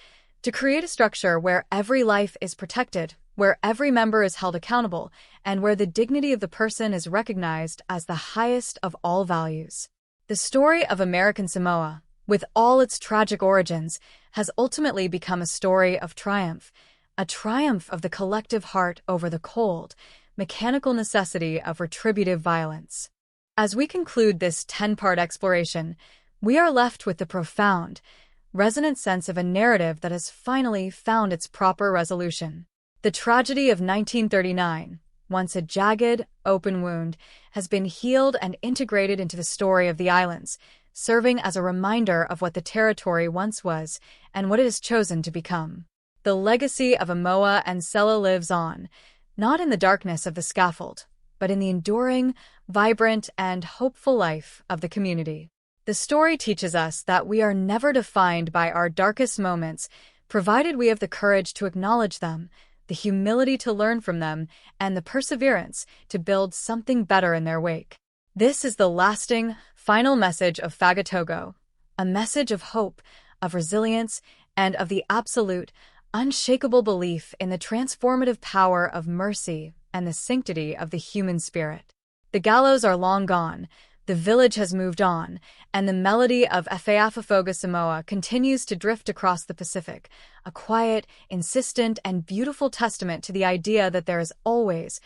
to create a structure where every life is protected, where every member is held accountable, and where the dignity of the person is recognized as the highest of all values. The story of American Samoa, with all its tragic origins, has ultimately become a story of triumph, a triumph of the collective heart over the cold, mechanical necessity of retributive violence. As we conclude this 10-part exploration, we are left with the profound, resonant sense of a narrative that has finally found its proper resolution. The tragedy of 1939, once a jagged, open wound, has been healed and integrated into the story of the islands, serving as a reminder of what the territory once was and what it has chosen to become. The legacy of Amoa and Sela lives on, not in the darkness of the scaffold, but in the enduring, vibrant, and hopeful life of the community. The story teaches us that we are never defined by our darkest moments, provided we have the courage to acknowledge them, the humility to learn from them, and the perseverance to build something better in their wake. This is the lasting, final message of Fagatogo, a message of hope, of resilience, and of the absolute, unshakable belief in the transformative power of mercy and the sanctity of the human spirit. The gallows are long gone, the village has moved on, and the melody of Efeafafoga Samoa continues to drift across the Pacific, a quiet, insistent, and beautiful testament to the idea that there is always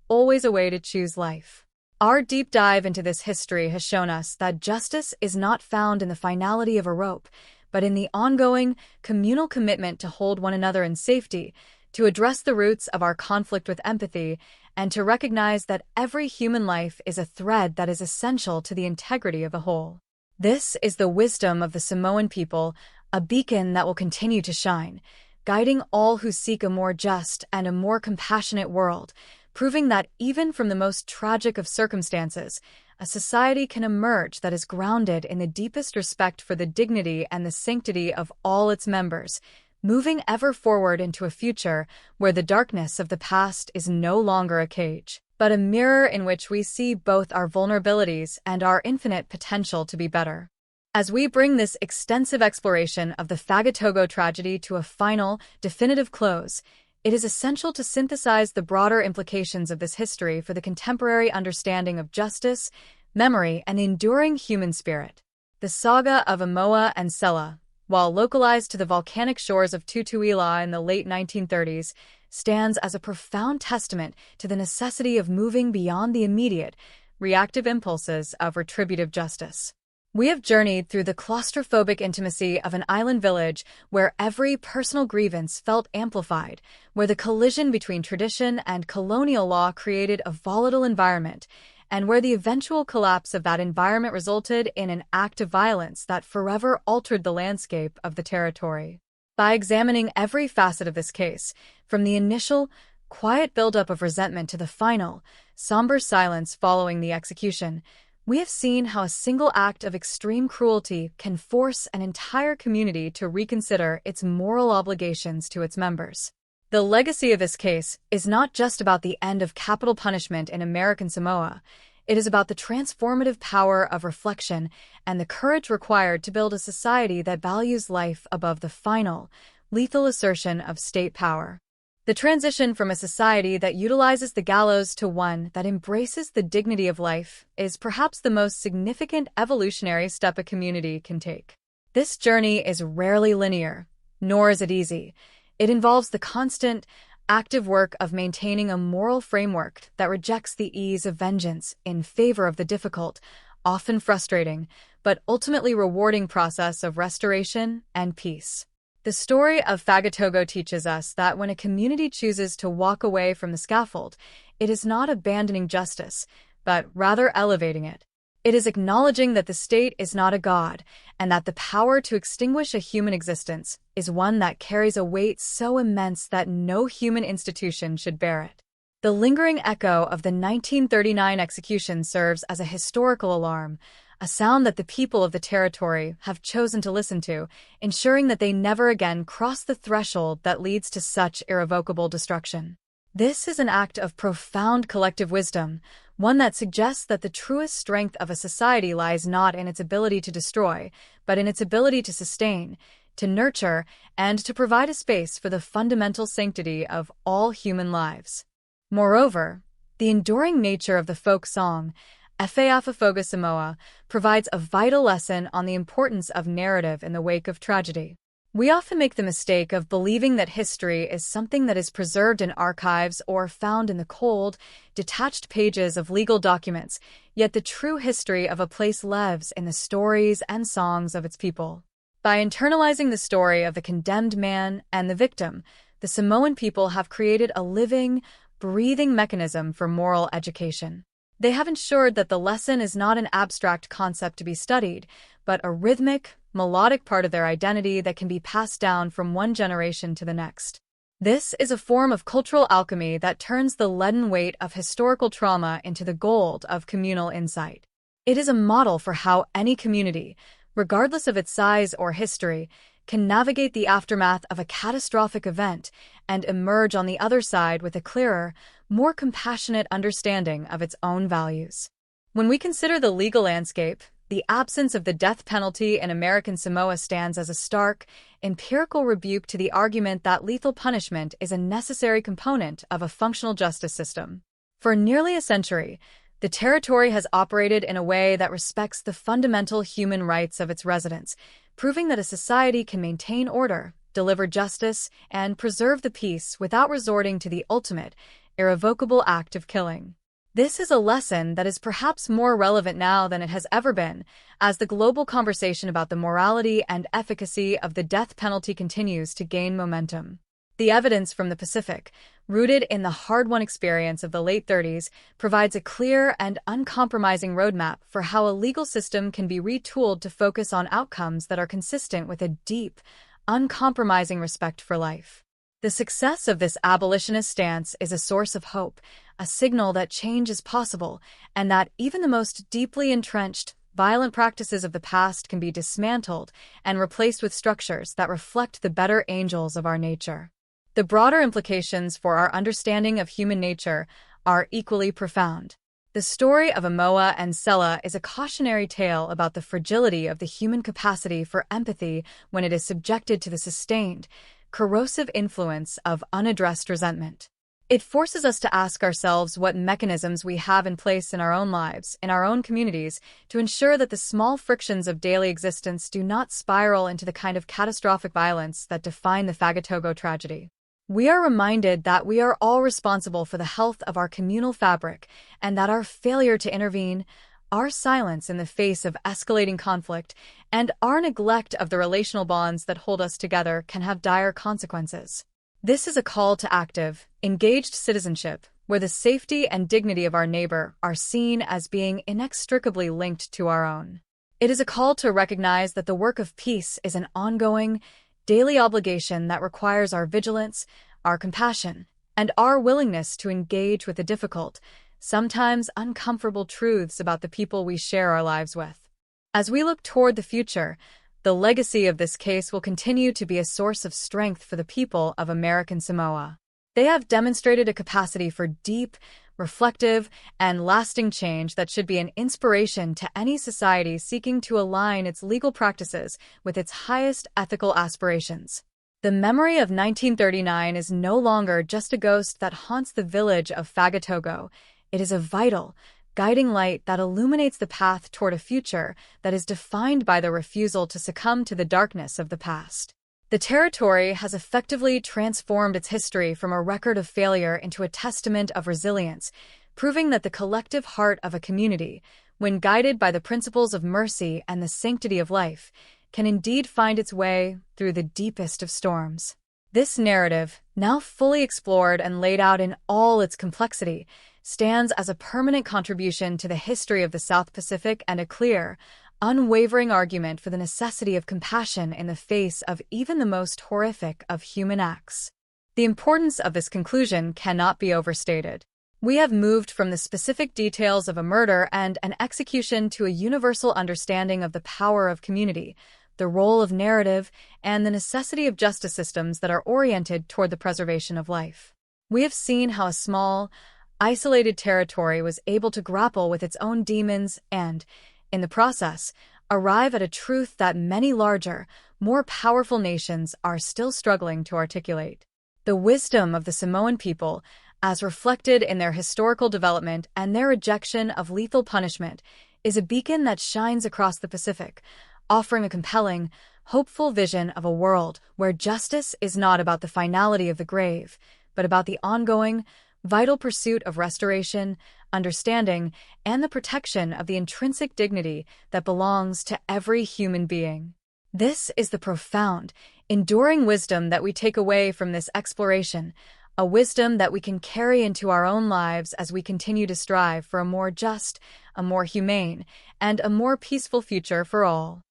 a way to choose life. Our deep dive into this history has shown us that justice is not found in the finality of a rope, but in the ongoing, communal commitment to hold one another in safety, to address the roots of our conflict with empathy, and to recognize that every human life is a thread that is essential to the integrity of the whole. This is the wisdom of the Samoan people, a beacon that will continue to shine, guiding all who seek a more just and a more compassionate world, proving that even from the most tragic of circumstances, a society can emerge that is grounded in the deepest respect for the dignity and the sanctity of all its members, moving ever forward into a future where the darkness of the past is no longer a cage, but a mirror in which we see both our vulnerabilities and our infinite potential to be better. As we bring this extensive exploration of the Fagatogo tragedy to a final, definitive close, it is essential to synthesize the broader implications of this history for the contemporary understanding of justice, memory, and the enduring human spirit. The saga of Amoa and Sela, while localized to the volcanic shores of Tutuila in the late 1930s, stands as a profound testament to the necessity of moving beyond the immediate, reactive impulses of retributive justice. We have journeyed through the claustrophobic intimacy of an island village where every personal grievance felt amplified, where the collision between tradition and colonial law created a volatile environment, and where the eventual collapse of that environment resulted in an act of violence that forever altered the landscape of the territory. By examining every facet of this case, from the initial, quiet buildup of resentment to the final, somber silence following the execution, we have seen how a single act of extreme cruelty can force an entire community to reconsider its moral obligations to its members. The legacy of this case is not just about the end of capital punishment in American Samoa. It is about the transformative power of reflection and the courage required to build a society that values life above the final, lethal assertion of state power. The transition from a society that utilizes the gallows to one that embraces the dignity of life is perhaps the most significant evolutionary step a community can take. This journey is rarely linear, nor is it easy. It involves the constant, active work of maintaining a moral framework that rejects the ease of vengeance in favor of the difficult, often frustrating, but ultimately rewarding process of restoration and peace. The story of Fagatogo teaches us that when a community chooses to walk away from the scaffold, it is not abandoning justice, but rather elevating it. It is acknowledging that the state is not a god, and that the power to extinguish a human existence is one that carries a weight so immense that no human institution should bear it. The lingering echo of the 1939 execution serves as a historical alarm, a sound that the people of the territory have chosen to listen to, ensuring that they never again cross the threshold that leads to such irrevocable destruction. This is an act of profound collective wisdom, one that suggests that the truest strength of a society lies not in its ability to destroy, but in its ability to sustain, to nurture, and to provide a space for the fundamental sanctity of all human lives. Moreover, the enduring nature of the folk song, Efeafafoga Samoa, provides a vital lesson on the importance of narrative in the wake of tragedy. We often make the mistake of believing that history is something that is preserved in archives or found in the cold, detached pages of legal documents, yet the true history of a place lives in the stories and songs of its people. By internalizing the story of the condemned man and the victim, the Samoan people have created a living, breathing mechanism for moral education. They have ensured that the lesson is not an abstract concept to be studied, but a rhythmic, melodic part of their identity that can be passed down from one generation to the next. This is a form of cultural alchemy that turns the leaden weight of historical trauma into the gold of communal insight. It is a model for how any community, regardless of its size or history, can navigate the aftermath of a catastrophic event and emerge on the other side with a clearer, more compassionate understanding of its own values. When we consider the legal landscape, the absence of the death penalty in American Samoa stands as a stark, empirical rebuke to the argument that lethal punishment is a necessary component of a functional justice system. For nearly a century, the territory has operated in a way that respects the fundamental human rights of its residents, proving that a society can maintain order, deliver justice, and preserve the peace without resorting to the ultimate, irrevocable act of killing. This is a lesson that is perhaps more relevant now than it has ever been, as the global conversation about the morality and efficacy of the death penalty continues to gain momentum. The evidence from the Pacific, rooted in the hard-won experience of the late 30s, provides a clear and uncompromising roadmap for how a legal system can be retooled to focus on outcomes that are consistent with a deep, uncompromising respect for life. The success of this abolitionist stance is a source of hope, a signal that change is possible, and that even the most deeply entrenched, violent practices of the past can be dismantled and replaced with structures that reflect the better angels of our nature. The broader implications for our understanding of human nature are equally profound. The story of Amoa and Sela is a cautionary tale about the fragility of the human capacity for empathy when it is subjected to the sustained, corrosive influence of unaddressed resentment. It forces us to ask ourselves what mechanisms we have in place in our own lives, in our own communities, to ensure that the small frictions of daily existence do not spiral into the kind of catastrophic violence that define the Fagatogo tragedy. We are reminded that we are all responsible for the health of our communal fabric, and that our failure to intervene, our silence in the face of escalating conflict, and our neglect of the relational bonds that hold us together can have dire consequences. This is a call to active, engaged citizenship, where the safety and dignity of our neighbor are seen as being inextricably linked to our own. It is a call to recognize that the work of peace is an ongoing, daily obligation that requires our vigilance, our compassion, and our willingness to engage with the difficult, sometimes uncomfortable truths about the people we share our lives with. As we look toward the future, the legacy of this case will continue to be a source of strength for the people of American Samoa. They have demonstrated a capacity for deep, reflective, and lasting change that should be an inspiration to any society seeking to align its legal practices with its highest ethical aspirations. The memory of 1939 is no longer just a ghost that haunts the village of Fagatogo. It is a vital, guiding light that illuminates the path toward a future that is defined by the refusal to succumb to the darkness of the past. The territory has effectively transformed its history from a record of failure into a testament of resilience, proving that the collective heart of a community, when guided by the principles of mercy and the sanctity of life, can indeed find its way through the deepest of storms. This narrative, now fully explored and laid out in all its complexity, stands as a permanent contribution to the history of the South Pacific and a clear, unwavering argument for the necessity of compassion in the face of even the most horrific of human acts. The importance of this conclusion cannot be overstated. We have moved from the specific details of a murder and an execution to a universal understanding of the power of community, the role of narrative, and the necessity of justice systems that are oriented toward the preservation of life. We have seen how a small, isolated territory was able to grapple with its own demons and, in the process, arrive at a truth that many larger, more powerful nations are still struggling to articulate. The wisdom of the Samoan people, as reflected in their historical development and their rejection of lethal punishment, is a beacon that shines across the Pacific, offering a compelling, hopeful vision of a world where justice is not about the finality of the grave, but about the ongoing, vital pursuit of restoration, understanding, and the protection of the intrinsic dignity that belongs to every human being. This is the profound, enduring wisdom that we take away from this exploration, a wisdom that we can carry into our own lives as we continue to strive for a more just, a more humane, and a more peaceful future for all.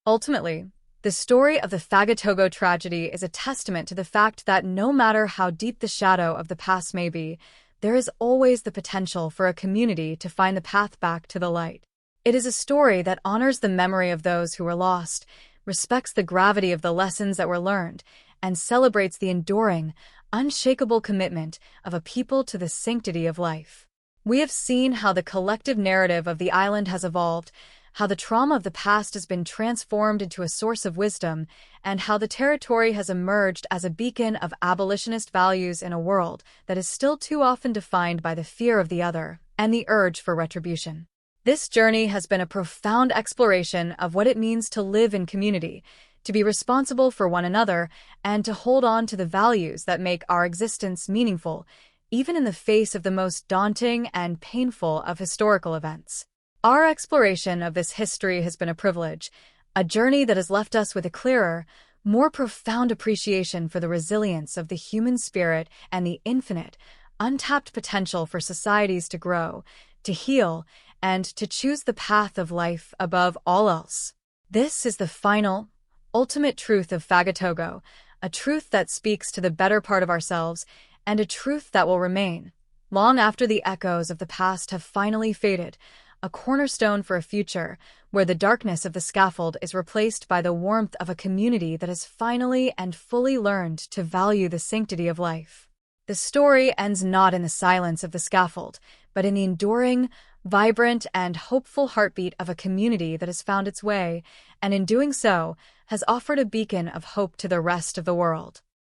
Ultimately, the story of the Fagatogo tragedy is a testament to the fact that no matter how deep the shadow of the past may be, there is always the potential for a community to find the path back to the light. It is a story that honors the memory of those who were lost, respects the gravity of the lessons that were learned, and celebrates the enduring, unshakable commitment of a people to the sanctity of life. We have seen how the collective narrative of the island has evolved, how the trauma of the past has been transformed into a source of wisdom, and how the territory has emerged as a beacon of abolitionist values in a world that is still too often defined by the fear of the other and the urge for retribution. This journey has been a profound exploration of what it means to live in community, to be responsible for one another, and to hold on to the values that make our existence meaningful, even in the face of the most daunting and painful of historical events. Our exploration of this history has been a privilege, a journey that has left us with a clearer, more profound appreciation for the resilience of the human spirit and the infinite, untapped potential for societies to grow, to heal, and to choose the path of life above all else. This is the final, ultimate truth of Fagatogo, a truth that speaks to the better part of ourselves, and a truth that will remain, long after the echoes of the past have finally faded, a cornerstone for a future where the darkness of the scaffold is replaced by the warmth of a community that has finally and fully learned to value the sanctity of life. The story ends not in the silence of the scaffold, but in the enduring, vibrant, and hopeful heartbeat of a community that has found its way, and in doing so, has offered a beacon of hope to the rest of the world.